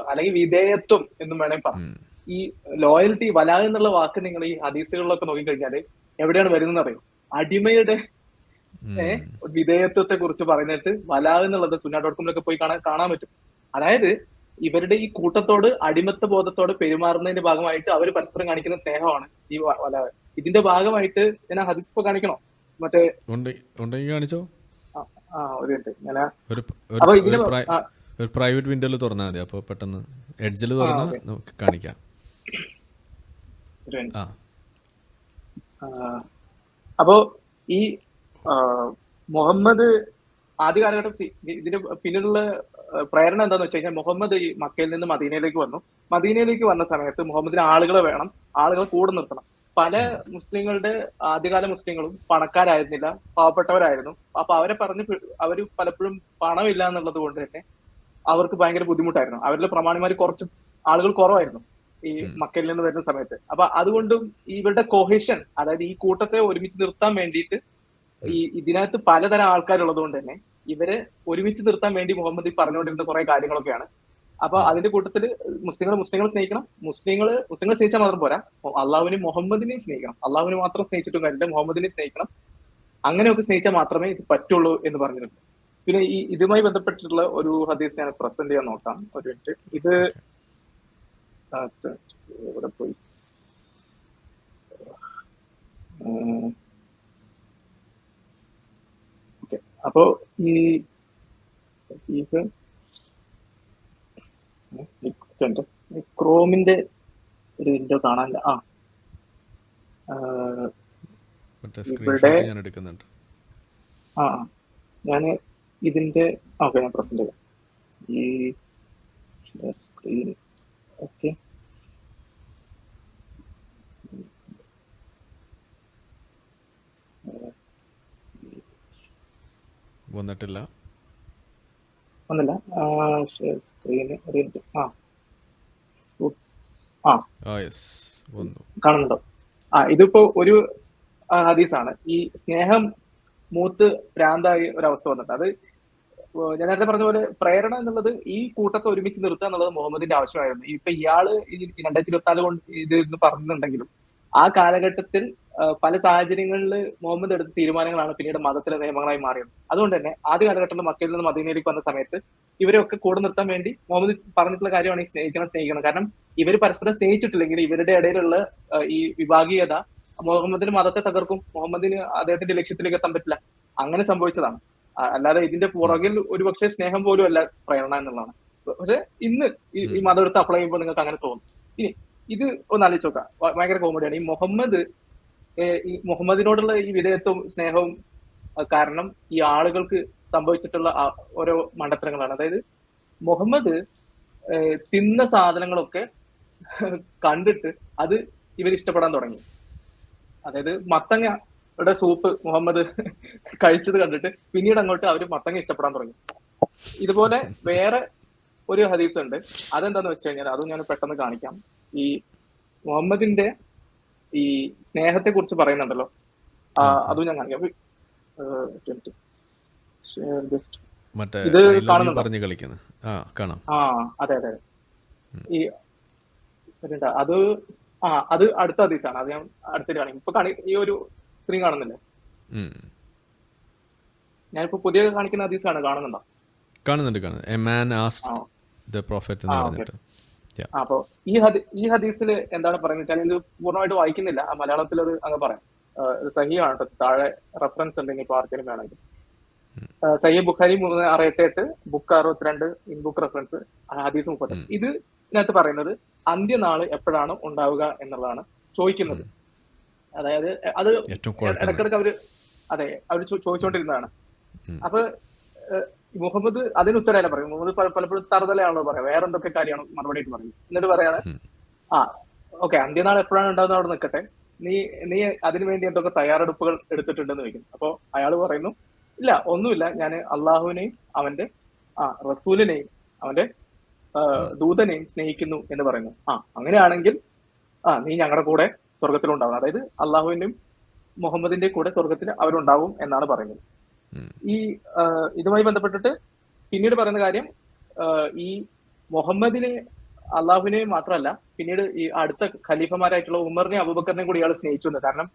അല്ലെങ്കിൽ വിധേയത്വം എന്നും വേണമെങ്കിൽ പറയാം. ഈ ലോയൽറ്റി വലാ എന്നുള്ള വാക്ക് നിങ്ങൾ ഈ ഹദീസുകളിലൊക്കെ നോക്കിക്കഴിഞ്ഞാല് എവിടെയാണ് വരുന്നത് അറിയോ? അടിമയുടെ വിധേയത്വത്തെ കുറിച്ച് പറഞ്ഞിട്ട് വലാ എന്നുള്ളത് സുന്ന.com പോയി കാണാൻ പറ്റും. അതായത് ഇവരുടെ ഈ കൂട്ടത്തോട് അടിമത്ത ബോധത്തോട് പെരുമാറുന്നതിന്റെ ഭാഗമായിട്ട് അവർ പരസ്പരം കാണിക്കുന്ന സ്നേഹമാണ് ഈ വലാ. ഇതിന്റെ ഭാഗമായിട്ട് ഞാൻ ഹദീസ് ഇപ്പൊ കാണിക്കണോ? മറ്റേ കാണിച്ചോ? ഒരു മിനിറ്റ്. ഞാൻ ഒരു പ്രൈവറ്റ് വിൻഡോയിൽ തുറന്നാൽ മതി. അപ്പൊ പെട്ടെന്ന് എഡ്ജിൽ തുറന്നാൽ നമുക്ക് കാണിക്കാം. അപ്പോ ഈ മുഹമ്മദ് ആദ്യ കാലഘട്ടം ഇതിന് പിന്നിലുള്ള പ്രേരണ എന്താന്ന് വെച്ച് കഴിഞ്ഞാൽ, മുഹമ്മദ് ഈ മക്കയിൽ നിന്ന് മദീനയിലേക്ക് വന്നു. മദീനയിലേക്ക് വന്ന സമയത്ത് മുഹമ്മദിന് ആളുകളെ വേണം, ആളുകളെ കൂടെ നിർത്തണം. പല മുസ്ലിങ്ങളുടെ ആദ്യകാല മുസ്ലിങ്ങളും പണക്കാരായിരുന്നില്ല, പാവപ്പെട്ടവരായിരുന്നു. അപ്പൊ അവര് പലപ്പോഴും പണമില്ല എന്നുള്ളത് കൊണ്ട് തന്നെ അവർക്ക് ഭയങ്കര ബുദ്ധിമുട്ടായിരുന്നു. അവരിലെ പ്രമാണിമാർ കുറച്ച് ആളുകൾ കുറവായിരുന്നു ഈ മക്കയിൽ നിന്ന് വരുന്ന സമയത്ത്. അപ്പൊ അതുകൊണ്ടും ഇവരുടെ കൊഹേഷൻ, അതായത് ഈ കൂട്ടത്തെ ഒരുമിച്ച് നിർത്താൻ വേണ്ടിയിട്ട് ഇതിനകത്ത് പലതരം ആൾക്കാരുള്ളത് കൊണ്ട് തന്നെ ഇവരെ ഒരുമിച്ച് നിർത്താൻ വേണ്ടി മുഹമ്മദ് പറഞ്ഞുകൊണ്ടിരുന്ന കുറെ കാര്യങ്ങളൊക്കെയാണ്. അപ്പൊ അതിന്റെ കൂട്ടത്തില് മുസ്ലിങ്ങൾ സ്നേഹിക്കണം. മുസ്ലിങ്ങൾ സ്നേഹിച്ചാൽ മാത്രം പോരാ, അള്ളാഹുവിനെയും മുഹമ്മദിനെയും സ്നേഹിക്കണം. അള്ളാഹുവിനെ മാത്രം സ്നേഹിച്ചിട്ടും കാര്യമില്ല, മുഹമ്മദിനെ സ്നേഹിക്കണം. അങ്ങനെയൊക്കെ സ്നേഹിച്ചാൽ മാത്രമേ ഇത് പറ്റുള്ളൂ എന്ന് പറഞ്ഞിട്ടുണ്ട്. പിന്നെ ഈ ഇതുമായി ബന്ധപ്പെട്ടിട്ടുള്ള ഒരു ഹദീസ് ഞാൻ പ്രസന്റ് ചെയ്യാൻ നോക്കാം. ഒരു മിനിറ്റ്. ഇത് ഇവിടെ പോയി. ഓക്കെ. അപ്പോ ഈ ക്രോമിന്റെ ഒരു വിൻഡോ കാണാനില്ല. ഇവിടെ ഞാന് ഇതിന്റെ ഞാൻ പ്രസന്റ് ചെയ്യാം. ഈ സ്ക്രീൻ ഓക്കെ. വന്നിട്ടില്ല. സ്ക്രീന് കാണുന്നുണ്ടോ? ഇതിപ്പോ ഒരു ഹദീസാണ്. ഈ സ്നേഹം മൂത്ത് ഭ്രാന്തായി ഒരവസ്ഥ വന്നിട്ട്, അത് ഞാൻ നേരത്തെ പറഞ്ഞ പോലെ പ്രേരണ എന്നുള്ളത് ഈ കൂട്ടത്തെ ഒരുമിച്ച് നിർത്തുക എന്നുള്ളത് മുഹമ്മദിന്റെ ആവശ്യമായിരുന്നു. ഇപ്പൊ ഇയാള് 2024 കൊണ്ട് ഇത് പറഞ്ഞിട്ടുണ്ടെങ്കിലും ആ കാലഘട്ടത്തിൽ പല സാഹചര്യങ്ങളിൽ മുഹമ്മദ് എടുത്ത തീരുമാനങ്ങളാണ് പിന്നീട് മതത്തിലെ നിയമങ്ങളായി മാറിയത്. അതുകൊണ്ട് തന്നെ ആദ്യ കാലഘട്ടത്തിൽ മക്കയിൽ നിന്ന് മദീനയിലേക്ക് വന്ന സമയത്ത് ഇവരൊക്കെ കൂടെ നിർത്താൻ വേണ്ടി മുഹമ്മദ് പറഞ്ഞിട്ടുള്ള കാര്യമാണ് ഈ സ്നേഹിക്കണം. കാരണം ഇവർ പരസ്പരം സ്നേഹിച്ചിട്ടില്ലെങ്കിൽ ഇവരുടെ ഇടയിലുള്ള ഈ വിഭാഗീയത മുഹമ്മദിന് മതത്തെ തകർക്കും, മുഹമ്മദിന് അദ്ദേഹത്തിന്റെ ലക്ഷ്യത്തിലേക്ക് എത്താൻ പറ്റില്ല. അങ്ങനെ സംഭവിച്ചതാണ്. അല്ലാതെ ഇതിന്റെ പുറകിൽ ഒരുപക്ഷെ സ്നേഹം പോലും അല്ല പ്രേരണ എന്നുള്ളതാണ്. പക്ഷെ ഇന്ന് ഈ മതം എടുത്ത് അപ്ലൈ ചെയ്യുമ്പോൾ നിങ്ങൾക്ക് അങ്ങനെ തോന്നും. ഇനി ഇത് ഒന്ന് ആലോചിച്ച് നോക്കാം, ഭയങ്കര കോമഡിയാണ്. ഈ മുഹമ്മദിനോടുള്ള ഈ വിധേയത്വവും സ്നേഹവും കാരണം ഈ ആളുകൾക്ക് സംഭവിച്ചിട്ടുള്ള ഓരോ മണ്ടത്തരങ്ങളാണ്. അതായത് മുഹമ്മദ് തിന്ന സാധനങ്ങളൊക്കെ കണ്ടിട്ട് അത് ഇവർ ഇഷ്ടപ്പെടാൻ തുടങ്ങി. അതായത് മത്തങ്ങയുടെ സൂപ്പ് മുഹമ്മദ് കഴിച്ചത് കണ്ടിട്ട് പിന്നീട് അങ്ങോട്ട് അവർ മത്തങ്ങ ഇഷ്ടപ്പെടാൻ തുടങ്ങി. ഇതുപോലെ വേറെ ഒരു ഹദീസ് ഉണ്ട്. അതെന്താന്ന് വെച്ച് കഴിഞ്ഞാൽ അതും ഞാൻ പെട്ടെന്ന് കാണിക്കാം. ഈ മുഹമ്മദിന്റെ ഈ സ്നേഹത്തെ കുറിച്ച് പറയുന്നുണ്ടല്ലോ, അതും ഞാൻ കാണിക്കാം. ഇത് കാണുന്നുണ്ടോ? അതെ. ഈ അത് അടുത്ത ഹദീസാണ്. അത് ഞാൻ അടുത്തിട്ട് കാണിക്കും. ഇപ്പൊ ഈ ഒരു സ്ക്രീൻ കാണുന്നില്ലേ? ഞാനിപ്പോ പുതിയ കാണിക്കുന്ന ഹദീസാണ്. കാണുന്നുണ്ടോ? അപ്പൊ ഈ ഹദീസിൽ എന്താണ് പറയുന്നത് വെച്ചാൽ, ഇത് പൂർണ്ണമായിട്ട് വായിക്കുന്നില്ല, മലയാളത്തിൽ അത് അങ്ങ് പറയാം. സഹിയാണ്. താഴെ റെഫറൻസ് ഉണ്ടെങ്കിൽ ഇപ്പൊ ആർക്കെങ്കിലും വേണമെങ്കിൽ. Sayyid Bukhari 3688, book 62, in book reference hadith 30. ഇതിനകത്ത് പറയുന്നത് അന്ത്യനാള് എപ്പോഴാണ് ഉണ്ടാവുക എന്നുള്ളതാണ് ചോദിക്കുന്നത്. അതായത് അത് ഇടക്കിടക്ക് അവര് ചോദിച്ചുകൊണ്ടിരുന്നതാണ്. അപ്പൊ മുഹമ്മദ് അതിന് ഉത്തരമല്ല പറയും. മുഹമ്മദ് പലപ്പോഴും തറുതലയാണല്ലോ പറയാം, വേറെ എന്തൊക്കെ കാര്യമാണ് മറുപടി ആയിട്ട് പറയും. എന്നിട്ട് പറയാണ്, ഓക്കെ അന്ത്യനാൾ എപ്പോഴാണ് ഉണ്ടാകുന്നത് അവിടെ നിൽക്കട്ടെ, നീ അതിനുവേണ്ടി എന്തൊക്കെ തയ്യാറെടുപ്പുകൾ എടുത്തിട്ടുണ്ടെന്ന് ചോദിക്കും. അപ്പൊ അയാൾ പറയുന്നു, ഇല്ല ഒന്നുമില്ല, ഞാൻ അള്ളാഹുവിനെയും അവന്റെ റസൂലിനെയും അവന്റെ ദൂതനെയും സ്നേഹിക്കുന്നു എന്ന് പറയുന്നു. അങ്ങനെയാണെങ്കിൽ നീ ഞങ്ങളുടെ കൂടെ സ്വർഗത്തിലുണ്ടാവും. അതായത് അള്ളാഹുവിന്റെയും മുഹമ്മദിന്റെ കൂടെ സ്വർഗത്തിൽ അവരുണ്ടാവും എന്നാണ് പറയുന്നത്. ഈ ഇതുമായി ബന്ധപ്പെട്ടിട്ട് പിന്നീട് പറയുന്ന കാര്യം, ഈ മുഹമ്മദിനെ അള്ളാഹുവിനെയും മാത്രമല്ല പിന്നീട് ഈ അടുത്ത ഖലീഫമാരായിട്ടുള്ള ഉമറിനെയും അബൂബക്കറിനെയും കൂടി ഇയാൾ സ്നേഹിച്ചു എന്ന്. കാരണം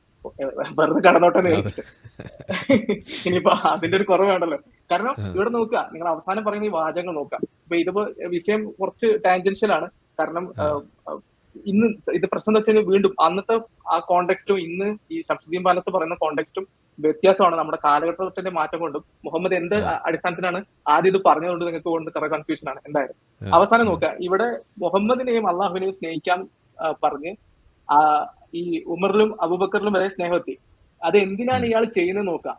വെറുതെ കടന്നോട്ടെ ചോദിച്ചിട്ട് ഇനിയിപ്പോ അതിന്റെ ഒരു കുറവ് വേണ്ടല്ലോ. കാരണം ഇവിടെ നോക്കുക, നിങ്ങൾ അവസാനം പറയുന്ന ഈ വാചകങ്ങൾ നോക്കുക. ഇപ്പൊ ഇതിപ്പോ വിഷയം കുറച്ച് ടാൻജൻഷ്യൽ ആണ്. കാരണം ഇന്ന് ഇത് പ്രശ്നം വെച്ചാൽ വീണ്ടും അന്നത്തെ ആ കോണ്ടെക്സ്റ്റും ഇന്ന് ഈ ശംസുദ്ദീൻ പാലത്ത് പറയുന്ന കോണ്ടെക്സ്റ്റും വ്യത്യാസമാണ്. നമ്മുടെ കാലഘട്ടത്തിന്റെ മാറ്റം കൊണ്ടും മുഹമ്മദ് എന്ത് അടിസ്ഥാനത്തിലാണ് ആദ്യം ഇത് പറഞ്ഞതുകൊണ്ട് നിങ്ങൾക്ക് കൊണ്ട് കുറെ കൺഫ്യൂഷൻ ആണ്. എന്തായാലും അവസാനം നോക്കുക, ഇവിടെ മുഹമ്മദിനെയും അള്ളാഹുവിനെയും സ്നേഹിക്കാൻ പറഞ്ഞ് ഈ ഉമറിലും അബൂബക്കറിലും വരെ സ്നേഹമെത്തി. അത് എന്തിനാണ് ഇയാൾ ചെയ്യുന്നത് നോക്കുക.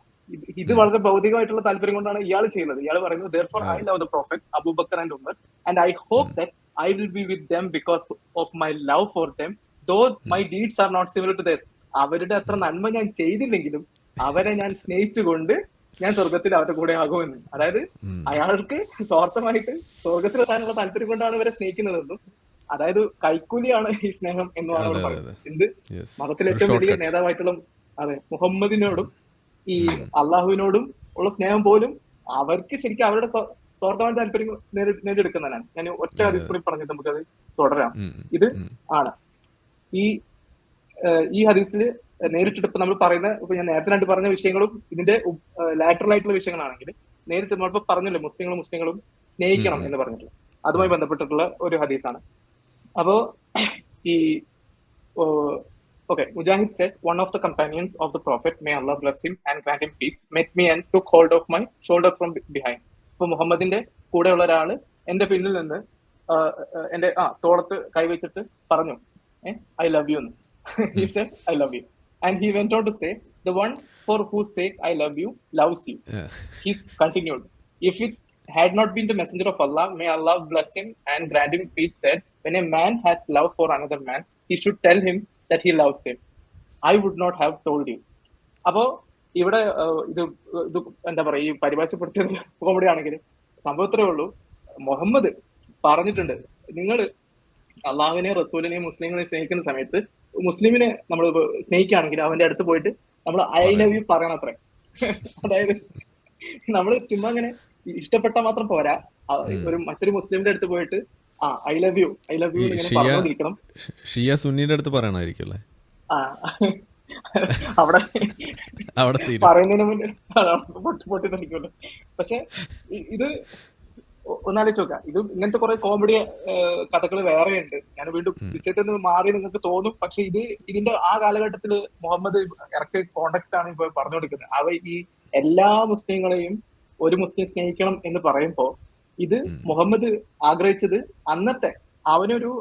ഇത് വളരെ ഭൗതികമായിട്ടുള്ള താല്പര്യം കൊണ്ടാണ് ഇയാൾ ചെയ്യുന്നത്. ഇയാൾ പറയുന്നത്, therefore I love the prophet Abu Bakr and Umar and I hope that I will be with them because of my love for them, though my deeds are not similar to theirs. അവരുടെ അത്ര നന്മ ഞാൻ ചെയ്തില്ലെങ്കിലും അവരെ ഞാൻ സ്നേഹിച്ചുകൊണ്ട് ഞാൻ സ്വർഗത്തിൽ അവരുടെ കൂടെ ആകുമെന്ന്. അതായത് അയാൾക്ക് സ്വാർത്ഥമായിട്ട് സ്വർഗത്തിലെത്താനുള്ള താല്പര്യം കൊണ്ടാണ് ഇവരെ സ്നേഹിക്കുന്നതെന്നും, അതായത് കൈക്കൂലിയാണ് ഈ സ്നേഹം എന്നാണ് അവർ പറയുന്നത്. എന്ത് മതത്തിലെ ഏറ്റവും വലിയ നേതാവായിട്ടുള്ള മുഹമ്മദിനോടും ഈ അള്ളാഹുവിനോടും ഉള്ള സ്നേഹം പോലും അവർക്ക് ശരിക്കും അവരുടെ സ്വാർത്ഥമായ താല്പര്യം നേടിയെടുക്കുന്നതാണ്. ഞാൻ ഒറ്റ ഹദീസ് കൂടി പറഞ്ഞിട്ട് നമുക്കത് തുടരാം. ഇത് ആണ് ഈ ഹദീസിൽ നേരിട്ടിട്ട് ഇപ്പൊ നമ്മൾ പറയുന്ന, ഇപ്പൊ ഞാൻ നേരത്തെ രണ്ട് പറഞ്ഞ വിഷയങ്ങളും ഇതിന്റെ ലാറ്ററൽ ആയിട്ടുള്ള വിഷയങ്ങളാണെങ്കിൽ നേരിട്ട് നമ്മളിപ്പോ പറഞ്ഞല്ലോ മുസ്ലിങ്ങളും സ്നേഹിക്കണം എന്ന് പറഞ്ഞിട്ടുള്ള അതുമായി ബന്ധപ്പെട്ടിട്ടുള്ള ഒരു ഹദീസാണ്. അപ്പോ ഈ okay, Mujahid said, one of the companions of the Prophet, may Allah bless him and grant him peace, met me and took hold of my shoulder from behind. ഇപ്പൊ മുഹമ്മദിന്റെ കൂടെയുള്ള ഒരാള് എന്റെ പിന്നിൽ നിന്ന് എന്റെ തോളത്ത് കൈവച്ചിട്ട് പറഞ്ഞു, I love you എന്ന്. He said, I love you. And he went on to say, the one for whose sake I love you loves you. He continued, if it had not been the messenger of Allah, may Allah bless him and grant him peace, said, when a man has love for another man, he should tell him that he loves him. I would not have told you. അപ്പോ ഇവിടെ ഇത് എന്താ പറയാ, ഈ പരിഭാഷപ്പെടുത്തിയ comedy ആണെങ്കിൽ സംഭവത്രേ ഉള്ളൂ. മുഹമ്മദ് പറഞ്ഞിട്ടുണ്ട്, നിങ്ങൾ അള്ളാഹുവിനെയും റസൂലിനെയും മുസ്ലിങ്ങളെയും സ്നേഹിക്കുന്ന സമയത്ത് മുസ്ലിമിനെ നമ്മൾ സ്നേഹിക്കുകയാണെങ്കിൽ അവന്റെ അടുത്ത് പോയിട്ട് നമ്മൾ ഐ ലവ് യു പറയണം അത്രേ. അതായത് നമ്മൾ ചുമ്മാ അങ്ങനെ ഇഷ്ടപ്പെട്ടാൽ മാത്രം പോരാ, മറ്റൊരു മുസ്ലിമിന്റെ അടുത്ത് പോയിട്ട് ഐ ലവ് യു ഇങ്ങനെ പറഞ്ഞോണ്ടിരിക്കണം. ഷിയ സുന്നിയുടെ അടുത്ത് പറയണായിരിക്കും അവിടെ പറയുന്നതിന് മുന്നേ പൊട്ടി നിൽക്കുമല്ലോ. പക്ഷെ ഇത് ഒന്നാലോചിച്ച് നോക്കാം, ഇത് ഇങ്ങനത്തെ കുറെ കോമഡി കഥകൾ വേറെ ഉണ്ട്. ഞാൻ വീണ്ടും വിഷയത്തിൽ നിന്ന് മാറി നിങ്ങൾക്ക് തോന്നും, പക്ഷെ ഇതിന്റെ ആ കാലഘട്ടത്തിൽ മുഹമ്മദ് ഇറക്കിയ കോണ്ടെക്സ്റ്റ് ആണ് ഇപ്പൊ പറഞ്ഞുകൊടുക്കുന്നത്. ഈ എല്ലാ മുസ്ലിങ്ങളെയും ഒരു മുസ്ലിം സ്നേഹിക്കണം എന്ന് പറയുമ്പോ ഇത് മുഹമ്മദ് ആഗ്രഹിച്ചത് അന്നത്തെ അവനൊരു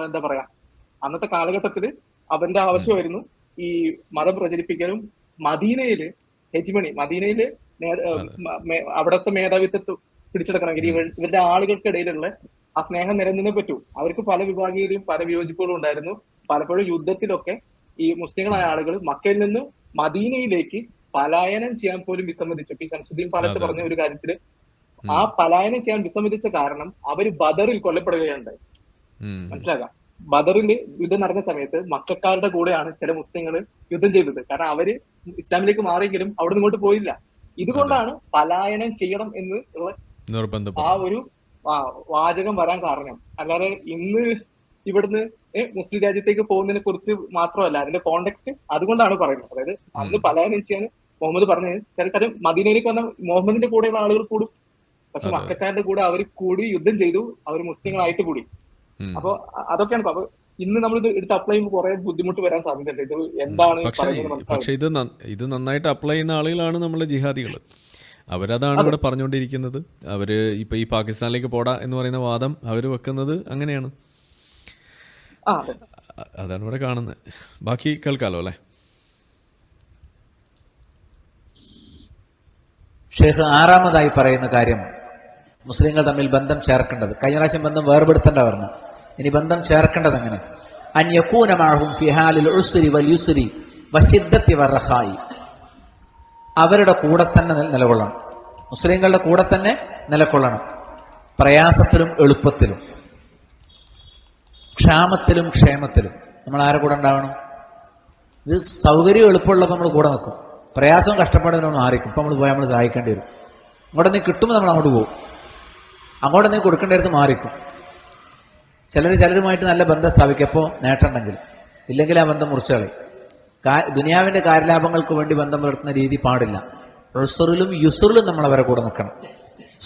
എന്താ പറയാ, അന്നത്തെ കാലഘട്ടത്തില് അവന്റെ ആവശ്യമായിരുന്നു ഈ മതം പ്രചരിപ്പിക്കാനും മദീനയില് ഹെജ്മണി, മദീനയില് അവിടത്തെ മേധാവിത്വം പിടിച്ചെടുക്കണമെങ്കിൽ ഇവരുടെ ആളുകൾക്കിടയിലുള്ള ആ സ്നേഹം നിലനിന്നേ പറ്റൂ. അവർക്ക് പല വിഭാഗീയതയും പല വിയോജിപ്പുകളും ഉണ്ടായിരുന്നു. പലപ്പോഴും യുദ്ധത്തിലൊക്കെ ഈ മുസ്ലിങ്ങളായ ആളുകൾ മക്കയിൽ നിന്ന് മദീനയിലേക്ക് പലായനം ചെയ്യാൻ പോലും വിസമ്മതിച്ചു. ഈ ശംസുദ്ദീൻ പാലത്ത് പറഞ്ഞ ഒരു കാര്യത്തില് ആ പലായനം ചെയ്യാൻ വിസമ്മതിച്ച കാരണം അവര് ബദറിൽ കൊല്ലപ്പെടുകയുണ്ടായി. മനസ്സിലാക്കാം, ബദറിൽ യുദ്ധം നടന്ന സമയത്ത് മക്കാരുടെ കൂടെയാണ് ചില മുസ്ലിങ്ങൾ യുദ്ധം ചെയ്തത്. കാരണം അവര് ഇസ്ലാമിലേക്ക് മാറിയെങ്കിലും അവിടെ ഇങ്ങോട്ട് പോയില്ല. ഇതുകൊണ്ടാണ് പലായനം ചെയ്യണം എന്ന് ഉള്ള ആ ഒരു വാചകം വരാൻ കാരണം. അല്ലാതെ ഇന്ന് ഇവിടുന്ന് മുസ്ലിം രാജ്യത്തേക്ക് പോകുന്നതിനെ കുറിച്ച് മാത്രമല്ല, അതിന്റെ കോണ്ടെക്സ്റ്റ് അതുകൊണ്ടാണ് പറയുന്നത്. അതായത് അന്ന് പലായനം ചെയ്യാൻ മുഹമ്മദ് പറഞ്ഞത് ചില കാര്യം മദീനയിലേക്ക് വന്ന മുഹമ്മദിന്റെ കൂടെയുള്ള ആളുകൾ കൂടും, പക്ഷെ മക്കാരുടെ കൂടെ അവർ കൂടി യുദ്ധം ചെയ്തു, അവർ മുസ്ലിങ്ങളായിട്ട് കൂടി. അപ്പൊ അതൊക്കെയാണ്. അപ്പൊ ഇന്ന് നമ്മൾ ഇത് എടുത്ത് അപ്ലൈ ചെയ്യുമ്പോൾ കുറെ ബുദ്ധിമുട്ട് വരാൻ സാധ്യതയുണ്ട്. ഇത് എന്താണ് പക്ഷേ പറയുന്നത് പക്ഷേ മനസ്സിലാവുന്നത്. ഇത് നന്നായിട്ട് അപ്ലൈ ചെയ്യുന്ന ആളുകളാണ് നമ്മളെ ജിഹാദികൾ. അവരതാണ് അതെ ഇവിടെ പറഞ്ഞുകൊണ്ടിരിക്കുന്നത്. അവർ ഇപ്പോൾ ഈ പാകിസ്ഥാനിലേക്ക് പോടാ എന്ന് പറയുന്ന വാദം അവർ വെക്കുന്നത് അങ്ങനെയാണ്. അതെ അതാണ് ഇവിടെ കാണുന്നത്. ബാക്കി കേൾക്കാലോ അല്ലേ? ഷേഖ് ആറാമതായി പറയുന്ന കാര്യം മുസ്ലിങ്ങൾ തമ്മിൽ ബന്ധം ചേർക്കേണ്ടത്. കഴിഞ്ഞ പ്രാവശ്യം ബന്ധം വേർപെടുത്തേണ്ട പറഞ്ഞു, ഇനി ബന്ധം ചേർക്കേണ്ടത് എങ്ങനെ? അൻ യകൂന മഅഹും ഫി ഹാലിൽ ഉസ്രി വൽ യുസ്രി വശിദ്ദത്തി വറഖായി. അവരുടെ കൂടെ തന്നെ നിലകൊള്ളണം. മുസ്ലിങ്ങളുടെ കൂടെ തന്നെ നിലകൊള്ളണം. പ്രയാസത്തിലും എളുപ്പത്തിലും, ക്ഷാമത്തിലും ക്ഷേമത്തിലും നമ്മൾ ആരെ കൂടെ ഉണ്ടാവണം? ഇത് സൗകര്യം എളുപ്പമുള്ളപ്പോൾ നമ്മൾ കൂടെ നിൽക്കും, പ്രയാസവും കഷ്ടപ്പാടും നമ്മൾ മാറിക്കും. ഇപ്പം നമ്മൾ പോയാൽ നമ്മൾ സഹായിക്കേണ്ടി വരും. അങ്ങോട്ട് നീ കിട്ടുമ്പോൾ നമ്മൾ അങ്ങോട്ട് പോകും, അങ്ങോട്ട് നീ കൊടുക്കേണ്ടടുത്ത് മാറിക്കും. ചിലരുമായിട്ട് നല്ല ബന്ധം സ്ഥാപിക്കപ്പോൾ നേട്ടമുണ്ടെങ്കിൽ, ഇല്ലെങ്കിൽ ആ ബന്ധം മുറിച്ചു കളയും. ദുനിയാവിന്റെ കാര്യലാഭങ്ങൾക്ക് വേണ്ടി ബന്ധം പുലർത്തുന്ന രീതി പാടില്ല. ഉസ്റിലും യുസ്റിലും നമ്മൾ അവരെ കൂടെ നിൽക്കണം.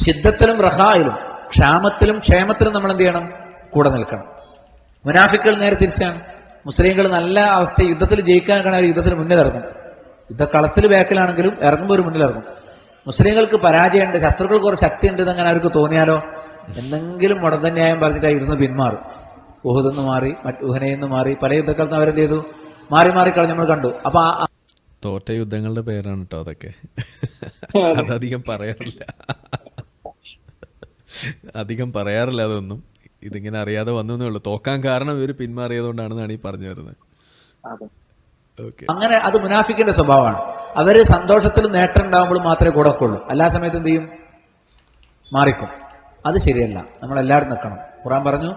ശിദ്ദത്തിലും റഹായിലും, ക്ഷാമത്തിലും ക്ഷേമത്തിലും നമ്മൾ എന്ത് ചെയ്യണം? കൂടെ നിൽക്കണം. മുനാഫിക്കുകൾ നേരെ തിരിച്ചാണ്. മുസ്ലിങ്ങൾ നല്ല അവസ്ഥ യുദ്ധത്തിൽ ജയിക്കാൻ കാണാൻ യുദ്ധത്തിന് മുന്നിൽ ഇറങ്ങും. യുദ്ധക്കളത്തിൽ ബാക്കിലാണെങ്കിലും ഇറങ്ങുമ്പോൾ ഒരു മുന്നിൽ ഇറങ്ങും. മുസ്ലിങ്ങൾക്ക് പരാജയമുണ്ട്, ശത്രുക്കൾക്ക് കുറച്ച് ശക്തി ഉണ്ട് എന്നങ്ങനെ അവർക്ക് തോന്നിയാലോ എന്തെങ്കിലും മുടന്തന്യായം പറഞ്ഞിട്ട് ഇരുന്ന് പിന്മാറും. ഉഹുദിൽ നിന്ന് മാറി, ഉഹനയിൽ നിന്ന് മാറി, പല യുദ്ധക്കാലത്ത് അവരെന്ത് ചെയ്തു? മാറി മാറി കളഞ്ഞ് നമ്മൾ കണ്ടു. അപ്പൊ തോറ്റ യുദ്ധങ്ങളുടെ പേരാണ് കേട്ടോ അതൊക്കെ. അതധികം പറയാറില്ല, അതൊന്നും. ഇതിങ്ങനെ അറിയാതെ വന്നേ ഉള്ളൂ. തോക്കാൻ കാരണം ഇവർ പിന്മാറിയതുകൊണ്ടാണെന്നാണ് ഈ പറഞ്ഞു വരുന്നത്. അങ്ങനെ അത് മുനാഫിക്കിന്റെ സ്വഭാവമാണ്. അവര് സന്തോഷത്തിലും നേട്ടം ഉണ്ടാകുമ്പോൾ മാത്രമേ കൂടെ കൊള്ളൂ, എല്ലാ സമയത്തും എന്ത് ചെയ്യും? മാറിക്കും. അത് ശരിയല്ല. നമ്മൾ എല്ലാവരും നിൽക്കണം. ഖുർആൻ പറഞ്ഞു,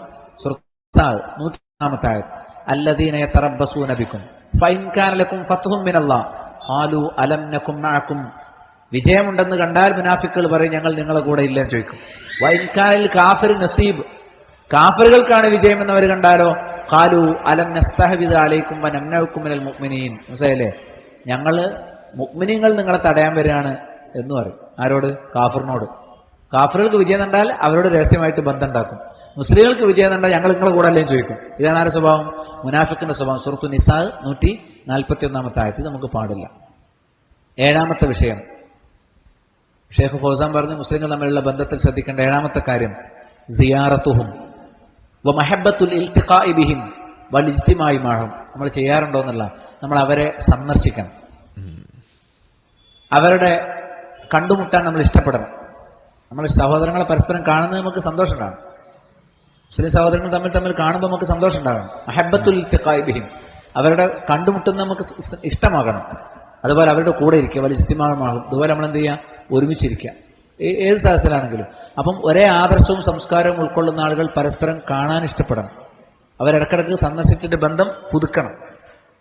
സൂറത്ത് 100-ാമത്തെ ആയത്ത്, അല്ലദീന യതറബ്ബസൂന ബിക്കും ഫഇൻ കാന ലക്കും ഫത്ഹും മിനല്ലാഹ് ഖാലൂ അലം നകും മഅകും. വിജയമുണ്ടെന്ന് കണ്ടാൽ മുനാഫിക്കുകൾ പറയും ഞങ്ങൾ നിങ്ങളെ കൂടെ ഇല്ലെന്ന് ചോദിക്കും. വഇൻ കാനൽ കാഫിർ നസീബ്, കാഫിറുകൾക്കാണ് വിജയം എന്നവർ കണ്ടാലോ ഖാലൂ അലം നസ്തഹ്വിദ അലൈക്കും വനംനഉക്കും മിനൽ മുഅ്മിനീൻ. മനസ്സിലായില്ലേ? ഞങ്ങള് മുഅ്മിനീങ്ങൾ നിങ്ങളെ തടയാൻ വരികയാണ് എന്ന് പറയും. ആരോട്? കാഫിറിനോട്. കാഫിറുകൾക്ക് വിജയം കണ്ടാൽ അവരോട് രഹസ്യമായിട്ട് ബന്ധം ഉണ്ടാക്കും. മുസ്ലിങ്ങൾക്ക് വിജയം കണ്ടാൽ ഞങ്ങൾ നിങ്ങളെ കൂടെ അല്ലേ ചോദിക്കും. ഇതാണ് ആരുടെ സ്വഭാവം? മുനാഫിക്കിന്റെ സ്വഭാവം. സൂറത്തു നിസാ 141-ാമത്തെ ആയത്ത്. നമുക്ക് പാടില്ല. 7-ാമത്തെ വിഷയം ഷെയ്ഖ് ഫൗസാൻ പറഞ്ഞു, മുസ്ലിങ്ങൾ തമ്മിലുള്ള ബന്ധത്തിൽ ശ്രദ്ധിക്കേണ്ട 7-ാമത്തെ കാര്യം സിയാറത്തുഹും വമഹബ്ബത്തുൽ ഇൽതിഖാഇ ബിഹിം വൽഇജ്തിമാഇ മഅഹും. നമ്മൾ ചെയ്യാറുണ്ടോ എന്നല്ല, നമ്മൾ അവരെ സന്ദർശിക്കണം, അവരുടെ കണ്ടുമുട്ടാൻ നമ്മൾ ഇഷ്ടപ്പെടണം. നമ്മൾ സഹോദരങ്ങളെ പരസ്പരം കാണുന്നത് നമുക്ക് സന്തോഷം ഉണ്ടാകും. മുസ്ലിം സഹോദരങ്ങൾ തമ്മിൽ കാണുമ്പോൾ നമുക്ക് സന്തോഷം ഉണ്ടാകണം. മഹബ്ബത്തുൽ ഇൽതിഖാഇ ബിഹിം, അവരുടെ കണ്ടുമുട്ടുന്നത് നമുക്ക് ഇഷ്ടമാകണം. അതുപോലെ അവരുടെ കൂടെ ഇരിക്കുക, വൽഇജ്തിമാഇ. അതുപോലെ നമ്മൾ എന്ത് ചെയ്യുക? ഒരുമിച്ചിരിക്കുക, ഏത് സദസ്സിലാണെങ്കിലും. അപ്പം ഒരേ ആദർശവും സംസ്കാരവും ഉൾക്കൊള്ളുന്ന ആളുകൾ പരസ്പരം കാണാൻ ഇഷ്ടപ്പെടണം. അവരിടക്കിടക്ക് സന്ദർശിച്ചിട്ട് ബന്ധം പുതുക്കണം.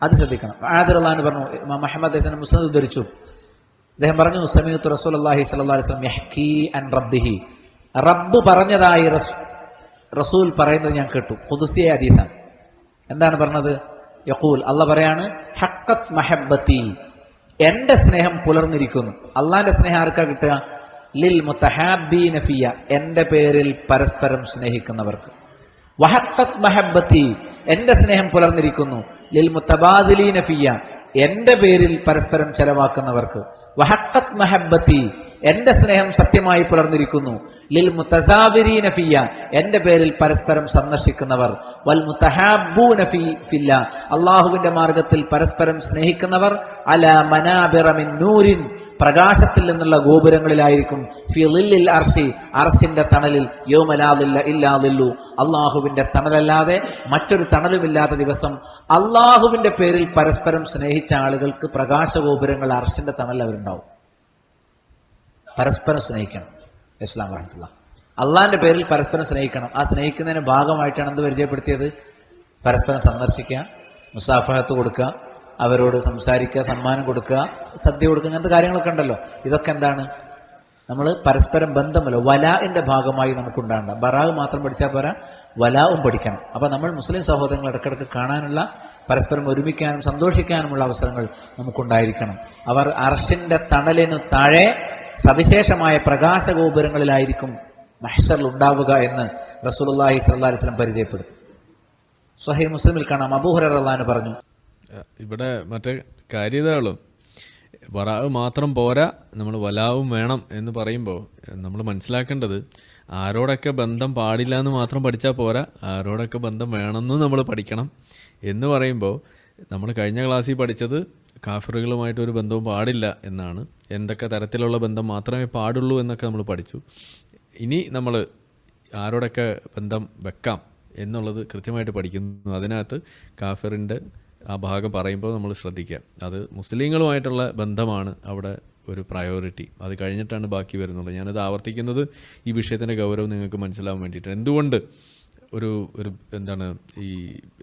അത് ശ്രദ്ധിക്കണം. ആദിറല്ലാന്ന് പറഞ്ഞു, ഇമാം അഹ്മദ് ഇതിനെ മുസ്നദ് ഉദ്ധരിച്ചു. അദ്ദേഹം പറഞ്ഞു, സമീഅത്തു റസൂലുള്ളാഹി സ്വല്ലല്ലാഹു അലൈഹി വസല്ലം യഹ്കി അൻ റബ്ബിഹി, റബ്ബ് പറഞ്ഞതായി റസൂൽ പറയുന്നത് ഞാൻ കേട്ടു. ഖുദ്സിയ ഹദീസാണ്. എന്താണ് പറഞ്ഞത്? യഖൂൽ, അല്ലാഹ് പറയാണ്, ഹഖ്ഖത് മഹബ്ബതി, എന്റെ സ്നേഹം പുലർന്നിരിക്കുന്നു. അള്ളാന്റെ സ്നേഹം ആർക്കാ കിട്ടുക? ലിൽ മുതഹാബീന ഫിയ, എന്റെ പേരിൽ പരസ്പരം സ്നേഹിക്കുന്നവർക്ക്. വഹഖ്ഖത് മഹബ്ബതി, എന്റെ സ്നേഹം പുലർന്നിരിക്കുന്നു. ലിൽ മുതബാദിലീന ഫിയ, എന്റെ പേരിൽ പരസ്പരം ചെലവാക്കുന്നവർക്ക്. വഹഖ്ഖത് മഹബ്ബതി, എന്റെ സ്നേഹം സത്യമായി പുലർന്നിരിക്കുന്നു. ലിൽ മുതസാവിരീന ഫിയ, എന്റെ പേരിൽ പരസ്പരം സന്ദർശിക്കുന്നവർ. വൽ മുതഹാബൂന ഫില്ല, അള്ളാഹുവിന്റെ മാർഗത്തിൽ പരസ്പരം സ്നേഹിക്കുന്നവർ. അലാ മനാബിറ മിൻ നൂരിൻ, പ്രകാശത്തിൽ നിന്നുള്ള ഗോപുരങ്ങളിലായിരിക്കും. ഫി ളില്ലിൽ അർശി, അർശിന്റെ തണലിൽ. യൗമ ലാ ളില്ല ഇല്ലാ ളില്ലു, അള്ളാഹുവിന്റെ തണലല്ലാതെ മറ്റൊരു തണലുമില്ലാത്ത ദിവസം. അള്ളാഹുവിന്റെ പേരിൽ പരസ്പരം സ്നേഹിച്ച ആളുകൾക്ക് പ്രകാശഗോപുരങ്ങൾ, അർശിന്റെ തണൽ അവരുണ്ടാവും. പരസ്പരം സ്നേഹിക്കണം. ഇസ്ലാം പറഞ്ഞിട്ടുള്ള അള്ളാഹിന്റെ പേരിൽ പരസ്പരം സ്നേഹിക്കണം. ആ സ്നേഹിക്കുന്നതിന് ഭാഗമായിട്ടാണ് എന്ത് പരിചയപ്പെടുത്തിയത്? പരസ്പരം സന്ദർശിക്കുക, മുസാഫഹത്ത് കൊടുക്കുക, അവരോട് സംസാരിക്കുക, സമ്മാനം കൊടുക്കുക, സദ്യ കൊടുക്കുക, അങ്ങനത്തെ കാര്യങ്ങളൊക്കെ ഉണ്ടല്ലോ. ഇതൊക്കെ എന്താണ്? നമ്മൾ പരസ്പരം ബന്ധമല്ലോ, വലാഇന്റെ ഭാഗമായി നമുക്കുണ്ടാകണ്ട. ബറാവ് മാത്രം പഠിച്ചാൽ പോരാ, വലാവും പഠിക്കണം. അപ്പൊ നമ്മൾ മുസ്ലിം സഹോദരങ്ങൾ ഇടയ്ക്കിടയ്ക്ക് കാണാനുള്ള, പരസ്പരം ഒരുമിക്കാനും സന്തോഷിക്കാനുമുള്ള അവസരങ്ങൾ നമുക്കുണ്ടായിരിക്കണം. അവർ അർശിന്റെ തണലിനു താഴെ സവിശേഷമായ പ്രകാശഗോപുരങ്ങളിലായിരിക്കും മഹ്ശറിൽ ഉണ്ടാവുക എന്ന് റസൂലുള്ളാഹി സ്വല്ലല്ലാഹി അലൈഹി വസല്ലം പരിചയപ്പെടുത്തി. സ്വഹീഹ് മുസ്ലിമിൽ കാണാം, അബൂ ഹുറൈറ റളിയല്ലാഹു അൻഹു പറഞ്ഞു, ഇവിടെ മറ്റേ കാര്യതകളും വറാവ് മാത്രം പോരാ, നമ്മൾ വലാവും വേണം എന്ന് പറയുമ്പോൾ നമ്മൾ മനസ്സിലാക്കേണ്ടത് ആരോടൊക്കെ ബന്ധം പാടില്ല എന്ന് മാത്രം പഠിച്ചാൽ പോരാ, ആരോടൊക്കെ ബന്ധം വേണമെന്നും നമ്മൾ പഠിക്കണം എന്ന് പറയുമ്പോൾ നമ്മൾ കഴിഞ്ഞ ക്ലാസ്സിൽ പഠിച്ചത് കാഫിറുകളുമായിട്ടൊരു ബന്ധവും പാടില്ല എന്നാണ്. എന്തൊക്കെ തരത്തിലുള്ള ബന്ധം മാത്രമേ പാടുള്ളൂ എന്നൊക്കെ നമ്മൾ പഠിച്ചു. ഇനി നമ്മൾ ആരോടൊക്കെ ബന്ധം വെക്കാം എന്നുള്ളത് കൃത്യമായിട്ട് പഠിക്കുന്നു. അതിനകത്ത് കാഫിറിൻ്റെ ആ ഭാഗം പറയുമ്പോൾ നമ്മൾ ശ്രദ്ധിക്കുക, അത് മുസ്ലിങ്ങളുമായിട്ടുള്ള ബന്ധമാണ് അവിടെ ഒരു പ്രയോറിറ്റി. അത് കഴിഞ്ഞിട്ടാണ് ബാക്കി വരുന്നുള്ളൂ. ഞാനത് ആവർത്തിക്കുന്നത് ഈ വിഷയത്തിൻ്റെ ഗൗരവം നിങ്ങൾക്ക് മനസ്സിലാവാൻ വേണ്ടിയിട്ട്. എന്തുകൊണ്ട് ഒരു എന്താണ് ഈ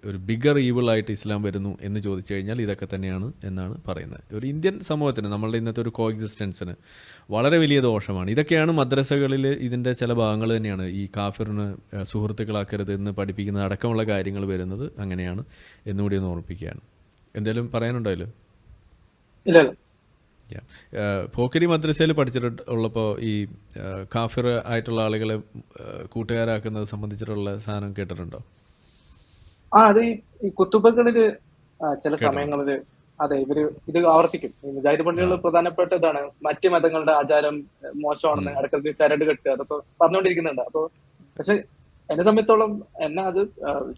ഒരു ബിഗർ ഈവിളായിട്ട് ഇസ്ലാം വരുന്നു എന്ന് ചോദിച്ചു കഴിഞ്ഞാൽ ഇതൊക്കെ തന്നെയാണ് എന്നാണ് പറയുന്നത്. ഒരു ഇന്ത്യൻ സമൂഹത്തിന്, നമ്മളുടെ ഇന്നത്തെ ഒരു കോ എക്സിസ്റ്റൻസിന് വളരെ വലിയ ദോഷമാണ്. ഇതൊക്കെയാണ് മദ്രസകളിൽ ഇതിൻ്റെ ചില ഭാഗങ്ങൾ തന്നെയാണ് ഈ കാഫിറിന് സുഹൃത്തുക്കളാക്കരുത് എന്ന് പഠിപ്പിക്കുന്നത് അടക്കമുള്ള കാര്യങ്ങൾ വരുന്നത് അങ്ങനെയാണ് എന്നുകൂടി ഒന്ന് ഓർമ്മിപ്പിക്കുകയാണ്. എന്തെങ്കിലും പറയാനുണ്ടോ അതിൽ? ഇല്ല. പോക്കരി മദ്രസയിൽ പഠിച്ചിട്ടുള്ളപ്പോൾ ഈ കാഫിർ ആയിട്ടുള്ള ആളുകളെ കൂട്ടുകാരാക്കുന്നത് സംബന്ധിച്ചിട്ടുള്ള സാധനം കേട്ടിട്ടുണ്ടോ? അത് ഈ കുത്തുബകളില് ചില സമയങ്ങളില് അതെ ഇത് ആവർത്തിക്കും. ഈ മുജാഹിദ് പള്ളികളിൽ പ്രധാനപ്പെട്ട ഇതാണ് മറ്റ് മതങ്ങളുടെ ആചാരം മോശമാണെന്ന് ഇടയ്ക്കിടയ്ക്ക് ചരട് കെട്ടുക, അതൊക്കെ പറഞ്ഞുകൊണ്ടിരിക്കുന്നുണ്ട്. അപ്പൊ പക്ഷെ എന്നെ സംബന്ധിച്ചോളം എന്നെ അത്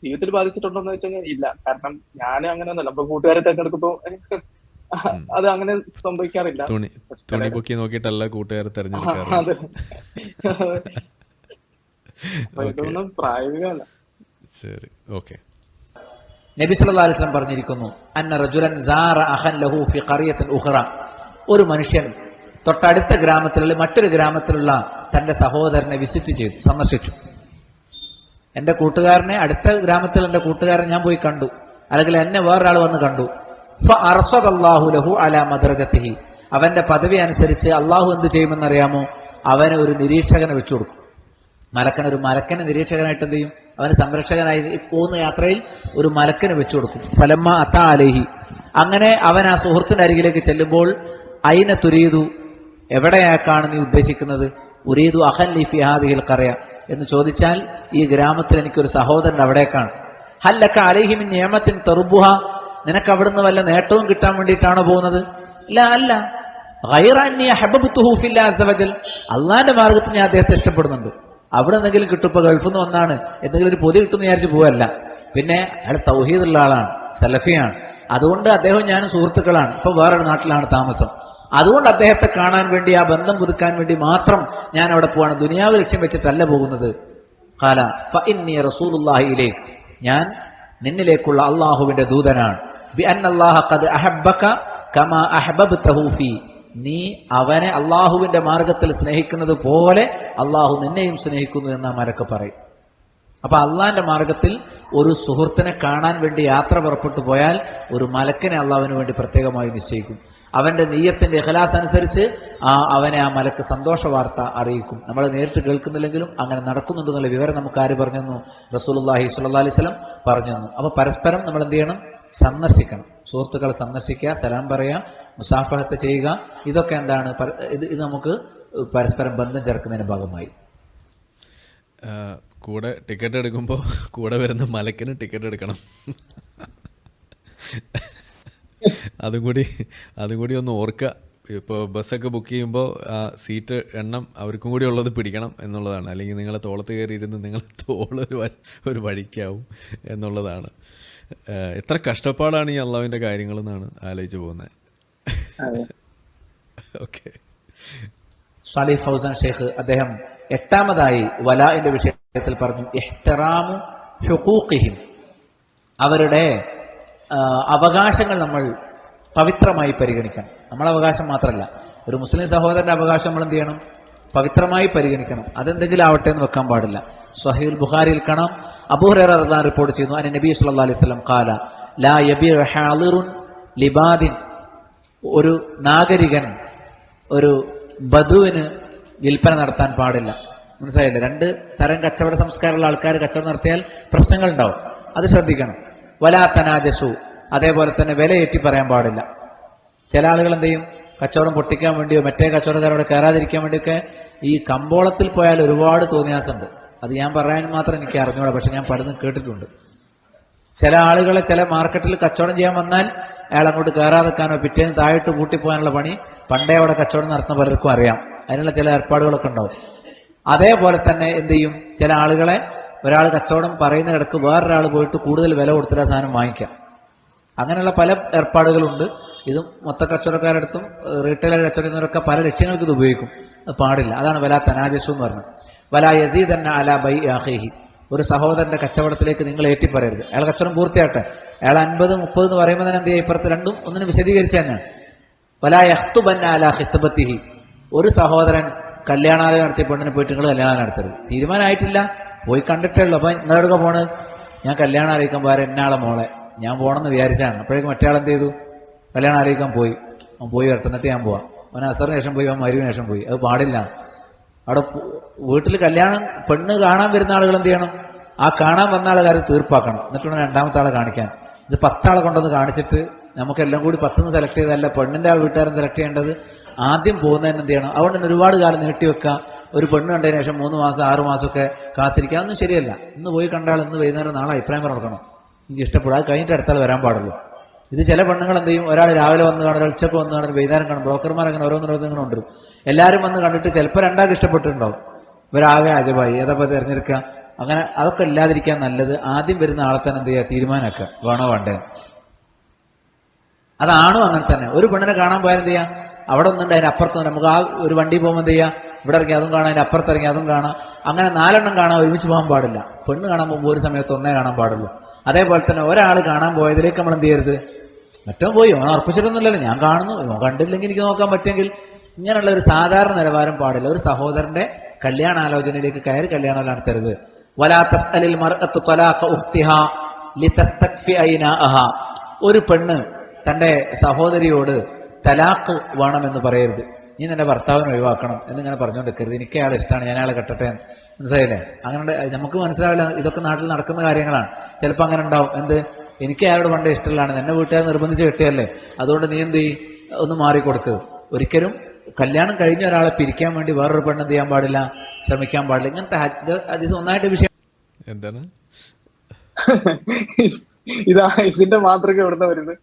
ജീവിതത്തിൽ ബാധിച്ചിട്ടുണ്ടോ എന്ന് വെച്ച് കഴിഞ്ഞാൽ ഇല്ല. കാരണം ഞാൻ അങ്ങനെ ഒന്നല്ല. അപ്പൊ കൂട്ടുകാരെ തെരഞ്ഞെടുക്കുമ്പോ അത് അങ്ങനെ സംഭവിക്കാറില്ല. തുണി പൊക്കി നോക്കിയിട്ടല്ല കൂട്ടുകാരെ തെരഞ്ഞെടുക്കാറ്. ഇതൊന്നും പ്രായോഗികമല്ല. ശരി, ഓക്കെ. നബി സല്ലല്ലാഹു അലൈഹി വസല്ലം പറഞ്ഞിരിക്കുന്നു, അന്ന റജുലൻ സാറ അഖൻ ലഹു ഫി ഖറിയത്തിൻ ഉഖറ, ഒരു മനുഷ്യൻ തൊട്ടടുത്ത ഗ്രാമത്തിലുള്ള മറ്റൊരു ഗ്രാമത്തിലുള്ള തന്റെ സഹോദരനെ വിസിറ്റ് ചെയ്തു, സന്ദർശിച്ചു. എന്റെ കൂട്ടുകാരനെ, അടുത്ത ഗ്രാമത്തിൽ എന്റെ കൂട്ടുകാരൻ ഞാൻ പോയി കണ്ടു, അല്ലെങ്കിൽ എന്നെ വേറൊരാൾ വന്ന് കണ്ടു. ഫഅർസദല്ലാഹു ലഹു അലാ മദ്റജതിഹി, അവന്റെ പദവി അനുസരിച്ച് അള്ളാഹു എന്ത് ചെയ്യുമെന്നറിയാമോ? അവന് ഒരു നിരീക്ഷകനെ വെച്ചു കൊടുക്കും. മലക്കനെ നിരീക്ഷകനായിട്ട് എന്ത് ചെയ്യും? അവന് സംരക്ഷകനായി പോകുന്ന യാത്രയിൽ ഒരു മലക്കനെ വെച്ചു കൊടുക്കും. ഫലമ്മ അത്താ അലൈഹി, അങ്ങനെ അവൻ ആ സുഹൃത്തിന്റെ അരികിലേക്ക് ചെല്ലുമ്പോൾ, അയിന തുരീദു, എവിടെയാക്കാണ് നീ ഉദ്ദേശിക്കുന്നത്? ഉരീദു അഖൻ ലി ഫി ഹാദിഹിൽ ഖറിയ എന്ന് ചോദിച്ചാൽ, ഈ ഗ്രാമത്തിൽ എനിക്കൊരു സഹോദരൻ അവിടേക്കാണ്. ഹല്ലക അലൈഹി മിൻ നിഅമത്തിൻ തർബുഹ, നിനക്ക് അവിടുന്ന് വല്ല നേട്ടവും കിട്ടാൻ വേണ്ടിയിട്ടാണോ പോകുന്നത്? ഇല്ല, അല്ല. ഗൈറ അന്നി അഹബ്ബതുഹു ഫില്ലാഹി അസ്സ വജൽ, അള്ളാന്റെ മാർഗത്തിൽ ഞാൻ അദ്ദേഹത്തെ ഇഷ്ടപ്പെടുന്നുണ്ട്. അവിടെ എന്തെങ്കിലും കിട്ടും, ഇപ്പൊ ഗൾഫിൽ നിന്ന് വന്നാണ്, എന്തെങ്കിലും ഒരു പൊതി കിട്ടുമെന്ന് വിചാരിച്ച് പോവല്ല. പിന്നെ അയാൾ തൗഹീദുള്ള ആളാണ്, സലഫിയാണ്. അതുകൊണ്ട് അദ്ദേഹം ഞാനും സുഹൃത്തുക്കളാണ്. ഇപ്പൊ വേറൊരു നാട്ടിലാണ് താമസം. അതുകൊണ്ട് അദ്ദേഹത്തെ കാണാൻ വേണ്ടി, ആ ബന്ധം പുതുക്കാൻ വേണ്ടി മാത്രം ഞാൻ അവിടെ പോവാണ്. ദുനിയാവ് ലക്ഷ്യം വെച്ചിട്ടല്ല പോകുന്നത്. ഖാല ഫഇന്നി റസൂലുള്ളാഹി ഇലൈക്, ഞാൻ നിന്നിലേക്കുള്ള അള്ളാഹുവിന്റെ ദൂതനാണ്. ബി അന്നല്ലാഹ ഖദ് അഹബ്ബക കമാ അഹ്ബബ്തഹു ഫീ, നീ അവനെ അള്ളാഹുവിന്റെ മാർഗത്തിൽ സ്നേഹിക്കുന്നത് പോലെ അള്ളാഹു നിന്നെയും സ്നേഹിക്കുന്നു എന്ന് ആ മലക്ക് പറയും. അപ്പൊ അള്ളാഹിന്റെ മാർഗത്തിൽ ഒരു സുഹൃത്തിനെ കാണാൻ വേണ്ടി യാത്ര പുറപ്പെട്ടു പോയാൽ ഒരു മലക്കിനെ അള്ളാഹുവിന് വേണ്ടി പ്രത്യേകമായി നിശ്ചയിക്കും. അവന്റെ നീയത്തിന്റെ ഇഖ്ലാസ് അനുസരിച്ച് അവനെ ആ മലക്ക് സന്തോഷ വാർത്ത അറിയിക്കും. നമ്മൾ നേരിട്ട് കേൾക്കുന്നില്ലെങ്കിലും അങ്ങനെ നടക്കുന്നുണ്ടെന്നുള്ള വിവരം നമുക്ക് ആര് പറഞ്ഞു തന്നു? റസൂലുള്ളാഹി സ്വല്ലല്ലാഹി അലൈഹി വസല്ലം പറഞ്ഞു തന്നു. അപ്പൊ പരസ്പരം നമ്മൾ എന്ത് ചെയ്യണം? സന്ദർശിക്കണം. സുഹൃത്തുക്കളെ സന്ദർശിക്കുക, സലാം പറയുക, മുസാഫഹത്ത് ചെയ്യുക. ഇതൊക്കെ എന്താണ്? ഇത് നമുക്ക് പരസ്പരം ബന്ധം ചേർക്കുന്നതിന്റെ ഭാഗമായി. കൂടെ ടിക്കറ്റ് എടുക്കുമ്പോൾ കൂടെ വരുന്ന മലക്കിന് ടിക്കറ്റ് എടുക്കണം. അതും കൂടി ഒന്ന് ഓർക്കുക. ഇപ്പോൾ ബസ്സൊക്കെ ബുക്ക് ചെയ്യുമ്പോൾ ആ സീറ്റ് എണ്ണം അവർക്കും കൂടി ഉള്ളത് പിടിക്കണം എന്നുള്ളതാണ്. അല്ലെങ്കിൽ നിങ്ങളെ തോളത്ത് കയറിയിരുന്ന് നിങ്ങളെ ഒരു വഴിക്കാവും എന്നുള്ളതാണ്. എത്ര കഷ്ടപ്പാടാണ് ഈ അള്ളാഹുവിൻ്റെ കാര്യങ്ങളെന്നാണ് ആലോചിച്ച് പോകുന്നത്. ഓക്കെ. സാലിഹ് ഫൗസാൻ ഷെയ്ഖ് അദ്ദേഹം 8ാമതായി വലാഇന്റെ വിഷയത്തിൽ പറഞ്ഞു, ഇഹ്തിറാമു ഹുഖൂഖിഹിം, അവരുടെ അവകാശങ്ങൾ നമ്മൾ പവിത്രമായി പരിഗണിക്കണം. നമ്മളെ അവകാശം മാത്രമല്ല, ഒരു മുസ്ലിം സഹോദരന്റെ അവകാശം നമ്മൾ എന്ത് ചെയ്യണം? പവിത്രമായി പരിഗണിക്കണം. അതെന്തെങ്കിലും ആവട്ടെ എന്ന് വെക്കാൻ പാടില്ല. സ്വഹീഹുൽ ബുഖാരിയിൽ കാണാം, അബൂ ഹുറൈറ റളിയല്ലാഹു അൻഹു റിപ്പോർട്ട് ചെയ്യുന്നു, അന്ന നബി സല്ലല്ലാഹു അലൈഹി വസല്ലം ഖാല ലാ യബിഉ ഹാളിറുൻ ലിബാദിൻ, ഒരു നാഗരികൻ ഒരു ബദുവിന് വിൽപ്പന നടത്താൻ പാടില്ല. മനസ്സിലായില്ല? 2 തരം കച്ചവട സംസ്കാരമുള്ള ആൾക്കാർ കച്ചവടം നടത്തിയാൽ പ്രശ്നങ്ങൾ ഉണ്ടാവും, അത് ശ്രദ്ധിക്കണം. വലാ തനാജസു, അതേപോലെ തന്നെ വിലയേറ്റി പറയാൻ പാടില്ല. ചില ആളുകൾ എന്ത് ചെയ്യും? കച്ചവടം പൊട്ടിക്കാൻ വേണ്ടിയോ മറ്റേ കച്ചവടക്കാരോട് കയറാതിരിക്കാൻ വേണ്ടിയൊക്കെ ഈ കമ്പോളത്തിൽ പോയാൽ ഒരുപാട് തോന്നിയാസുണ്ട്. അത് ഞാൻ പറയാൻ മാത്രം എനിക്ക് അറിഞ്ഞൂടാ, പക്ഷെ ഞാൻ പഠനം കേട്ടിട്ടുണ്ട്. ചില ആളുകളെ ചില മാർക്കറ്റിൽ കച്ചവടം ചെയ്യാൻ വന്നാൽ അയാൾ അങ്ങോട്ട് കയറാതെ നിൽക്കാനോ പിറ്റേന്ന് താഴോട്ട് പൂട്ടിപ്പോകാനുള്ള പണി പണ്ടേ അവിടെ കച്ചവടം നടത്തുന്ന പലർക്കും അറിയാം. അതിനുള്ള ചില ഏർപ്പാടുകളൊക്കെ ഉണ്ടാവും. അതേപോലെ തന്നെ എന്ത് ചെയ്യും, ചില ആളുകളെ ഒരാൾ കച്ചവടം പറയുന്ന കിടക്ക് വേറൊരാൾ പോയിട്ട് കൂടുതൽ വില കൊടുത്തിട്ട് ആ സാധനം വാങ്ങിക്കാം. അങ്ങനെയുള്ള പല ഏർപ്പാടുകളുണ്ട്. ഇതും മൊത്ത കച്ചവടക്കാരടുത്തും റീറ്റെയിൽ കച്ചവടക്കാരൊക്കെ പല ലക്ഷ്യങ്ങൾക്ക് ഇത് ഉപയോഗിക്കും. അത് പാടില്ല. അതാണ് വലാ തനാജസു എന്ന് പറഞ്ഞത്. വലാ യസീദന്ന അലാ ബൈ അഖീഹി, ഒരു സഹോദരന്റെ കച്ചവടത്തിലേക്ക് നിങ്ങൾ ഏറ്റിപ്പറയരുത്. അയാൾ കച്ചവടം പൂർത്തിയാട്ടെ. അയാൾ 50, 30 എന്ന് പറയുമ്പോൾ തന്നെ എന്ത് ചെയ്യുക, ഇപ്പുറത്ത് രണ്ടും ഒന്നിനും വിശദീകരിച്ച് തന്നെയാണ്. വലാ യഖ്തുബന്ന അലാ ഖിത്ബത്തിഹി, ഒരു സഹോദരൻ കല്യാണാലയം നടത്തിയ പെണ്ണിനെ പോയിട്ട് നിങ്ങൾ കല്യാണം നടത്തരുത്. തീരുമാനമായിട്ടില്ല, പോയി കണ്ടിട്ടേ ഉള്ളൂ. അപ്പൊ നിങ്ങളെടുക്ക പോണ്, ഞാൻ കല്യാണം അറിയിക്കാൻ പോരാ എന്നാളെ മോളെ ഞാൻ പോകണമെന്ന് വിചാരിച്ചാണ്. അപ്പോഴേക്കും മറ്റേ ആളെന്ത് ചെയ്തു, കല്യാണം അറിയിക്കാൻ പോയി. അവൻ പോയി വരട്ടെ, എന്നിട്ട് ഞാൻ പോവാം. അവൻ അസറിന് ശേഷം പോയി, അവൻ മരുവിന് ശേഷം പോയി. അത് പാടില്ല. അവിടെ വീട്ടിൽ കല്യാണം പെണ്ണ് കാണാൻ വരുന്ന ആളുകൾ എന്ത് ചെയ്യണം, ആ കാണാൻ വന്ന ആളെ കാര്യം തീർപ്പാക്കണം. എന്നിട്ട് വേണം രണ്ടാമത്തെ ആളെ കാണിക്കാൻ. ഇത് 10 ആളെ കൊണ്ടൊന്ന് കാണിച്ചിട്ട് നമുക്കെല്ലാം കൂടി 10 സെലക്ട് ചെയ്തല്ല പെണ്ണിന്റെ ആ വീട്ടുകാരൻ സെലക്ട് ചെയ്യേണ്ടത്. ആദ്യം പോകുന്നതിന് എന്ത് ചെയ്യണം, അതുകൊണ്ട് തന്നെ ഒരുപാട് കാലം നീട്ടിവെക്കുക. ഒരു പെണ്ണ് കണ്ടതിന് ശേഷം 3 മാസം 6 മാസമൊക്കെ കാത്തിരിക്കുക, അതൊന്നും ശരിയല്ല. ഇന്ന് പോയി കണ്ടാൽ ഇന്ന് വൈകുന്നേരം നാളെ അഭിപ്രായം കൊടുക്കണം, എനിക്ക് ഇഷ്ടപ്പെടും, അത് കഴിഞ്ഞിട്ട് അടുത്താൾ വരാൻ പാടുള്ളൂ. ഇത് ചില പെണ്ണുങ്ങൾ എന്ത് ചെയ്യും, ഒരാൾ രാവിലെ വന്ന് കാണും, ഒരാൾ ഉച്ചക്ക് വന്ന് കാണും, വൈകുന്നേരം കാണും. ബ്രോക്കർമാർ അങ്ങനെ ഓരോന്നിങ്ങനെ കൊണ്ടുവരും. എല്ലാവരും വന്ന് കണ്ടിട്ട് ചിലപ്പോൾ രണ്ടാൾക്ക് ഇഷ്ടപ്പെട്ടിട്ടുണ്ടാവും. ഇവരാകെ അജബായി ഏതപ്പോൾ തിരഞ്ഞെടുക്കുക. അങ്ങനെ അതൊക്കെ ഇല്ലാതിരിക്കാൻ നല്ലത് ആദ്യം വരുന്ന ആളെ തന്നെ എന്ത് ചെയ്യുക, തീരുമാനമാക്കുക, വേണോ വേണ്ടേ. അതാണോ അങ്ങനെ തന്നെ. ഒരു പെണ്ണിനെ കാണാൻ പോയാൽ എന്ത് ചെയ്യാം, അവിടെ ഒന്നുണ്ട്, അതിന് അപ്പുറത്ത് നമുക്ക് ആ ഒരു വണ്ടി പോകുമ്പോൾ എന്ത് ചെയ്യുക, ഇവിടെ ഇറങ്ങി അതും കാണാം, അതിൻ്റെ അപ്പുറത്ത് ഇറങ്ങി അതും കാണാം. അങ്ങനെ 4 എണ്ണം കാണാൻ ഒരുമിച്ച് പോകാൻ പാടില്ല. പെണ്ണ് കാണാൻ പോകുമ്പോൾ ഒരു സമയത്ത് ഒന്നേ കാണാൻ പാടുള്ളൂ. അതേപോലെ തന്നെ ഒരാൾ കാണാൻ പോയതിലേക്ക് നമ്മൾ എന്ത് ചെയ്യരുത്, മറ്റോ പോയി അവൻ ഉറപ്പിച്ചിട്ടൊന്നുമില്ലല്ലോ, ഞാൻ കാണുന്നു, കണ്ടില്ലെങ്കിൽ എനിക്ക് നോക്കാൻ പറ്റുമെങ്കിൽ, ഇങ്ങനെയുള്ള ഒരു സാധാരണ നിലവാരം പാടില്ല. ഒരു സഹോദരന്റെ കല്യാണാലോചനയിലേക്ക് കയറി കല്യാണം നടത്തരുത്. വലാ തസ്അലിൽ മർഅത്തു ത്വലാഖ ഉഖ്തിഹാ ലിതസ്തക്ഫി ഐനാഅഹാ, ഒരു പെണ്ണ് തന്റെ സഹോദരിയോട് തലാഖ് വേണമെന്ന് പറയരുത്. നീ നിന്റെ ഭർത്താവിനെ ഒഴിവാക്കണം എന്നിങ്ങനെ പറഞ്ഞുകൊണ്ടിരിക്കരുത്. എനിക്ക് അയാളെ ഇഷ്ടമാണ്, ഞാൻ അയാളെ കെട്ടട്ടെ, മനസ്സിലായില്ലേ. അങ്ങനെ നമുക്ക് മനസ്സിലാവില്ല, ഇതൊക്കെ നാട്ടിൽ നടക്കുന്ന കാര്യങ്ങളാണ്. ചിലപ്പോൾ അങ്ങനെ ഉണ്ടാവും, എന്ത്, എനിക്ക് അയാളോട് പണ്ടേ ഇഷ്ടമുള്ളതാണ്, എന്നെ വീട്ടുകാർ നിർബന്ധിച്ച് കെട്ടിയല്ലേ, അതുകൊണ്ട് നീ എന്ത് ചെയ്യും, ഒന്ന് മാറിക്കൊടുക്കുക. ഒരിക്കലും കല്യാണം കഴിഞ്ഞ ഒരാളെ പിരിക്കാൻ വേണ്ടി വേറൊരു പെണ്ണ് എന്ത് ചെയ്യാൻ പാടില്ല, ശ്രമിക്കാൻ പാടില്ല. ഇങ്ങനത്തെ ഹദീസ് ഒന്നായിട്ട് വിഷയം എന്താണ് ഇതാ ഇതിന്റെ മാതൃക എവിടുന്ന വരുന്നത്,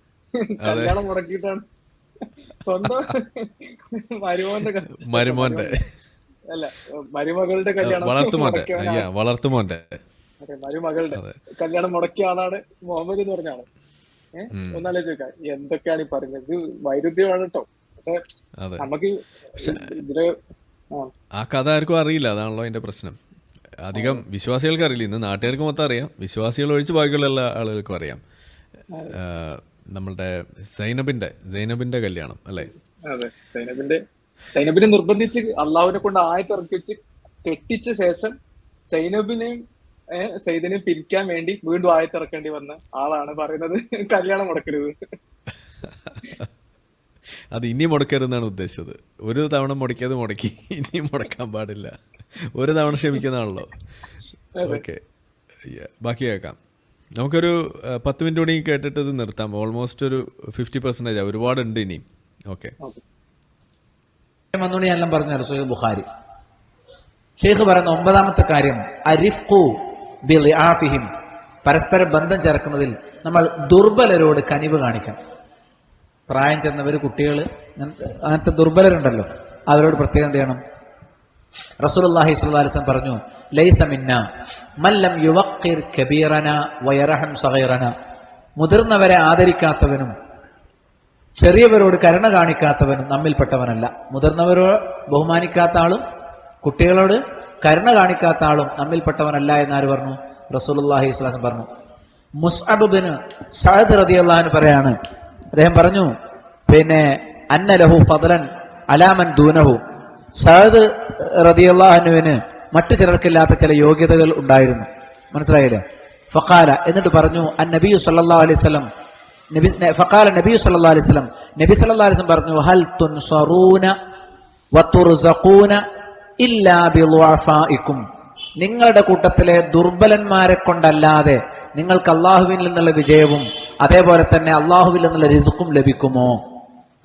കല്യാണം മുടക്കിയിട്ടാണ് സ്വന്തം മരുമോന്റെ അല്ല മരുമകളുടെ കല്യാണം വളർത്തുമോന്റെ മരുമകളുടെ കല്യാണം മുടക്കിയ ആളാണ് മുഹമ്മദ് എന്ന് പറഞ്ഞ ആള്. ഒന്നാലേ ചോദിക്കാം, എന്തൊക്കെയാണ് ഈ പറയുന്നത്, ഇത് വൈരുദ്ധ്യമാണ് കേട്ടോ. പക്ഷെ നമുക്ക് ഇതില് ആ കഥ ആർക്കും അറിയില്ല, അതാണല്ലോ അതിന്റെ പ്രശ്നം. അധികം വിശ്വാസികൾക്ക് അറിയില്ല. ഇന്ന് നാട്ടുകാർക്ക് മൊത്തം അറിയാം, വിശ്വാസികൾ ഒഴിച്ച് ബാക്കിയുള്ള എല്ലാ ആളുകൾക്കും അറിയാം. നമ്മളുടെ സൈനബിന്റെ കല്യാണം അല്ലേ? അതെ, സൈനബിനെ നിർബന്ധിച്ച് അള്ളാഹുവിനെ കൊണ്ട് ആയത്തിറക്കി വെച്ച് കെട്ടിച്ച ശേഷം സൈനബിനെയും സൈദിനെയും പിരിക്കാൻ വേണ്ടി വീണ്ടും ആയത്തിറക്കേണ്ടി വന്ന ആളാണ് പറയുന്നത് കല്യാണം മുടക്കരുത്. അത് ഇനി മുടക്കരുതെന്നാണ് ഉദ്ദേശിച്ചത്. ഒരു തവണ മുടക്കിയത് മുടക്കി, ഇനിയും മുടക്കാൻ പാടില്ല. ഒരു തവണ ക്ഷമിക്കുന്നതാണല്ലോ. ഓക്കെ, ബാക്കി കേൾക്കാം. നമുക്കൊരു 10 മിനിറ്റ് കൂടി കേട്ടിട്ട് ഇത് നിർത്താം. ഓൾമോസ്റ്റ് ഒരു 50% ഒരുപാടുണ്ട് ഇനിയും. ഓക്കെ, എല്ലാം പറഞ്ഞു സഹീഹ് ബുഖാരി. ഷെയ്ഖ് പറയുന്ന 9ാമത്തെ കാര്യം അരിഫ്ഖു ബിളിആഫിഹിം, പരസ്പര ബന്ധം ചേർക്കുന്നതിൽ നമ്മൾ ദുർബലരോട് കനിവ് കാണിക്കണം. പ്രായം ചെന്നവർ, കുട്ടികൾ, അങ്ങനത്തെ ദുർബലരുണ്ടല്ലോ, അവരോട് പ്രത്യേകം എന്ത് ചെയ്യണം. റസൂലുള്ളാഹി സ്വല്ലല്ലാഹു അലൈഹി വസല്ലം പറഞ്ഞു, ലൈസ മിന്നാ മൻ ലം യുവഖിർ കബീറന വയർഹം സഗീറന, മുതിർന്നവരെ ആദരിക്കാത്തവനും ചെറിയവരോട് കരുണ കാണിക്കാത്തവനും നമ്മിൽപ്പെട്ടവനല്ല. മുതിർന്നവരോട് ബഹുമാനിക്കാത്ത ആളും കുട്ടികളോട് കരുണ കാണിക്കാത്ത ആളും നമ്മിൽപ്പെട്ടവനല്ല എന്നാര് പറഞ്ഞു? റസൂലുള്ളാഹി സ്വല്ലല്ലാഹു അലൈഹി വസല്ലം പറഞ്ഞു. മുസ്അബ് ബിൻ സഅദ് റളിയല്ലാഹു അൻഹു പറയാണ്, അദ്ദേഹം പറഞ്ഞു, പിന്നെ അന്ന ലഹു ഫദ്ലൻ അലാ മൻ ദൂനഹു, സഅദ് റളിയല്ലാഹു അൻഹുവിന് മറ്റു ചിലർക്കില്ലാത്ത ചില യോഗ്യതകൾ ഉണ്ടായിരുന്നു. മനസ്സിലായില്ലേ? ഫഖാല, എന്നിട്ട് പറഞ്ഞു, നബി സല്ലല്ലാഹു അലൈഹി വസല്ലം ഫഖാല നബി സല്ലല്ലാഹു അലൈഹി വസല്ലം, നബി സല്ലല്ലാഹു അലൈഹി വസല്ലം പറഞ്ഞു, ഹൽ തുൻസറൂന വതുർസഖൂന ഇല്ലാ ബിളുഅഫാഇക്കും, നിങ്ങളുടെ കൂട്ടത്തിലെ ദുർബലന്മാരെ കൊണ്ടല്ലാതെ നിങ്ങൾക്ക് അള്ളാഹുവിൽ നിന്നുള്ള വിജയവും അതേപോലെ തന്നെ അള്ളാഹുവിൽ നിന്നുള്ള റിസ്ക്കും ലഭിക്കുമോ?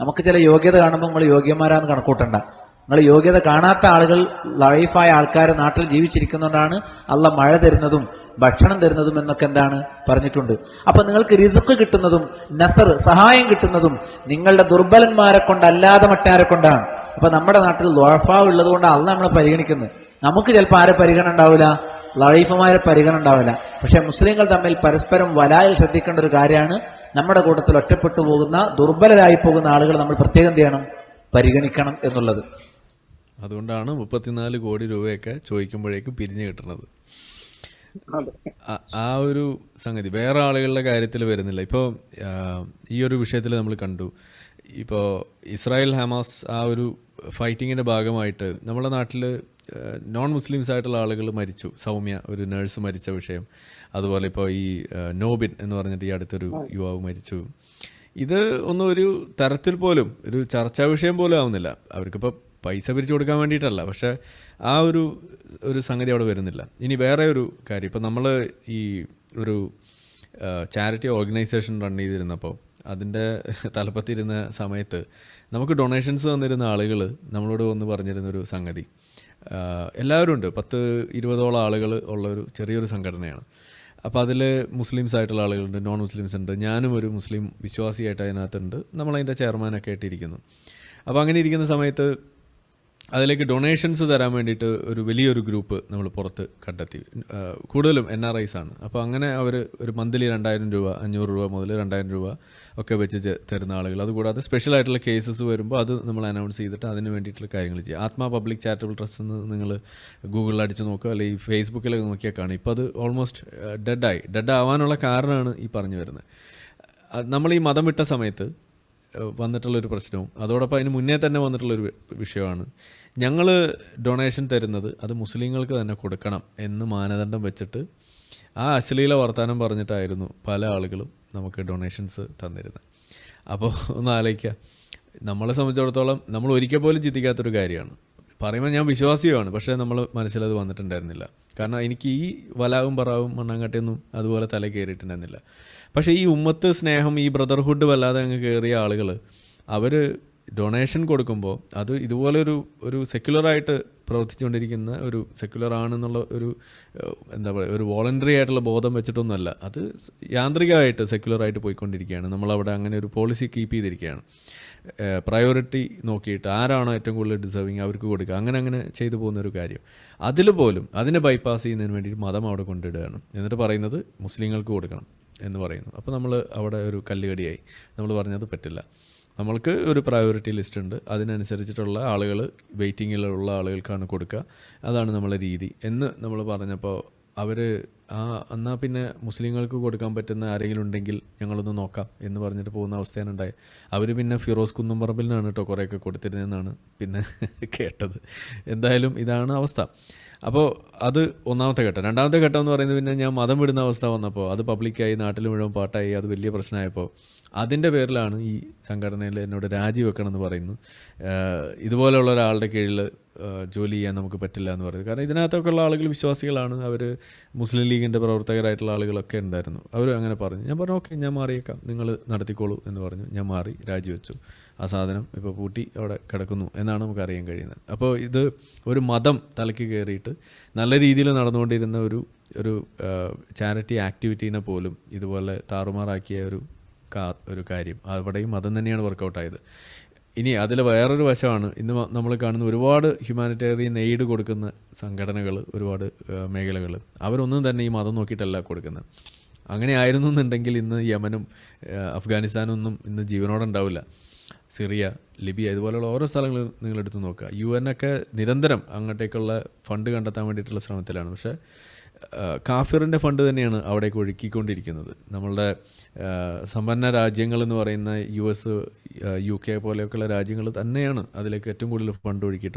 നമുക്ക് ചില യോഗ്യത കാണുമ്പോൾ നിങ്ങൾ യോഗ്യന്മാരാന്ന് കണക്കൂട്ടണ്ട. നിങ്ങൾ യോഗ്യത കാണാത്ത ആളുകൾ, ലൈഫായ ആൾക്കാർ നാട്ടിൽ ജീവിച്ചിരിക്കുന്നതുകൊണ്ടാണ് അള്ളാഹ് മഴ തരുന്നതും ഭക്ഷണം തരുന്നതും എന്നൊക്കെ എന്താണ് പറഞ്ഞിട്ടുണ്ട്. അപ്പൊ നിങ്ങൾക്ക് റിസ്ക് കിട്ടുന്നതും നസർ സഹായം കിട്ടുന്നതും നിങ്ങളുടെ ദുർബലന്മാരെ കൊണ്ടല്ലാതെ മറ്റാരെ കൊണ്ടാണ്. അപ്പൊ നമ്മുടെ നാട്ടിൽ ദ്വാഫാവ് ഉള്ളത് കൊണ്ടാണ് അള്ളാഹ് നമ്മളെ പരിഗണിക്കുന്നത്. നമുക്ക് ചിലപ്പോൾ ആരെ പരിഗണന ഉണ്ടാവില്ല, ലൈഫുമാരെ പരിഗണന ഉണ്ടാവില്ല. പക്ഷെ മുസ്ലിങ്ങൾ തമ്മിൽ പരസ്പരം വലായിൽ ശ്രദ്ധിക്കേണ്ട ഒരു കാര്യമാണ്, നമ്മുടെ കൂട്ടത്തിൽ ഒറ്റപ്പെട്ടു പോകുന്ന ദുർബലരായി പോകുന്ന ആളുകൾ നമ്മൾ പ്രത്യേകം എന്ത് ചെയ്യണം, പരിഗണിക്കണം എന്നുള്ളത്. അതുകൊണ്ടാണ് 34 കോടി രൂപയൊക്കെ ചോദിക്കുമ്പോഴേക്കും പിരിഞ്ഞു കിട്ടുന്നത്. ആ ഒരു സംഗതി വേറെ ആളുകളുടെ കാര്യത്തിൽ വരുന്നില്ല. ഇപ്പോൾ ഈ ഒരു വിഷയത്തിൽ നമ്മൾ കണ്ടു, ഇപ്പോൾ ഇസ്രായേൽ ഹമാസ് ആ ഒരു ഫൈറ്റിങ്ങിൻ്റെ ഭാഗമായിട്ട് നമ്മുടെ നാട്ടിൽ നോൺ മുസ്ലിംസ് ആയിട്ടുള്ള ആളുകൾ മരിച്ചു. സൗമ്യ ഒരു നേഴ്സ് മരിച്ച വിഷയം, അതുപോലെ ഇപ്പോൾ ഈ നോബിൻ എന്ന് പറഞ്ഞിട്ട് ഈ അടുത്തൊരു യുവാവ് മരിച്ചു. ഇത് ഒന്നും ഒരു തരത്തിൽ പോലും ഒരു ചർച്ചാ വിഷയം പോലും ആവുന്നില്ല. അവർക്കിപ്പോൾ പൈസ പിരിച്ചു കൊടുക്കാൻ വേണ്ടിയിട്ടല്ല, പക്ഷേ ആ ഒരു സംഗതി അവിടെ വരുന്നില്ല. ഇനി വേറെ ഒരു കാര്യം, ഇപ്പോൾ നമ്മൾ ഈ ഒരു ചാരിറ്റി ഓർഗനൈസേഷൻ റൺ ചെയ്തിരുന്നപ്പോൾ അതിൻ്റെ തലപ്പത്തിരുന്ന സമയത്ത് നമുക്ക് ഡൊണേഷൻസ് തന്നിരുന്ന ആളുകൾ നമ്മളോട് വന്ന് പറഞ്ഞിരുന്നൊരു സംഗതി, എല്ലാവരും ഉണ്ട്, 10-20ഓളം ആളുകൾ ഉള്ളൊരു ചെറിയൊരു സംഘടനയാണ്. അപ്പോൾ അതിൽ മുസ്ലിംസ് ആയിട്ടുള്ള ആളുകളുണ്ട്, നോൺ മുസ്ലിംസ് ഉണ്ട്, ഞാനും ഒരു മുസ്ലിം വിശ്വാസിയായിട്ട് അതിനകത്തുണ്ട്, നമ്മളതിൻ്റെ ചെയർമാനൊക്കെ ആയിട്ടിരിക്കുന്നു. അപ്പോൾ അങ്ങനെ ഇരിക്കുന്ന സമയത്ത് അതിലേക്ക് ഡൊണേഷൻസ് തരാൻ വേണ്ടിയിട്ട് ഒരു വലിയൊരു ഗ്രൂപ്പ് നമ്മൾ പുറത്ത് കണ്ടെത്തി. കൂടുതലും NRIs ആണ്. അപ്പോൾ അങ്ങനെ അവർ ഒരു മന്ത്ലി 2000 രൂപ, 500 രൂപ മുതൽ 2000 രൂപ ഒക്കെ വെച്ച് തരുന്ന ആളുകൾ. അതുകൂടാതെ സ്പെഷ്യൽ ആയിട്ടുള്ള കേസസ് വരുമ്പോൾ അത് നമ്മൾ അനൗൺസ് ചെയ്തിട്ട് അതിന് വേണ്ടിയിട്ടുള്ള കാര്യങ്ങൾ ചെയ്യുക. ആത്മാ പബ്ലിക് ചാരിറ്റബിൾ ട്രസ്റ്റ് എന്ന് നിങ്ങൾ ഗൂഗിളിൽ അടിച്ച് നോക്കുക, അല്ലെങ്കിൽ ഫേസ്ബുക്കിലൊക്കെ നോക്കിയാൽ കാണും. ഇപ്പോൾ അത് ഓൾമോസ്റ്റ് ഡെഡ് ആവാനുള്ള കാരണമാണ് ഈ പറഞ്ഞു വരുന്നത്. നമ്മൾ ഈ മതം വിട്ട സമയത്ത് വന്നിട്ടുള്ളൊരു പ്രശ്നവും അതോടൊപ്പം അതിന് മുന്നേ തന്നെ വന്നിട്ടുള്ളൊരു വിഷയമാണ്, ഞങ്ങൾ ഡൊണേഷൻ തരുന്നത് അത് മുസ്ലിങ്ങൾക്ക് തന്നെ കൊടുക്കണം എന്ന് മാനദണ്ഡം വെച്ചിട്ട് ആ അശ്ലീല വർത്തമാനം പറഞ്ഞിട്ടായിരുന്നു പല ആളുകളും നമുക്ക് ഡൊണേഷൻസ് തന്നിരുന്നത്. അപ്പോൾ ഒന്ന് ആലോചിക്കുക, നമ്മളെ സംബന്ധിച്ചിടത്തോളം നമ്മൾ ഒരിക്കൽ പോലും ചിന്തിക്കാത്തൊരു കാര്യമാണ്. പറയുമ്പോൾ ഞാൻ വിശ്വാസിയുമാണ്, പക്ഷേ നമ്മൾ മനസ്സിലത് വന്നിട്ടുണ്ടായിരുന്നില്ല. കാരണം എനിക്ക് ഈ വലാവും പറവും മണ്ണാങ്കട്ടിയൊന്നും അതുപോലെ തല കയറിയിട്ടുണ്ടായിരുന്നില്ല. പക്ഷേ ഈ ഉമ്മത്ത് സ്നേഹം, ഈ ബ്രദർഹുഡ് വല്ലാതെ അങ്ങ് കയറിയ ആളുകൾ അവർ ഡൊണേഷൻ കൊടുക്കുമ്പോൾ അത് ഇതുപോലെ സെക്യുലറായിട്ട് പ്രവർത്തിച്ചുകൊണ്ടിരിക്കുന്ന ഒരു സെക്യുലർ ആണെന്നുള്ള എന്താ പറയുക, ഒരു വോളണ്ടറി ആയിട്ടുള്ള ബോധം വെച്ചിട്ടൊന്നുമല്ല, അത് യാന്ത്രികമായിട്ട് സെക്യുലറായിട്ട് പോയിക്കൊണ്ടിരിക്കുകയാണ്. നമ്മളവിടെ അങ്ങനെ ഒരു പോളിസി കീപ്പ് ചെയ്തിരിക്കുകയാണ്. പ്രയോറിറ്റി നോക്കിയിട്ട് ആരാണോ ഏറ്റവും കൂടുതൽ ഡിസേർവിങ് അവർക്ക് കൊടുക്കുക, അങ്ങനെ ചെയ്തു പോകുന്നൊരു കാര്യം. അതിൽ പോലും അതിനെ ബൈപ്പാസ് ചെയ്യുന്നതിന് വേണ്ടി മതം അവിടെ കൊണ്ടിടുകയാണ്. എന്നിട്ട് പറയുന്നത് മുസ്ലിങ്ങൾക്ക് കൊടുക്കണം എന്ന് പറയുന്നു. അപ്പോൾ നമ്മൾ അവിടെ ഒരു കല്ലുകടിയായി. നമ്മൾ പറഞ്ഞത് പറ്റില്ല, നമ്മൾക്ക് ഒരു പ്രയോറിറ്റി ലിസ്റ്റ് ഉണ്ട്, അതിനനുസരിച്ചിട്ടുള്ള ആളുകൾ വെയിറ്റിങ്ങിലുള്ള ആളുകൾക്കാണ് കൊടുക്കുക, അതാണ് നമ്മളെ രീതി എന്ന് നമ്മൾ പറഞ്ഞപ്പോൾ അവർ എന്നാൽ പിന്നെ മുസ്ലിങ്ങൾക്ക് കൊടുക്കാൻ പറ്റുന്ന ആരെങ്കിലും ഉണ്ടെങ്കിൽ ഞങ്ങളൊന്ന് നോക്കാം എന്ന് പറഞ്ഞിട്ട് പോകുന്ന അവസ്ഥയാണ് ഉണ്ടായത്. അവർ പിന്നെ ഫിറോസ് കുന്നംപറമ്പിലിനാണ് കേട്ടോ കുറേയൊക്കെ കൊടുത്തിരുന്നതെന്നാണ് പിന്നെ കേട്ടത്. എന്തായാലും ഇതാണ് അവസ്ഥ. അപ്പോൾ അത് ഒന്നാമത്തെ ഘട്ടം. രണ്ടാമത്തെ ഘട്ടം എന്ന് പറയുന്നത് പിന്നെ ഞാൻ മതം വിടുന്ന അവസ്ഥ വന്നപ്പോൾ അത് പബ്ലിക്കായി, നാട്ടിൽ മുഴുവൻ പാട്ടായി, അത് വലിയ പ്രശ്നമായപ്പോൾ അതിൻ്റെ പേരിലാണ് ഈ സംഘടനയിൽ എന്നോട് രാജിവെക്കണം എന്ന് പറയുന്നു. ഇതുപോലെയുള്ള ഒരാളുടെ കീഴിൽ ജോലി ചെയ്യാൻ നമുക്ക് പറ്റില്ല എന്ന് പറയുന്നത്. കാരണം ഇതിനകത്തൊക്കെ ഉള്ള ആളുകൾ വിശ്വാസികളാണ്, അവർ മുസ്ലിം ലീഗിൻ്റെ പ്രവർത്തകരായിട്ടുള്ള ആളുകളൊക്കെ ഉണ്ടായിരുന്നു. അവർ അങ്ങനെ പറഞ്ഞു. ഞാൻ പറഞ്ഞു ഓക്കെ, ഞാൻ മാറിയേക്കാം, നിങ്ങൾ നടത്തിക്കോളൂ എന്ന് പറഞ്ഞു. ഞാൻ മാറി, രാജിവെച്ചു. ആ സാധനം ഇപ്പോൾ പൂട്ടി അവിടെ കിടക്കുന്നു എന്നാണ് നമുക്കറിയാൻ കഴിയുന്നത്. അപ്പോൾ ഇത് ഒരു മതം തലയ്ക്ക് കയറിയിട്ട് നല്ല രീതിയിൽ നടന്നുകൊണ്ടിരുന്ന ഒരു ചാരിറ്റി ആക്ടിവിറ്റീനെ പോലും ഇതുപോലെ താറുമാറാക്കിയ ഒരു കാര്യം, അവിടെയും മതം തന്നെയാണ് വർക്കൗട്ടായത്. ഇനി അതിൽ വേറൊരു വശമാണ് ഇന്ന് നമ്മൾ കാണുന്ന ഒരുപാട് ഹ്യൂമാനിറ്റേറിയൻ എയ്ഡ് കൊടുക്കുന്ന സംഘടനകൾ, ഒരുപാട് മേഖലകൾ, അവരൊന്നും തന്നെ ഈ മതം നോക്കിയിട്ടല്ല കൊടുക്കുന്നത്. അങ്ങനെ ആയിരുന്നു എന്നുണ്ടെങ്കിൽ ഇന്ന് യമനും അഫ്ഗാനിസ്ഥാനും ഒന്നും ഇന്ന് ജീവനോടെ ഉണ്ടാവില്ല. സിറിയ, ലിബിയ, ഇതുപോലെയുള്ള ഓരോ സ്ഥലങ്ങൾ നിങ്ങളെടുത്ത് നോക്കുക. UN ഒക്കെ നിരന്തരം അങ്ങോട്ടേക്കുള്ള ഫണ്ട് കണ്ടെത്താൻ വേണ്ടിയിട്ടുള്ള ശ്രമത്തിലാണ്. പക്ഷേ കാഫിറിൻ്റെ ഫണ്ട് തന്നെയാണ് അവിടേക്ക് ഒഴുക്കിക്കൊണ്ടിരിക്കുന്നത്. നമ്മളുടെ സമ്പന്ന രാജ്യങ്ങളെന്ന് പറയുന്ന US, UK പോലെയൊക്കെയുള്ള രാജ്യങ്ങൾ തന്നെയാണ് അതിലേക്ക് ഏറ്റവും കൂടുതൽ ഫണ്ട്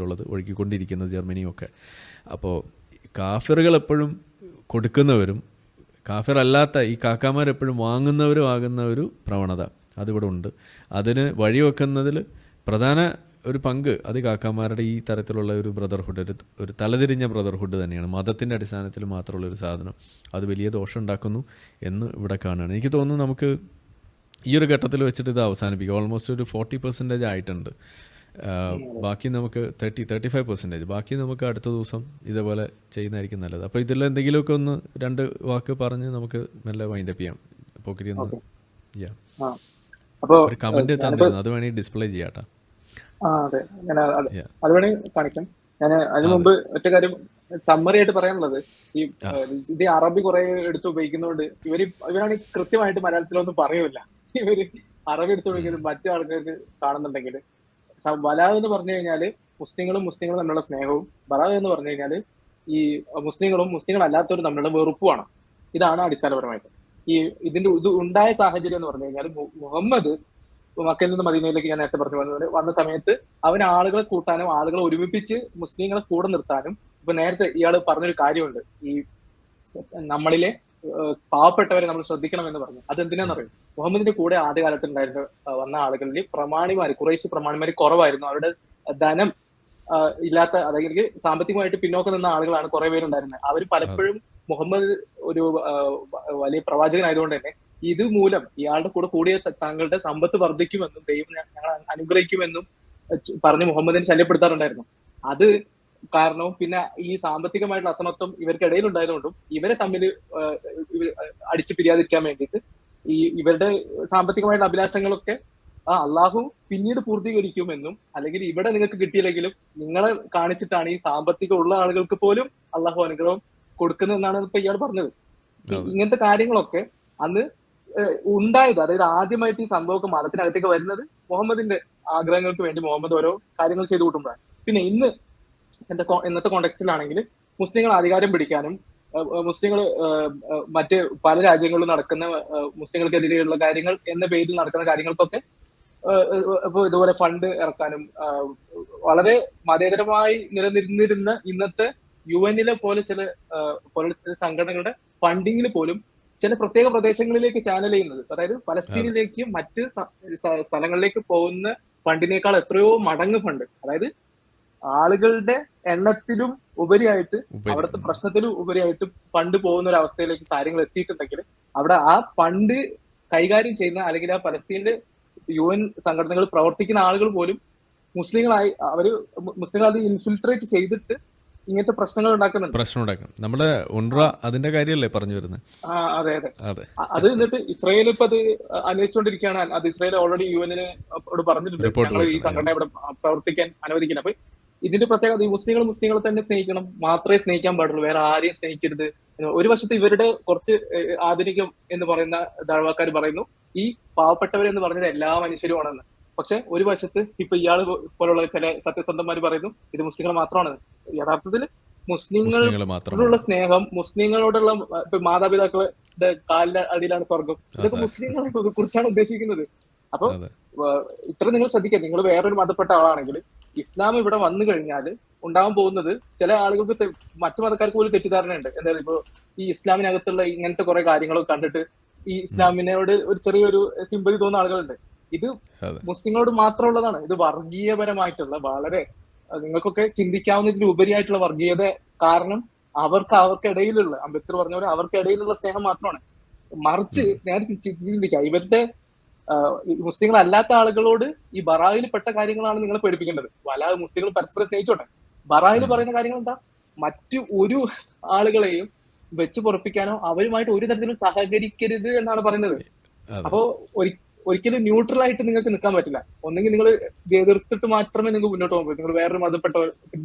ഒഴുക്കിക്കൊണ്ടിരിക്കുന്നത്, ജർമ്മനിയൊക്കെ. അപ്പോൾ കാഫിറുകൾ എപ്പോഴും കൊടുക്കുന്നവരും കാഫിറല്ലാത്ത ഈ കാക്കാമാരെപ്പോഴും വാങ്ങുന്നവരും ആകുന്ന ഒരു പ്രവണത അതിവിടെ ഉണ്ട്. അതിന് വഴിവെക്കുന്നതിൽ പ്രധാന ഒരു പങ്ക് അത് കാക്കാമാരുടെ ഈ തരത്തിലുള്ള ഒരു ബ്രദർഹുഡ്, ഒരു തലതിരിഞ്ഞ ബ്രദർഹുഡ് തന്നെയാണ്. മതത്തിൻ്റെ അടിസ്ഥാനത്തിൽ മാത്രമുള്ളൊരു സാധനം അത് വലിയ ദോഷം ഉണ്ടാക്കുന്നു എന്ന് ഇവിടെ കാണുകയാണ്. എനിക്ക് തോന്നുന്നു നമുക്ക് ഈ ഒരു ഘട്ടത്തിൽ വെച്ചിട്ട് ഇത് അവസാനിപ്പിക്കും. ഓൾമോസ്റ്റ് ഒരു 40% ആയിട്ടുണ്ട്. ബാക്കി നമുക്ക് 35%, ബാക്കി നമുക്ക് അടുത്ത ദിവസം ഇതേപോലെ ചെയ്യുന്നതായിരിക്കും നല്ലത്. അപ്പോൾ ഇതിൽ എന്തെങ്കിലുമൊക്കെ ഒന്ന് 2 വാക്ക് പറഞ്ഞ് നമുക്ക് മെല്ലെ വൈൻഡപ്പ് ചെയ്യാം. പോക്കരി ഒന്ന് അപ്പോ ഒരു കമന്റ് തന്നിരുന്നു, അത് വേണമെങ്കിൽ ഡിസ്പ്ലേ ചെയ്യാട്ടാ. അതെ, ഞാൻ അത് വേണമെങ്കിൽ കാണിക്കാം. ഞാൻ അതിനു മുമ്പ് ഒറ്റ കാര്യം സമ്മറി ആയിട്ട് പറയാനുള്ളത്, ഇത് അറബി കുറെ എടുത്ത് ഉപയോഗിക്കുന്നതുകൊണ്ട് ഇവരാണ് കൃത്യമായിട്ട് മലയാളത്തിലൊന്നും പറയൂല. ഇവര് അറബി എടുത്ത് ഉപയോഗിക്കുന്നത് മറ്റു ആൾക്കാർക്ക് കാണുന്നുണ്ടെങ്കിൽ, വലാ എന്ന് പറഞ്ഞു കഴിഞ്ഞാല് മുസ്ലിങ്ങളും തമ്മിലുള്ള സ്നേഹവും, ബറാ എന്ന് പറഞ്ഞു കഴിഞ്ഞാല് ഈ മുസ്ലിങ്ങളല്ലാത്തവരും തമ്മിലുള്ള വെറുപ്പുമാണ്. ഇതാണ് അടിസ്ഥാനപരമായിട്ട് ഇതിന്റെ ഇത് ഉണ്ടായ സാഹചര്യം എന്ന് പറഞ്ഞു കഴിഞ്ഞാൽ, മുഹമ്മദ് മക്കയിൽ നിന്ന് മദീനയിലേക്ക് ഞാൻ നേരത്തെ പറഞ്ഞു വന്ന സമയത്ത് അവൻ ആളുകളെ കൂട്ടാനും ആളുകളെ ഒരുമിപ്പിച്ച് മുസ്ലിങ്ങളെ കൂടെ നിർത്താനും, ഇപ്പൊ നേരത്തെ ഇയാൾ പറഞ്ഞൊരു കാര്യമുണ്ട്, ഈ നമ്മളിലെ പാവപ്പെട്ടവരെ നമ്മൾ ശ്രദ്ധിക്കണമെന്ന് പറഞ്ഞു. അതെന്തിനാണെന്നറിയും, മുഹമ്മദിന്റെ കൂടെ ആദ്യകാലത്ത് ഉണ്ടായിരുന്ന വന്ന ആളുകളിൽ കുറേശ്ശെ പ്രമാണിമാര് കുറവായിരുന്നു. അവരുടെ ധനം ഇല്ലാത്ത, അതായത് സാമ്പത്തികമായിട്ട് പിന്നോക്കം നിന്ന ആളുകളാണ് കുറെ പേരുണ്ടായിരുന്നത്. അവർ പലപ്പോഴും മുഹമ്മദ് ഒരു വലിയ പ്രവാചകനായതുകൊണ്ട് തന്നെ ഇതുമൂലം ഇയാളുടെ കൂടെ കൂടിയ താങ്കളുടെ സമ്പത്ത് വർദ്ധിക്കുമെന്നും ദൈവം ഞങ്ങൾ അനുഗ്രഹിക്കുമെന്നും പറഞ്ഞ് മുഹമ്മദിനെ ശല്യപ്പെടുത്താറുണ്ടായിരുന്നു. അത് കാരണവും പിന്നെ ഈ സാമ്പത്തികമായിട്ടുള്ള അസമത്വം ഇവർക്കിടയിൽ ഉണ്ടായതുകൊണ്ടും ഇവരെ തമ്മിൽ അടിച്ചു പിരിയാതിരിക്കാൻ വേണ്ടിയിട്ട് ഇവരുടെ സാമ്പത്തികമായിട്ടുള്ള അഭിലാഷങ്ങളൊക്കെ അള്ളാഹു പിന്നീട് പൂർത്തീകരിക്കുമെന്നും, അല്ലെങ്കിൽ ഇവിടെ നിങ്ങൾക്ക് കിട്ടിയില്ലെങ്കിലും നിങ്ങളെ കാണിച്ചിട്ടാണ് ഈ സാമ്പത്തികം ഉള്ള ആളുകൾക്ക് പോലും അള്ളാഹു അനുഗ്രഹം കൊടുക്കുന്നതെന്നാണ് ഇപ്പൊ ഇയാൾ പറഞ്ഞത്. ഇങ്ങനത്തെ കാര്യങ്ങളൊക്കെ അന്ന് ഉണ്ടായത്, അതായത് ആദ്യമായിട്ട് ഈ സംഭവമൊക്കെ മതത്തിനകത്തേക്ക് വരുന്നത് മുഹമ്മദിന്റെ ആഗ്രഹങ്ങൾക്ക് വേണ്ടി മുഹമ്മദ് ഓരോ കാര്യങ്ങൾ ചെയ്തു കൂട്ടുമ്പോഴാണ്. പിന്നെ ഇന്നത്തെ കോണ്ടെക്സ്റ്റിലാണെങ്കിൽ മുസ്ലിങ്ങൾ അധികാരം പിടിക്കാനും മുസ്ലിങ്ങൾ മറ്റ് പല രാജ്യങ്ങളിലും നടക്കുന്ന മുസ്ലിങ്ങൾക്കെതിരെയുള്ള കാര്യങ്ങൾ എന്ന പേരിൽ നടക്കുന്ന കാര്യങ്ങൾക്കൊക്കെ ഇപ്പൊ ഇതുപോലെ ഫണ്ട് ഇറക്കാനും, വളരെ മതേതരമായി നിലനിന്നിരുന്ന ഇന്നത്തെ UN പോലെ ചില സംഘടനകളുടെ ഫണ്ടിങ്ങിന് പോലും ചില പ്രത്യേക പ്രദേശങ്ങളിലേക്ക് ചാനൽ ചെയ്യുന്നത്, അതായത് പലസ്തീനിലേക്ക് മറ്റ് സ്ഥലങ്ങളിലേക്ക് പോകുന്ന ഫണ്ടിനേക്കാൾ എത്രയോ മടങ്ങ് ഫണ്ട്, അതായത് ആളുകളുടെ എണ്ണത്തിലും ഉപരിയായിട്ട് അവിടുത്തെ പ്രശ്നത്തിലും ഉപരിയായിട്ട് ഫണ്ട് പോകുന്ന ഒരു അവസ്ഥയിലേക്ക് കാര്യങ്ങൾ എത്തിയിട്ടുണ്ടെങ്കിൽ അവിടെ ആ ഫണ്ട് കൈകാര്യം ചെയ്യുന്ന, അല്ലെങ്കിൽ ആ പലസ്തീനിലെ UN സംഘടനകൾ പ്രവർത്തിക്കുന്ന ആളുകൾ പോലും മുസ്ലിങ്ങൾ അത് ഇൻഫിൽട്രേറ്റ് ചെയ്തിട്ട് ഇങ്ങനത്തെ പ്രശ്നങ്ങൾ ഉണ്ടാക്കുന്നുണ്ട്. നമ്മുടെ അതിന്റെ കാര്യമല്ലേ പറഞ്ഞു വരുന്നത്? അതെ. അത് എന്നിട്ട് ഇസ്രായേൽ ഇപ്പൊ അത് അന്വേഷിച്ചുകൊണ്ടിരിക്കുകയാണ്. അത് ഇസ്രായേൽ ഓൾറെഡി UN പറഞ്ഞിട്ടുണ്ട്, ഞങ്ങൾ ഈ സംഘടന ഇവിടെ പ്രവർത്തിക്കാൻ അനുവദിക്കണം. അപ്പൊ ഇതിന്റെ പ്രത്യേകത ഈ മുസ്ലിങ്ങളെ തന്നെ സ്നേഹിക്കണം, മാത്രമേ സ്നേഹിക്കാൻ പാടുള്ളൂ, വേറെ ആരെയും സ്നേഹിക്കരുത്. ഒരു വശത്ത് ഇവരുടെ കുറച്ച് ആധുനികം എന്ന് പറയുന്ന ദാഴ്വാക്കാർ പറയുന്നു ഈ പാവപ്പെട്ടവരെന്ന് പറഞ്ഞത് എല്ലാ മനുഷ്യരുമാണെന്ന്. പക്ഷെ ഒരു വശത്ത് ഇപ്പൊ ഇയാള് പോലുള്ള ചില സത്യസന്ധന്മാർ പറയുന്നു ഇത് മുസ്ലിങ്ങൾ മാത്രമാണ്. യഥാർത്ഥത്തിൽ മുസ്ലിങ്ങളോടുള്ള സ്നേഹം, മുസ്ലിങ്ങളോടുള്ള മാതാപിതാക്കളുടെ കാലിന്റെ അടിയിലാണ് സ്വർഗം, ഇതൊക്കെ മുസ്ലിങ്ങളെ കുറിച്ചാണ് ഉദ്ദേശിക്കുന്നത്. അപ്പൊ ഇത്ര നിങ്ങൾ ശ്രദ്ധിക്കുക, നിങ്ങൾ വേറൊരു മതപ്പെട്ട ആളാണെങ്കിൽ ഇസ്ലാം ഇവിടെ വന്നു കഴിഞ്ഞാൽ ഉണ്ടാവാൻ പോകുന്നത്, ചില ആളുകൾക്ക് മറ്റു മതക്കാർക്ക് പോലും തെറ്റിദ്ധാരണയുണ്ട്. എന്തായാലും ഇപ്പൊ ഈ ഇസ്ലാമിനകത്തുള്ള ഇങ്ങനത്തെ കുറെ കാര്യങ്ങളൊക്കെ കണ്ടിട്ട് ഈ ഇസ്ലാമിനോട് ഒരു ചെറിയൊരു സിമ്പതി തോന്നുന്ന ആളുകളുണ്ട്. ഇത് മുസ്ലിങ്ങളോട് മാത്രമുള്ളതാണ്. ഇത് വർഗീയപരമായിട്ടുള്ള, വളരെ നിങ്ങൾക്കൊക്കെ ചിന്തിക്കാവുന്നതിന് ഉപരിയായിട്ടുള്ള വർഗീയത. കാരണം അവർക്കിടയിലുള്ള, അംബേദ്കർ പറഞ്ഞ പോലെ അവർക്കിടയിലുള്ള സ്നേഹം മാത്രമാണ്. മറിച്ച് നേരത്തെ ചിന്തിക്കുക, ഇവരുടെ മുസ്ലിങ്ങൾ അല്ലാത്ത ആളുകളോട് ഈ ബറായിൽ പെട്ട കാര്യങ്ങളാണ് നിങ്ങളെ പേടിപ്പിക്കേണ്ടത്. മുസ്ലിങ്ങൾ പരസ്പരം സ്നേഹിച്ചോട്ടെ. ബറായിൽ പറയുന്ന കാര്യങ്ങൾ എന്താ, മറ്റു ഒരു ആളുകളെയും വെച്ച് പൊറപ്പിക്കാനോ അവരുമായിട്ട് ഒരു തരത്തിലും സഹകരിക്കരുത് എന്നാണ് പറയുന്നത്. അപ്പോ ഒരിക്കലും ന്യൂട്രൽ ആയിട്ട് നിങ്ങൾക്ക് നിൽക്കാൻ പറ്റില്ല. ഒന്നെങ്കിൽ നിങ്ങൾ എതിർത്തിട്ട് മാത്രമേ നിങ്ങൾക്ക് മുന്നോട്ട് പോകാൻ പറ്റൂ. നിങ്ങൾ വേറൊരു മതപ്പെട്ട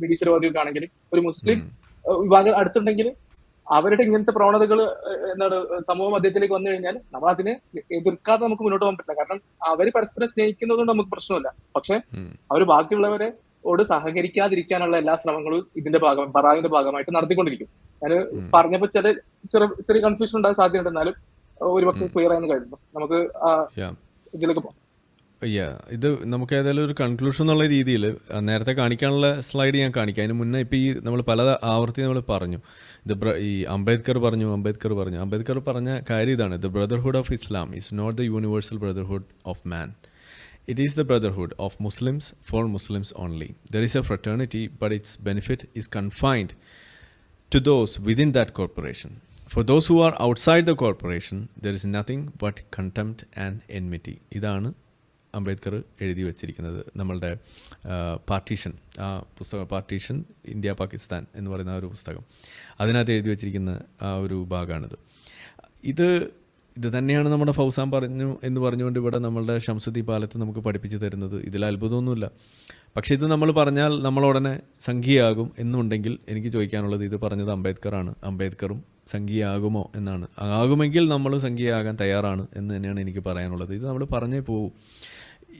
നിരീശ്വരവാദികൾക്ക് ആണെങ്കിൽ, ഒരു മുസ്ലിം വിഭാഗം അടുത്തുണ്ടെങ്കിൽ അവരുടെ ഇങ്ങനത്തെ പ്രവണതകൾ സമൂഹ മധ്യത്തിലേക്ക് വന്നു കഴിഞ്ഞാൽ നമ്മൾ അതിനെ എതിർക്കാതെ നമുക്ക് മുന്നോട്ട് പോകാൻ പറ്റില്ല. കാരണം അവർ പരസ്പരം സ്നേഹിക്കുന്നതുകൊണ്ട് നമുക്ക് പ്രശ്നമില്ല. പക്ഷെ അവർ ബാക്കിയുള്ളവരോട് സഹകരിക്കാതിരിക്കാനുള്ള എല്ലാ ശ്രമങ്ങളും ഇതിന്റെ ബറായിന്റെ ഭാഗമായിട്ട് നടത്തിക്കൊണ്ടിരിക്കും. ഞാൻ പറഞ്ഞപ്പോ ചെറിയ കൺഫ്യൂഷൻ ഉണ്ടാകാൻ സാധ്യതയുണ്ട്, എന്നാലും ഒരുപക്ഷെ ക്ലിയർ ആയെന്ന് കഴിഞ്ഞു. നമുക്ക് ഇതിലേക്ക് പോകാം. ഇത് നമുക്ക് ഏതായാലും ഒരു കൺക്ലൂഷൻ എന്നുള്ള രീതിയിൽ നേരത്തെ കാണിക്കാനുള്ള സ്ലൈഡ് ഞാൻ കാണിക്കാം. അതിന് മുന്നേ ഇപ്പോൾ ഈ നമ്മൾ പല ആവർത്തി നമ്മൾ പറഞ്ഞു, ഈ അംബേദ്കർ പറഞ്ഞ കാര്യം ഇതാണ്: the brotherhood of Islam is not the universal brotherhood of man, it is the brotherhood of Muslims for Muslims only. There is a fraternity but its benefit is confined to those within that corporation. For those who are outside the corporation, there is nothing but contempt and enmity. ഇതാണ് അംബേദ്കർ എഴുതി വച്ചിരിക്കുന്നത്. നമ്മളുടെ partition, ആ പുസ്തകം partition India Pakistan എന്ന് പറയുന്ന ആ ഒരു പുസ്തകം, അതിനകത്ത് എഴുതി വച്ചിരിക്കുന്ന ആ ഒരു ഭാഗമാണിത്. ഇത് തന്നെയാണ് നമ്മുടെ ഫൗസാൻ പറഞ്ഞു എന്ന് പറഞ്ഞുകൊണ്ട് ഇവിടെ നമ്മളുടെ ഷംസുദ്ദീൻ പാലത്ത് നമുക്ക് പഠിപ്പിച്ച് തരുന്നത്. ഇതിൽ അത്ഭുതമൊന്നുമില്ല. പക്ഷേ ഇത് നമ്മൾ പറഞ്ഞാൽ നമ്മളുടനെ സംഘീയാകും എന്നുണ്ടെങ്കിൽ എനിക്ക് ചോദിക്കാനുള്ളത്, ഇത് പറഞ്ഞത് അംബേദ്കറാണ്, അംബേദ്കറും സംഘീയാകുമോ എന്നാണ്. ആകുമെങ്കിൽ നമ്മൾ സംഘീയാകാൻ തയ്യാറാണ് എന്ന് തന്നെയാണ് എനിക്ക് പറയാനുള്ളത്. ഇത് നമ്മൾ പറഞ്ഞേ പോവും.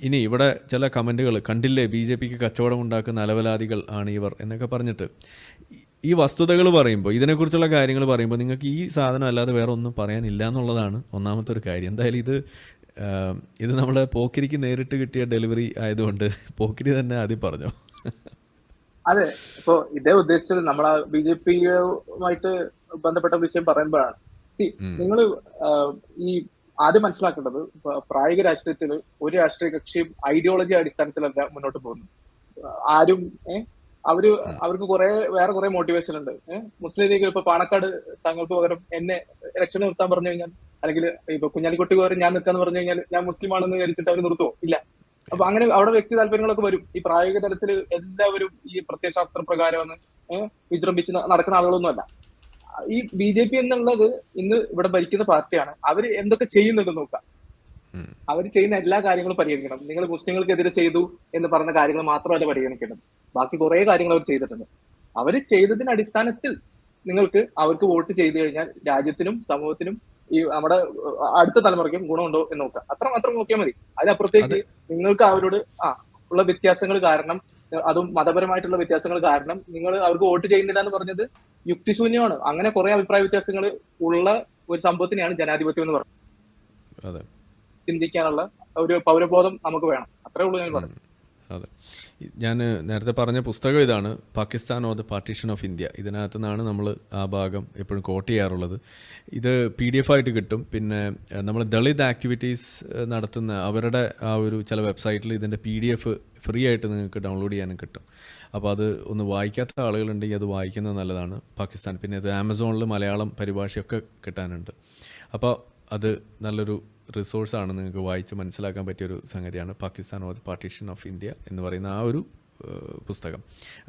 ഇനി ഇവിടെ ചില കമൻറ്റുകൾ കണ്ടില്ലേ, BJPക്ക് കച്ചവടം ഉണ്ടാക്കുന്ന അലവലാദികൾ ആണ് ഇവർ എന്നൊക്കെ പറഞ്ഞിട്ട് ഈ വസ്തുതകൾ പറയുമ്പോൾ, ഇതിനെക്കുറിച്ചുള്ള കാര്യങ്ങൾ പറയുമ്പോൾ നിങ്ങൾക്ക് ഈ സാധനം അല്ലാതെ വേറെ ഒന്നും പറയാനില്ല എന്നുള്ളതാണ് ഒന്നാമത്തെ ഒരു കാര്യം. എന്തായാലും ഇത് നമ്മുടെ പോക്കിരിക്ക് നേരിട്ട് കിട്ടിയ ഡെലിവറി ആയതുകൊണ്ട് പോക്കിരി തന്നെ ആദ്യം പറഞ്ഞു. അതെ, ഇപ്പൊ ഇതേ ഉദ്ദേശിച്ചത് നമ്മളെ BJPയുമായിട്ട് ബന്ധപ്പെട്ട വിഷയം പറയുമ്പോഴാണ്. നിങ്ങൾ ഈ ആദ്യം മനസ്സിലാക്കേണ്ടത്, പ്രായോഗിക രാഷ്ട്രീയത്തിൽ ഒരു രാഷ്ട്രീയ കക്ഷിയും ഐഡിയോളജി അടിസ്ഥാനത്തിലല്ല മുന്നോട്ട് പോകുന്നു. ആരും അവർക്ക് വേറെ കുറെ മോട്ടിവേഷൻ ഉണ്ട്. മുസ്ലിം ലീഗ് ഇപ്പൊ പാണക്കാട് തങ്ങൾക്ക് പകരം എന്നെ ഇലക്ഷന് നിർത്താൻ പറഞ്ഞു കഴിഞ്ഞാൽ, അല്ലെങ്കിൽ ഇപ്പൊ കുഞ്ഞാലിക്കുട്ടി പകരം ഞാൻ നിൽക്കാന്ന് പറഞ്ഞു കഴിഞ്ഞാൽ ഞാൻ മുസ്ലിം ആണെന്ന് വിചാരിച്ചിട്ട് അവർ നിർത്തുവോ? ഇല്ല. അപ്പൊ അങ്ങനെ അവിടെ വ്യക്തി താല്പര്യങ്ങളൊക്കെ വരും. ഈ പ്രായോഗിക തലത്തിൽ എല്ലാവരും ഈ പ്രത്യയശാസ്ത്ര പ്രകാരം വിജൃംഭിച്ച് നടക്കുന്ന ആളുകളൊന്നുമല്ല. ഈ BJP എന്നുള്ളത് ഇന്ന് ഇവിടെ ഭരിക്കുന്ന പാർട്ടിയാണ്. അവർ എന്തൊക്കെ ചെയ്യുന്നുണ്ടെന്ന് നോക്കാം. അവർ ചെയ്യുന്ന എല്ലാ കാര്യങ്ങളും പരിഗണിക്കണം. നിങ്ങൾ മുസ്ലിങ്ങൾക്കെതിരെ ചെയ്തു എന്ന് പറഞ്ഞ കാര്യങ്ങൾ മാത്രമല്ല പരിഗണിക്കേണ്ടത്, ബാക്കി കുറെ കാര്യങ്ങൾ അവർ ചെയ്തിട്ടുണ്ട്. അവർ ചെയ്തതിന്റെ അടിസ്ഥാനത്തിൽ അവർക്ക് വോട്ട് ചെയ്തു കഴിഞ്ഞാൽ രാജ്യത്തിനും സമൂഹത്തിനും ഈ നമ്മുടെ അടുത്ത തലമുറയ്ക്കും ഗുണമുണ്ടോ എന്ന് നോക്കാം. അത്രമാത്രം നോക്കിയാൽ മതി. അതിനപ്പുറത്തേക്ക് നിങ്ങൾക്ക് അവരോട് ഉള്ള വ്യത്യാസങ്ങൾ കാരണം, അതും മതപരമായിട്ടുള്ള വ്യത്യാസങ്ങൾ കാരണം നിങ്ങൾ അവർക്ക് വോട്ട് ചെയ്യുന്നില്ല എന്ന് പറഞ്ഞത് യുക്തിശൂന്യമാണ്. അങ്ങനെ കുറെ അഭിപ്രായ വ്യത്യാസങ്ങൾ ഉള്ള ഒരു സംഭവത്തിനെയാണ് ജനാധിപത്യം എന്ന് പറയുന്നത്. ചിന്തിക്കാനുള്ള ഒരു പൗരബോധം നമുക്ക് വേണം. അത്രേ ഉള്ളൂ ഞാൻ പറഞ്ഞു. അതെ, ഞാൻ നേരത്തെ പറഞ്ഞ പുസ്തകം ഇതാണ്, Pakistan or the partition of India. ഇതിനകത്തു നിന്നാണ് നമ്മൾ ആ ഭാഗം എപ്പോഴും കോട്ട് ചെയ്യാറുള്ളത്. ഇത് PDF ആയിട്ട് കിട്ടും. പിന്നെ നമ്മൾ ദളിത് ആക്ടിവിറ്റീസ് നടത്തുന്ന അവരുടെ ആ ഒരു ചില വെബ്സൈറ്റിൽ ഇതിൻ്റെ PDF ഫ്രീ ആയിട്ട് നിങ്ങൾക്ക് ഡൗൺലോഡ് ചെയ്യാനും കിട്ടും. അപ്പോൾ അത് ഒന്ന് വായിക്കാത്ത ആളുകളുണ്ടെങ്കിൽ അത് വായിക്കുന്നത് നല്ലതാണ്. പാകിസ്ഥാൻ, പിന്നെ ഇത് ആമസോണിൽ മലയാളം പരിഭാഷയൊക്കെ കിട്ടാനുണ്ട്. അപ്പോൾ അത് നല്ലൊരു റിസോഴ്സാണ്, നിങ്ങൾക്ക് വായിച്ച് മനസ്സിലാക്കാൻ പറ്റിയൊരു സംഗതിയാണ് Pakistan or the partition of India എന്ന് പറയുന്ന ആ ഒരു പുസ്തകം.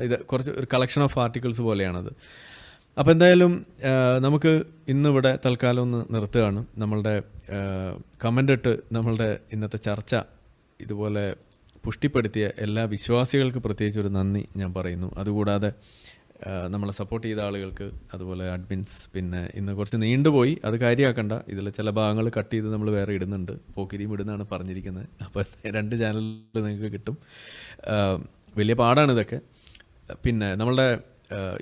ഇത് കുറച്ച് ഒരു കളക്ഷൻ ഓഫ് ആർട്ടിക്കിൾസ് പോലെയാണത്. അപ്പോൾ എന്തായാലും നമുക്ക് ഇന്നിവിടെ തൽക്കാലം ഒന്ന് നിർത്തുകയാണ്. നമ്മളുടെ കമൻ്റ് ഇട്ട് നമ്മളുടെ ഇന്നത്തെ ചർച്ച ഇതുപോലെ പുഷ്ടിപ്പെടുത്തിയ എല്ലാ വിശ്വാസികൾക്ക് പ്രത്യേകിച്ച് ഒരു നന്ദി ഞാൻ പറയുന്നു. അതുകൂടാതെ നമ്മളെ സപ്പോർട്ട് ചെയ്ത ആളുകൾക്ക്, അതുപോലെ അഡ്മിൻസ്. പിന്നെ ഇന്ന് കുറച്ച് നീണ്ടുപോയി, അത് കാര്യമാക്കണ്ട. ഇതിൽ ചില ഭാഗങ്ങൾ കട്ട് ചെയ്ത് നമ്മൾ വേറെ ഇടുന്നുണ്ട്, പോക്കിരിയും ഇടുന്നതാണ് പറഞ്ഞിരിക്കുന്നത്. അപ്പോൾ 2 ചാനലിൽ നിങ്ങൾക്ക് കിട്ടും. വലിയ പാടാണ് ഇതൊക്കെ. പിന്നെ നമ്മളുടെ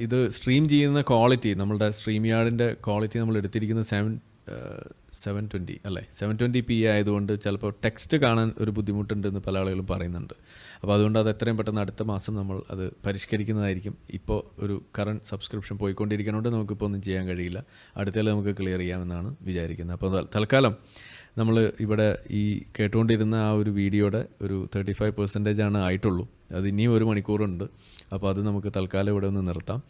ഇത് സ്ട്രീം ചെയ്യുന്ന ക്വാളിറ്റി, നമ്മളുടെ സ്ട്രീം യാർഡിൻ്റെ ക്വാളിറ്റി നമ്മൾ എടുത്തിരിക്കുന്നത് 720 അല്ലേ, 720p ആയതുകൊണ്ട് ചിലപ്പോൾ ടെക്സ്റ്റ് കാണാൻ ഒരു ബുദ്ധിമുട്ടുണ്ടെന്ന് പല ആളുകളും പറയുന്നുണ്ട്. അപ്പോൾ അതുകൊണ്ട് അത് എത്രയും പെട്ടെന്ന് അടുത്ത മാസം നമ്മൾ അത് പരിഷ്കരിക്കുന്നതായിരിക്കും. ഇപ്പോൾ ഒരു കറണ്ട് സബ്സ്ക്രിപ്ഷൻ പോയിക്കൊണ്ടിരിക്കുന്നതുകൊണ്ട് നമുക്കിപ്പോൾ ഒന്നും ചെയ്യാൻ കഴിയില്ല. അടുത്തതിൽ നമുക്ക് ക്ലിയർ ചെയ്യാമെന്നാണ് വിചാരിക്കുന്നത്. അപ്പോൾ തൽക്കാലം നമ്മൾ ഇവിടെ ഈ കേട്ടുകൊണ്ടിരുന്ന ആ ഒരു വീഡിയോയുടെ ഒരു 35% ആയിട്ടുള്ളൂ. അത് ഇനിയും 1 മണിക്കൂറുണ്ട്. അപ്പോൾ അത് നമുക്ക് തൽക്കാലം ഇവിടെ ഒന്ന് നിർത്താം.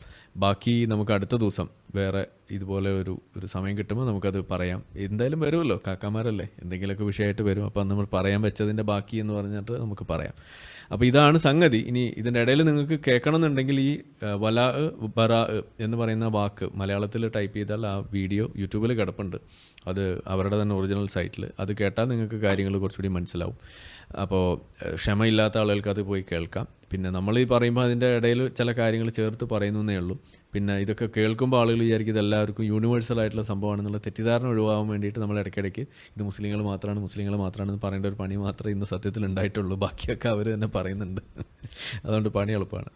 ബാക്കി നമുക്ക് അടുത്ത ദിവസം വേറെ ഇതുപോലെ ഒരു സമയം കിട്ടുമ്പോൾ നമുക്കത് പറയാം. എന്തായാലും വരുമല്ലോ, കാക്കാമാരല്ലേ, എന്തെങ്കിലുമൊക്കെ വിഷയമായിട്ട് വരും. അപ്പോൾ നമ്മൾ പറയാൻ വെച്ചതിൻ്റെ ബാക്കി എന്ന് പറഞ്ഞിട്ട് നമുക്ക് പറയാം. അപ്പോൾ ഇതാണ് സംഗതി. ഇനി ഇതിൻ്റെ ഇടയിൽ നിങ്ങൾക്ക് കേൾക്കണമെന്നുണ്ടെങ്കിൽ ഈ വലാ ബറാ എന്ന് പറയുന്ന വാക്ക് മലയാളത്തിൽ ടൈപ്പ് ചെയ്താൽ ആ വീഡിയോ യൂട്യൂബിൽ കിടപ്പുണ്ട്. അത് അവരുടെ തന്നെ ഒറിജിനൽ സൈറ്റിൽ. അത് കേട്ടാൽ നിങ്ങൾക്ക് കാര്യങ്ങൾ കുറച്ചുകൂടി മനസ്സിലാവും. അപ്പോൾ ക്ഷമയില്ലാത്ത ആളുകൾക്ക് അത് പോയി കേൾക്കാം. പിന്നെ നമ്മൾ ഈ പറയുമ്പോൾ അതിൻ്റെ ഇടയിൽ ചില കാര്യങ്ങൾ ചേർത്ത് പറയുന്നേ ഉള്ളൂ. പിന്നെ ഇതൊക്കെ കേൾക്കുമ്പോൾ ആളുകൾ വിചാരിക്കും ഇതെല്ലാവർക്കും യൂണിവേഴ്സൽ ആയിട്ടുള്ള സംഭവമാണെന്നുള്ള തെറ്റിദ്ധാരണ ഒഴിവാകാൻ വേണ്ടിയിട്ട് നമ്മൾ ഇടയ്ക്കിടയ്ക്ക് ഇത് മുസ്ലിങ്ങൾ മാത്രമാണെന്ന് പറയേണ്ട ഒരു പണി മാത്രമേ ഇന്ന് സത്യത്തിൽ ഉണ്ടായിട്ടുള്ളൂ. ബാക്കിയൊക്കെ അവർ തന്നെ പറയുന്നുണ്ട്. അതുകൊണ്ട് പണി എളുപ്പമാണ്.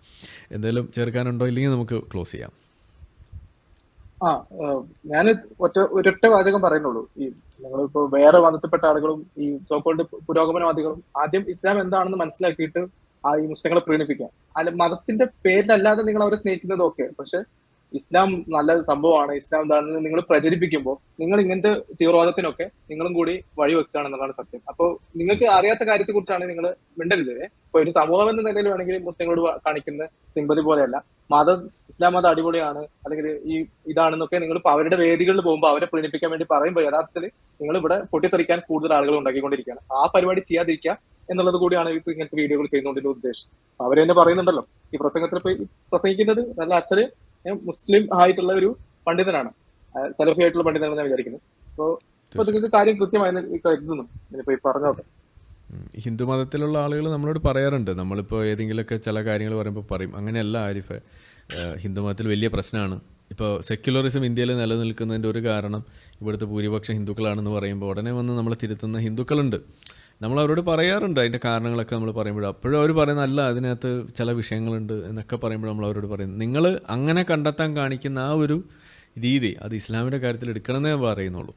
എന്തായാലും ചേർക്കാനുണ്ടോ? ഇല്ലെങ്കിൽ നമുക്ക് ക്ലോസ് ചെയ്യാം. ഞാൻ ഒരൊറ്റ വാചകം പറയുന്നുള്ളൂ. ഈ ഞങ്ങളിപ്പോ വേറെ മതത്തിൽപ്പെട്ട ആളുകളും ഈ സോക്കോൾഡ് പുരോഗമനവാദികളും ആദ്യം ഇസ്ലാം എന്താണെന്ന് മനസ്സിലാക്കിയിട്ട് ഈ മുസ്ലിങ്ങളെ പ്രീണിപ്പിക്കാം. അല്ല, മതത്തിന്റെ പേരിലല്ലാതെ നിങ്ങൾ അവരെ സ്നേഹിക്കുന്നത് ഓക്കെ, പക്ഷെ ഇസ്ലാം നല്ല സംഭവമാണ്, ഇസ്ലാം എന്താണെന്ന് നിങ്ങൾ പ്രചരിപ്പിക്കുമ്പോൾ നിങ്ങൾ ഇങ്ങനത്തെ തീവ്രവാദത്തിനൊക്കെ നിങ്ങളും കൂടി വഴിവെക്കുകയാണെന്നുള്ളതാണ് സത്യം. അപ്പോൾ നിങ്ങൾക്ക് അറിയാത്ത കാര്യത്തെ കുറിച്ചാണ് നിങ്ങൾ മിണ്ടരുത്. ഇപ്പൊ ഒരു സമൂഹം എന്ന നിലയിൽ വേണമെങ്കിൽ മുസ്ലിങ്ങളോട് കാണിക്കുന്ന സിമ്പതി പോലെയല്ല. ഇസ്ലാം മതം അടിപൊളിയാണ് അല്ലെങ്കിൽ ഈ ഇതാണെന്നൊക്കെ നിങ്ങൾ അവരുടെ വേദികളിൽ പോകുമ്പോൾ അവരെ പ്രീണിപ്പിക്കാൻ വേണ്ടി പറയുമ്പോൾ യഥാർത്ഥത്തിൽ നിങ്ങൾ ഇവിടെ പൊട്ടിത്തെറിക്കാൻ കൂടുതൽ ആളുകൾ ഉണ്ടാക്കിക്കൊണ്ടിരിക്കുകയാണ്. ആ പരിപാടി ചെയ്യാതിരിക്കുക. എന്നുള്ളത് കൂടിയാണ് ഇപ്പൊ ഇങ്ങനത്തെ വീഡിയോകൾ ചെയ്യുന്നതിന്റെ ഉദ്ദേശം. അവര് തന്നെ പറയുന്നുണ്ടല്ലോ, ഈ പ്രസംഗത്തിൽ പ്രസംഗിക്കുന്നത് നല്ല അസല് മുസ്ലിം ആയിട്ടുള്ള ഒരു പണ്ഡിതനാണ്, സലഫി ആയിട്ടുള്ള പണ്ഡിതനാണെന്ന് ഞാൻ വിചാരിക്കുന്നു. അപ്പൊ നിങ്ങൾക്ക് കാര്യം കൃത്യമായി കരുതുന്നു ഇനിയിപ്പോ ഈ പറഞ്ഞോട്ടെ. ഹിന്ദു മതത്തിലുള്ള ആളുകൾ നമ്മളോട് പറയാറുണ്ട്, നമ്മളിപ്പോൾ ഏതെങ്കിലുമൊക്കെ ചില കാര്യങ്ങൾ പറയുമ്പോൾ പറയും അങ്ങനെയല്ല ആരിഫ്, ഹിന്ദു മതത്തിൽ വലിയ പ്രശ്നമാണ്. ഇപ്പോൾ സെക്യുലറിസം ഇന്ത്യയിൽ നിലനിൽക്കുന്നതിൻ്റെ ഒരു കാരണം ഇവിടുത്തെ ഭൂരിപക്ഷം ഹിന്ദുക്കളാണെന്ന് പറയുമ്പോൾ ഉടനെ വന്ന് നമ്മളെ തിരുത്തുന്ന ഹിന്ദുക്കളുണ്ട്. നമ്മൾ അവരോട് പറയാറുണ്ട് അതിൻ്റെ കാരണങ്ങളൊക്കെ നമ്മൾ പറയുമ്പോൾ, അപ്പോഴും അവർ പറയുന്ന അല്ല അതിനകത്ത് ചില വിഷയങ്ങളുണ്ട് എന്നൊക്കെ പറയുമ്പോൾ നമ്മൾ അവരോട് പറയുന്നത്, നിങ്ങൾ അങ്ങനെ കണ്ടെത്താൻ കാണിക്കുന്ന ആ ഒരു രീതി അത് ഇസ്ലാമിൻ്റെ കാര്യത്തിൽ എടുക്കണമെന്നേ പറയുന്നുള്ളൂ.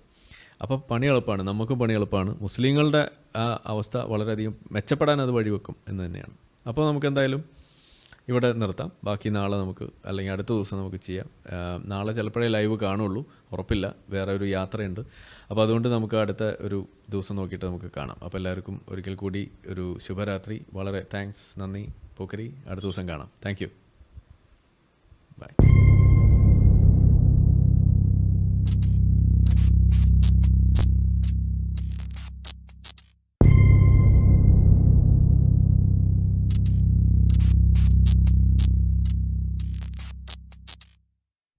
അപ്പോൾ പണി എളുപ്പമാണ്, നമുക്കും പണി എളുപ്പമാണ്, മുസ്ലിങ്ങളുടെ ആ അവസ്ഥ വളരെയധികം മെച്ചപ്പെടാൻ അത് വഴിവെക്കും എന്ന് തന്നെയാണ്. അപ്പോൾ നമുക്ക് എന്തായാലും ഇവിടെ നിർത്താം, ബാക്കി നാളെ നമുക്ക് അല്ലെങ്കിൽ അടുത്ത ദിവസം നമുക്ക് ചെയ്യാം. നാളെ ചിലപ്പോഴേ ലൈവ് കാണുള്ളൂ, ഉറപ്പില്ല, വേറെ ഒരു യാത്രയുണ്ട്. അപ്പോൾ അതുകൊണ്ട് നമുക്ക് അടുത്ത ഒരു ദിവസം നോക്കിയിട്ട് നമുക്ക് കാണാം. അപ്പോൾ എല്ലാവർക്കും ഒരിക്കൽ കൂടി ഒരു ശുഭരാത്രി. വളരെ താങ്ക്സ്, നന്ദി പോക്കരി. അടുത്ത ദിവസം കാണാം. Thank you, by.